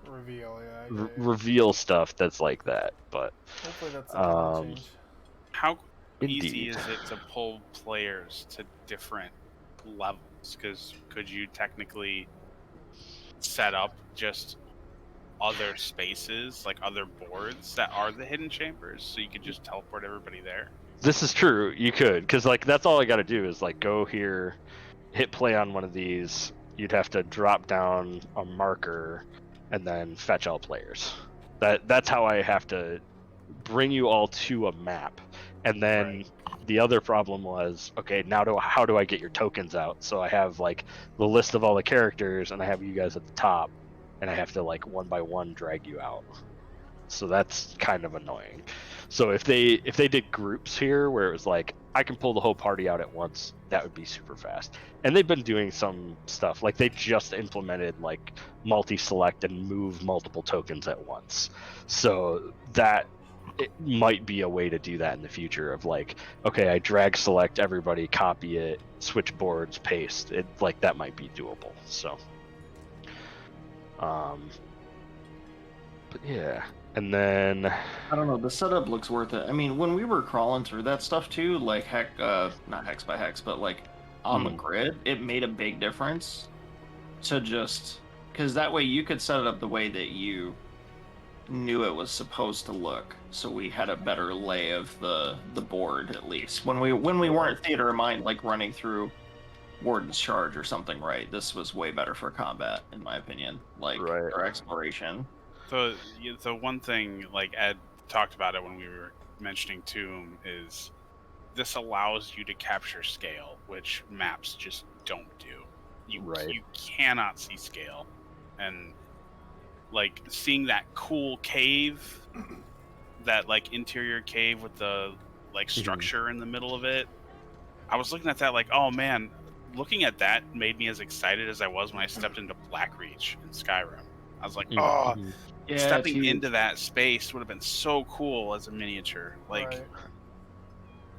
Reveal, yeah. reveal stuff that's like that. But Hopefully that's a good change. How easy Indeed. is it to pull players to different levels? Because could you technically set up just other spaces, like other boards that are the hidden chambers, so you could just teleport everybody there? This is true. You could, because like that's all I got to do is like go here, hit play on one of these. You'd have to drop down a marker and then fetch all players. That's how I have to bring you all to a map. And then the other problem was, okay, now how do I get your tokens out? So I have like the list of all the characters, and I have you guys at the top, and I have to like one by one drag you out. So that's kind of annoying. So if they did groups here where it was like I can pull the whole party out at once, that would be super fast. And they've been doing some stuff like they just implemented like multi-select and move multiple tokens at once. So that it might be a way to do that in the future of like, okay, I drag select everybody, copy it, switch boards, paste it, like that might be doable. So but yeah, and then I don't know. The setup looks worth it. I mean, when we were crawling through that stuff too, like not hex by hex, but like on the grid, it made a big difference to just because that way you could set it up the way that you knew it was supposed to look. So we had a better lay of the board at least when we weren't theater of mind like running through Warden's Charge or something. Right, this was way better for combat in my opinion. Like or exploration. So the one thing, like Ed talked about it when we were mentioning Tomb, is this allows you to capture scale, which maps just don't do. You cannot see scale, and like seeing that cool cave, that like interior cave with the like structure in the middle of it. I was looking at that like, oh man, looking at that made me as excited as I was when I stepped into Blackreach in Skyrim. I was like, oh. Yeah, stepping into that space would have been so cool as a miniature, like.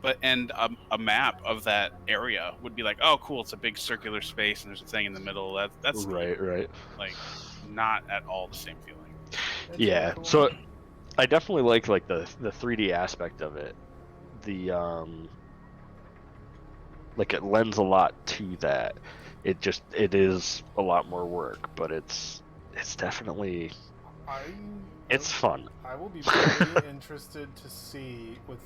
But a map of that area would be like, oh, cool, it's a big circular space and there's a thing in the middle. That's right. Like, not at all the same feeling. It's yeah, really cool. so I definitely like the 3D aspect of it. The like it lends a lot to that. It is a lot more work, but it's definitely. It's fun. I will be very interested to see with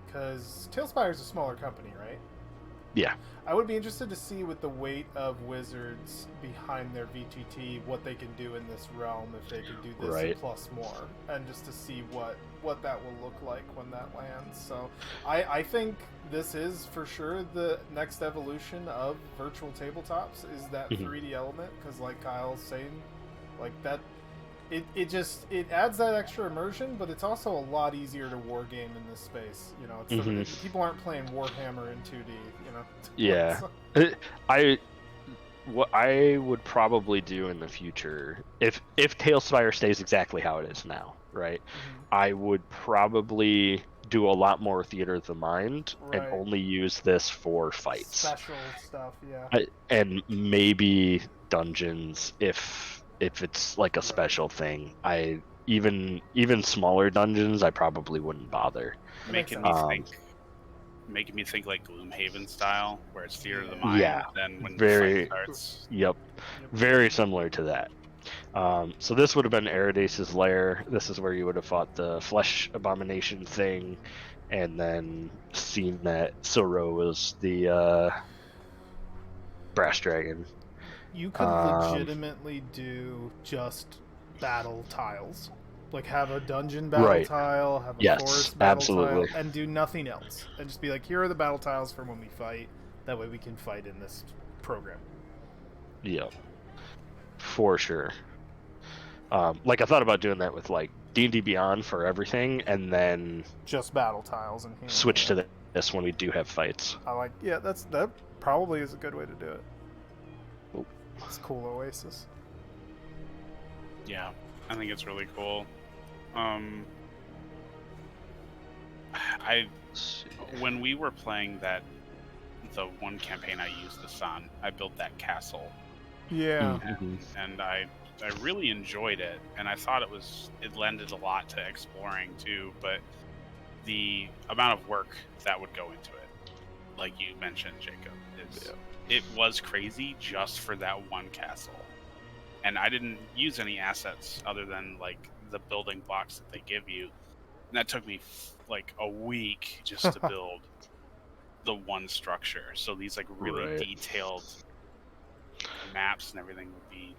because Tailspire is a smaller company, right? Yeah. I would be interested to see with the weight of Wizards behind their VTT what they can do in this realm if they can do this plus more, and just to see what that will look like when that lands. So I think this is for sure the next evolution of virtual tabletops is that 3D element, because like Kyle's saying, like that. It adds that extra immersion, but it's also a lot easier to wargame in this space. You know, people aren't playing Warhammer in 2D. You know. Yeah, what I would probably do in the future, if Tailspire stays exactly how it is now, right? I would probably do a lot more theater of the mind and only use this for fights, special stuff. Yeah, and maybe dungeons if it's like a special thing. I even smaller dungeons I probably wouldn't bother. Making me think like Gloomhaven style, where it's theater of the mind. Yeah, then when very the fight starts. Yep, very similar to that. So this would have been Eridace's lair. This is where you would have fought the flesh abomination thing, and then seen that Soro was the brass dragon. You could legitimately do just battle tiles. Like have a dungeon battle tile, have a forest battle tile, and do nothing else. And just be like, here are the battle tiles for when we fight. That way we can fight in this program. Yeah. For sure. Like I thought about doing that with like D&D Beyond for everything, and then just battle tiles and switch to this when we do have fights. I like, yeah, that probably is a good way to do it. It's cool Oasis. Yeah, I think it's really cool. When we were playing the one campaign I used this on, I built that castle. Yeah. And I really enjoyed it, and I thought it lended a lot to exploring too, but the amount of work that would go into it, like you mentioned, Jacob, it was crazy just for that one castle. And I didn't use any assets other than like the building blocks that they give you. And that took me like a week just to build the one structure. So these like really detailed maps and everything they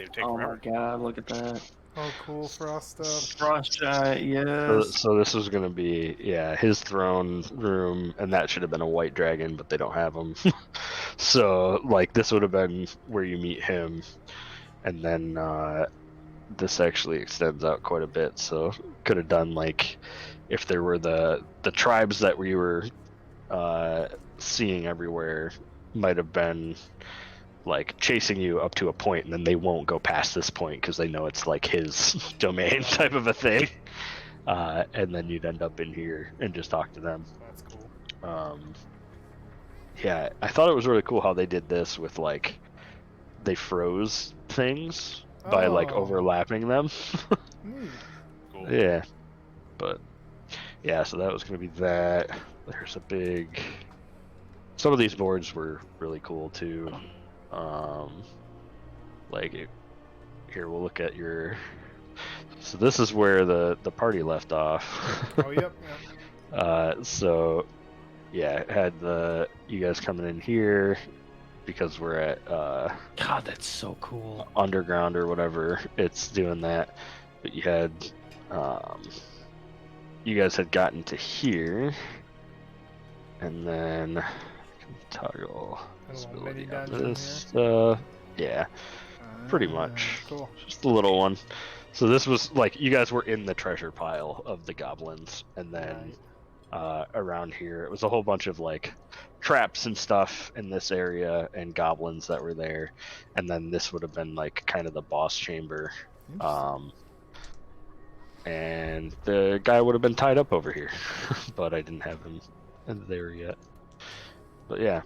would take forever. Oh my god, look at that. Oh, cool, Frost stuff. Frost giant, yes. So this was gonna be his throne room, and that should have been a white dragon, but they don't have them. So like this would have been where you meet him, and then this actually extends out quite a bit. So could have done like if there were the tribes that we were seeing everywhere might have been like chasing you up to a point, and then they won't go past this point because they know it's like his domain type of a thing. and then you'd end up in here and just talk to them. That's cool. Yeah, I thought it was really cool how they did this with like they froze things by like Oh. overlapping them. Neat. Cool. Yeah, but yeah, so that was gonna be that. There's a big. Some of these boards were really cool too. Here we'll look at your. So this is where the party left off. Oh, yep. So yeah, had you guys coming in here because we're at God, that's so cool. underground or whatever. It's doing that, but you had you guys had gotten to here, and then toggle visibility on this. Yeah, pretty much. Cool. Just a little one. So this was like you guys were in the treasure pile of the goblins, and then around here it was a whole bunch of like traps and stuff in this area and goblins that were there, and then this would have been like kind of the boss chamber. And the guy would have been tied up over here, but I didn't have him there yet. But yeah,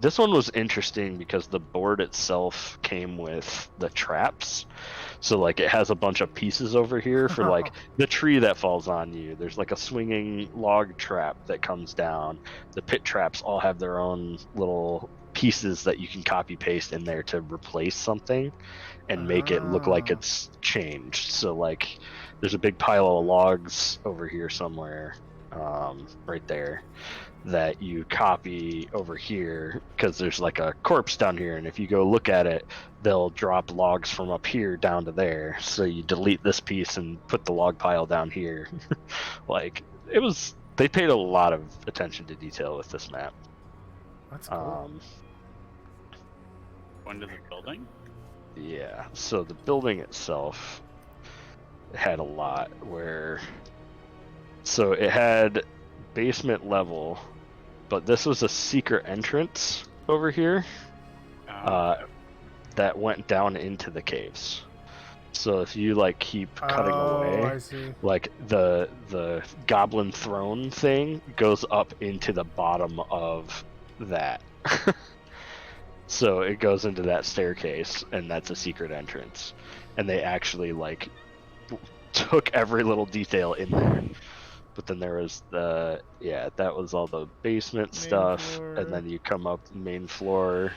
this one was interesting because the board itself came with the traps. So like it has a bunch of pieces over here for like the tree that falls on you. There's like a swinging log trap that comes down. The pit traps all have their own little pieces that you can copy paste in there to replace something and make it look like it's changed. So like there's a big pile of logs over here somewhere, right there, that you copy over here because there's like a corpse down here, and if you go look at it, they'll drop logs from up here down to there. So you delete this piece and put the log pile down here. Like they paid a lot of attention to detail with this map. That's cool. Going to the building? Yeah, so the building itself had a lot so it had basement level, but this was a secret entrance over here that went down into the caves. So if you like keep cutting away, I see. like the goblin throne thing goes up into the bottom of that. So it goes into that staircase, and that's a secret entrance. And they actually like took every little detail in there. But then there was that was all the basement stuff, floor. and then you come up main floor.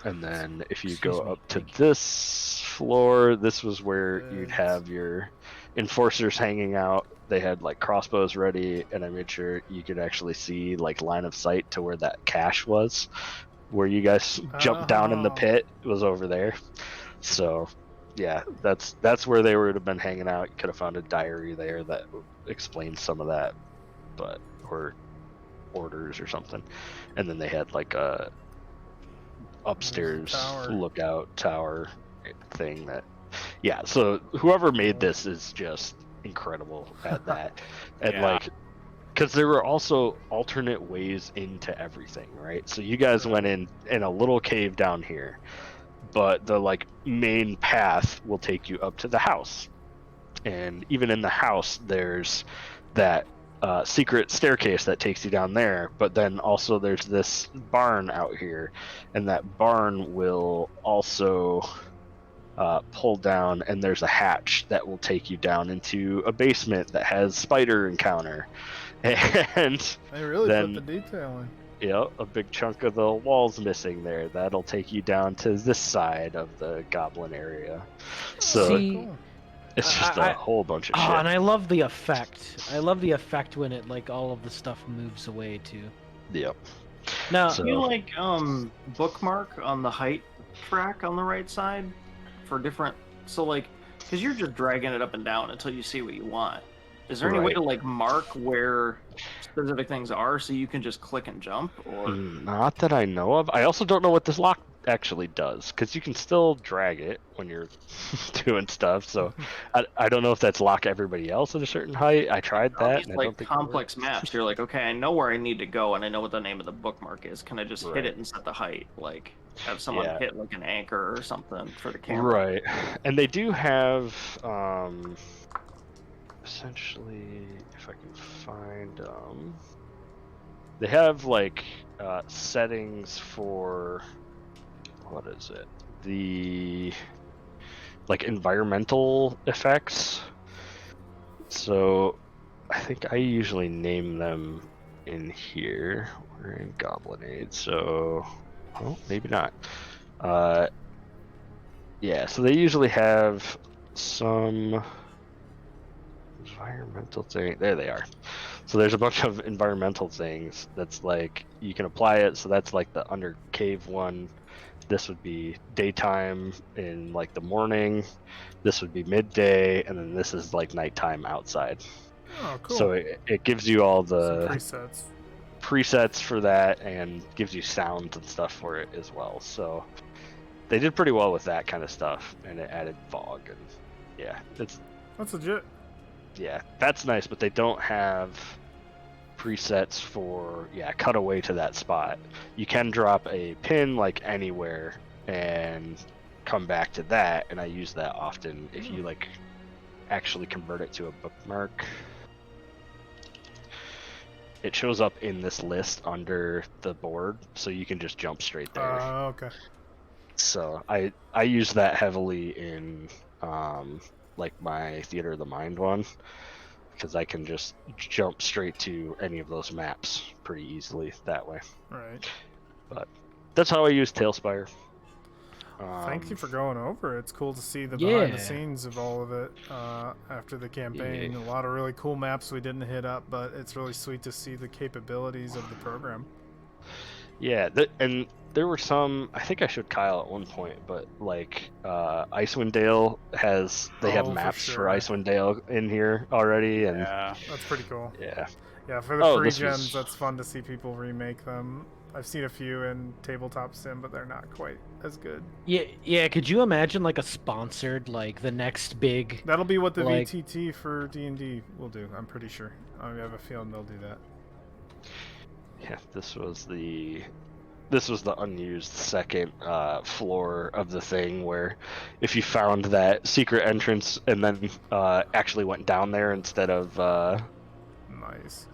And then if you go up to this floor, this was where you'd have your enforcers hanging out. They had like crossbows ready, and I made sure you could actually see like line of sight to where that cache was. Where you guys jumped down in the pit was over there. So yeah, that's where they would have been hanging out. You could have found a diary there that explains some of that, or orders or something. And then they had like a upstairs lookout tower thing so whoever made this is just incredible at that. And like, because there were also alternate ways into everything, right? So you guys went in a little cave down here, but the like main path will take you up to the house. And even in the house, there's that secret staircase that takes you down there, but then also there's this barn out here, and that barn will also pull down, and there's a hatch that will take you down into a basement that has spider encounter. And they really then, put the detail in. Yeah, a big chunk of the walls missing there. That'll take you down to this side of the goblin area. So it's just a whole bunch of shit. And I love the effect. I love the effect when it like all of the stuff moves away too. Yep. Now, you like bookmark on the height track on the right side for different. So like, because you're just dragging it up and down until you see what you want. Is there any way Right. to like mark where specific things are so you can just click and jump? Or Not that I know of. I also don't know what this lock actually does, because you can still drag it when you're doing stuff. So I don't know if that's lock everybody else at a certain height. I tried on that, these and I like don't think it complex works. maps, you're like, okay, I know where I need to go and I know what the name of the bookmark is. Can I just hit Right. it and set the height? Like have someone Yeah. hit like an anchor or something for the camera. Right. And they do have essentially, if I can find they have like settings for, what is it? The like environmental effects. So I think I usually name them in here. We're in Goblinade, so well, maybe not. Yeah, so they usually have some environmental thing. There they are. So there's a bunch of environmental things that's like you can apply it. So that's like the under cave one. This would be daytime in like the morning. This would be midday, and then this is like nighttime outside. Oh, cool. So it gives you all Some the presets. presets for that and gives you sounds and stuff for it as well. So they did pretty well with that kind of stuff, and it added fog, and yeah, That's legit. yeah, that's nice. But they don't have presets for cut away to that spot. You can drop a pin like anywhere and come back to that, and I use that often if you like actually convert it to a bookmark. It shows up in this list under the board, so you can just jump straight there. Okay. So I use that heavily in like my Theater of the Mind one, because I can just jump straight to any of those maps pretty easily that way. Right. But that's how I use Tailspire. Thank you for going over. It's cool to see the Yeah. behind the scenes of all of it after the campaign. Yeah. A lot of really cool maps we didn't hit up, but it's really sweet to see the capabilities of the program. Yeah, and there were some. I think I showed Kyle at one point, but like Icewind Dale have for maps sure. for Icewind Dale in here already, and Yeah. That's pretty cool. yeah. Yeah, for the free this gens, was- that's fun to see people remake them. I've seen a few in Tabletop Sim, but they're not quite as good. Yeah. Could you imagine like a sponsored, like the next big? That'll be what the Like- VTT for D&D will do, I'm pretty sure. I have a feeling they'll do that. Yeah, this was the unused second floor of the thing, where if you found that secret entrance and then actually went down there instead of Nice.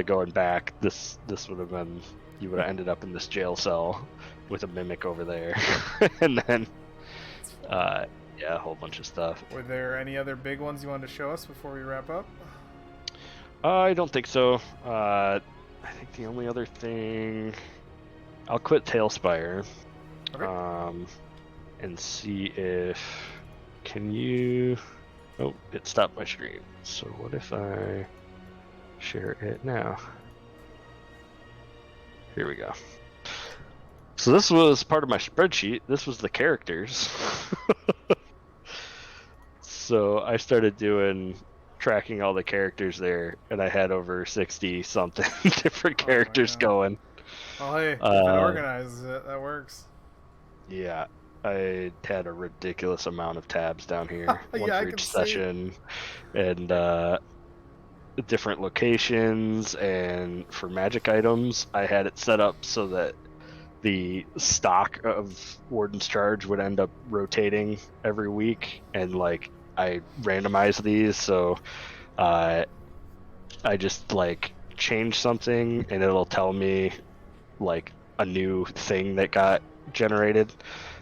going back, this would have been, you would have ended up in this jail cell with a mimic over there, and then a whole bunch of stuff. Were there any other big ones you wanted to show us before we wrap up? I don't think so. I think the only other thing, I'll quit Tailspire, Okay. and see if can you. Oh, it stopped my stream. So what if I share it now? Here we go. So this was part of my spreadsheet. This was the characters. So I started tracking all the characters there, and I had over 60 something different characters God. going. Oh, hey, if it organizes it, that works. Yeah, I had a ridiculous amount of tabs down here, one Yeah, I for can each see. session, and different locations. And for magic items, I had it set up so that the stock of Warden's Charge would end up rotating every week, and like I randomized these, so I just like change something and it'll tell me like a new thing that got generated.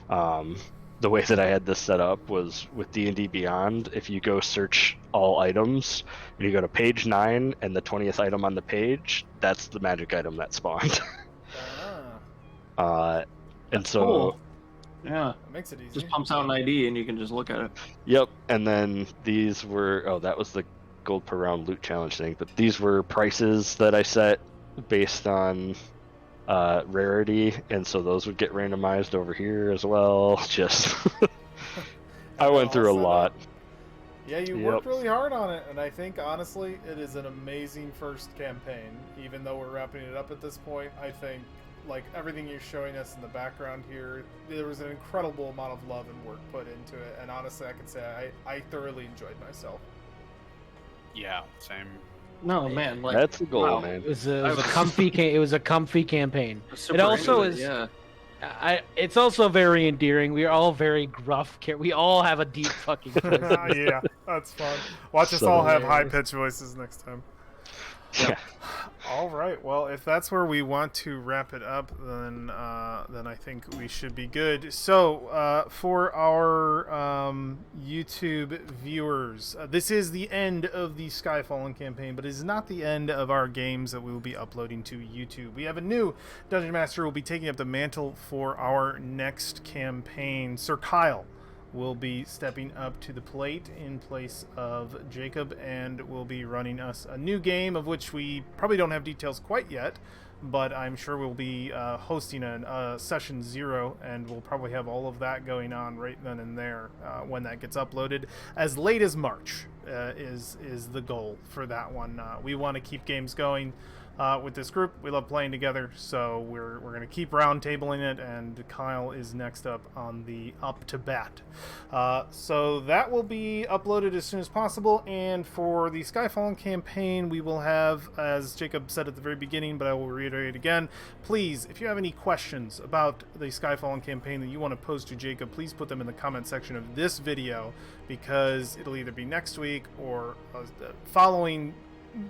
The way that I had this set up was with D&D Beyond. If you go search all items and you go to page 9 and the 20th item on the page, that's the magic item that spawned. Ah, And That's so cool. Yeah, that makes it easy. just pumps out an ID and you can just look at it. Yep, and then these were, that was the gold per round loot challenge thing, but these were prices that I set based on rarity, and so those would get randomized over here as well. Just I went through a all set lot. up. Yeah, you Yep. worked really hard on it, and I think, honestly, it is an amazing first campaign. Even though we're wrapping it up at this point, I think, like, everything you're showing us in the background here, there was an incredible amount of love and work put into it, and honestly, I can say I thoroughly enjoyed myself. Yeah, same. No, man, like That's the goal, wow. man. It was a comfy. It was a comfy campaign. Super It also into is. yeah. It's also very endearing. We are all very gruff. We all have a deep fucking voice. Yeah, that's fun. Watch us So all have hilarious. high-pitched voices next time. Yeah. All right. Well, if that's where we want to wrap it up, then I think we should be good. So, for our YouTube viewers, this is the end of the Skyfallen campaign, but it is not the end of our games that we will be uploading to YouTube. We have a new Dungeon Master who will be taking up the mantle for our next campaign. Sir Kyle will be stepping up to the plate in place of Jacob and will be running us a new game of which we probably don't have details quite yet, but I'm sure we'll be hosting a session 0, and we'll probably have all of that going on right then and there when that gets uploaded. As late as March is the goal for that one. We want to keep games going with this group. We love playing together, so we're going to keep roundtabling it, and Kyle is next up on the up to bat. So that will be uploaded as soon as possible, and for the Skyfallen campaign, we will have, as Jacob said at the very beginning, but I will reiterate again, please, if you have any questions about the Skyfallen campaign that you want to pose to Jacob, please put them in the comment section of this video, because it'll either be next week or following,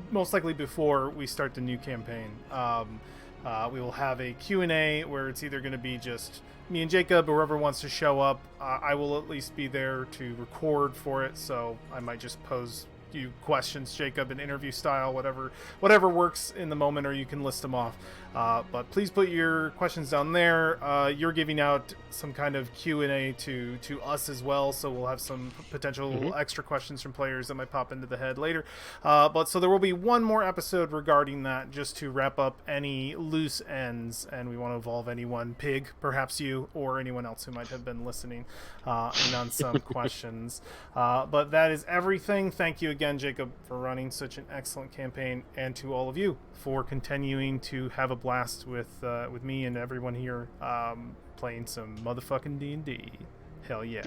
most likely before we start the new campaign. We will have a Q&A where it's either going to be just me and Jacob, or whoever wants to show up. I will at least be there to record for it, so I might just pose you questions, Jacob, in interview style, whatever works in the moment, or you can list them off. But please put your questions down there. You're giving out some kind of Q&A to us as well, so we'll have some potential extra questions from players that might pop into the head later. But so there will be one more episode regarding that, just to wrap up any loose ends, and we want to involve anyone, Pig, perhaps you, or anyone else who might have been listening in on some questions. But that is everything. Thank you again, Jacob, for running such an excellent campaign, and to all of you for continuing to have a blast with me and everyone here playing some motherfucking D&D. Hell yeah.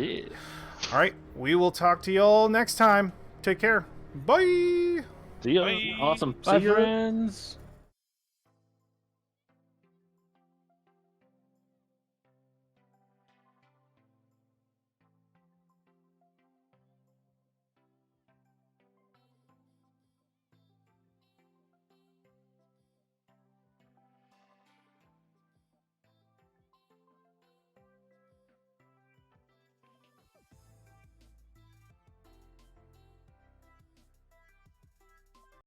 All right, we will talk to y'all next time. Take care. Bye. See ya. Bye. Awesome. Bye, See ya. friends.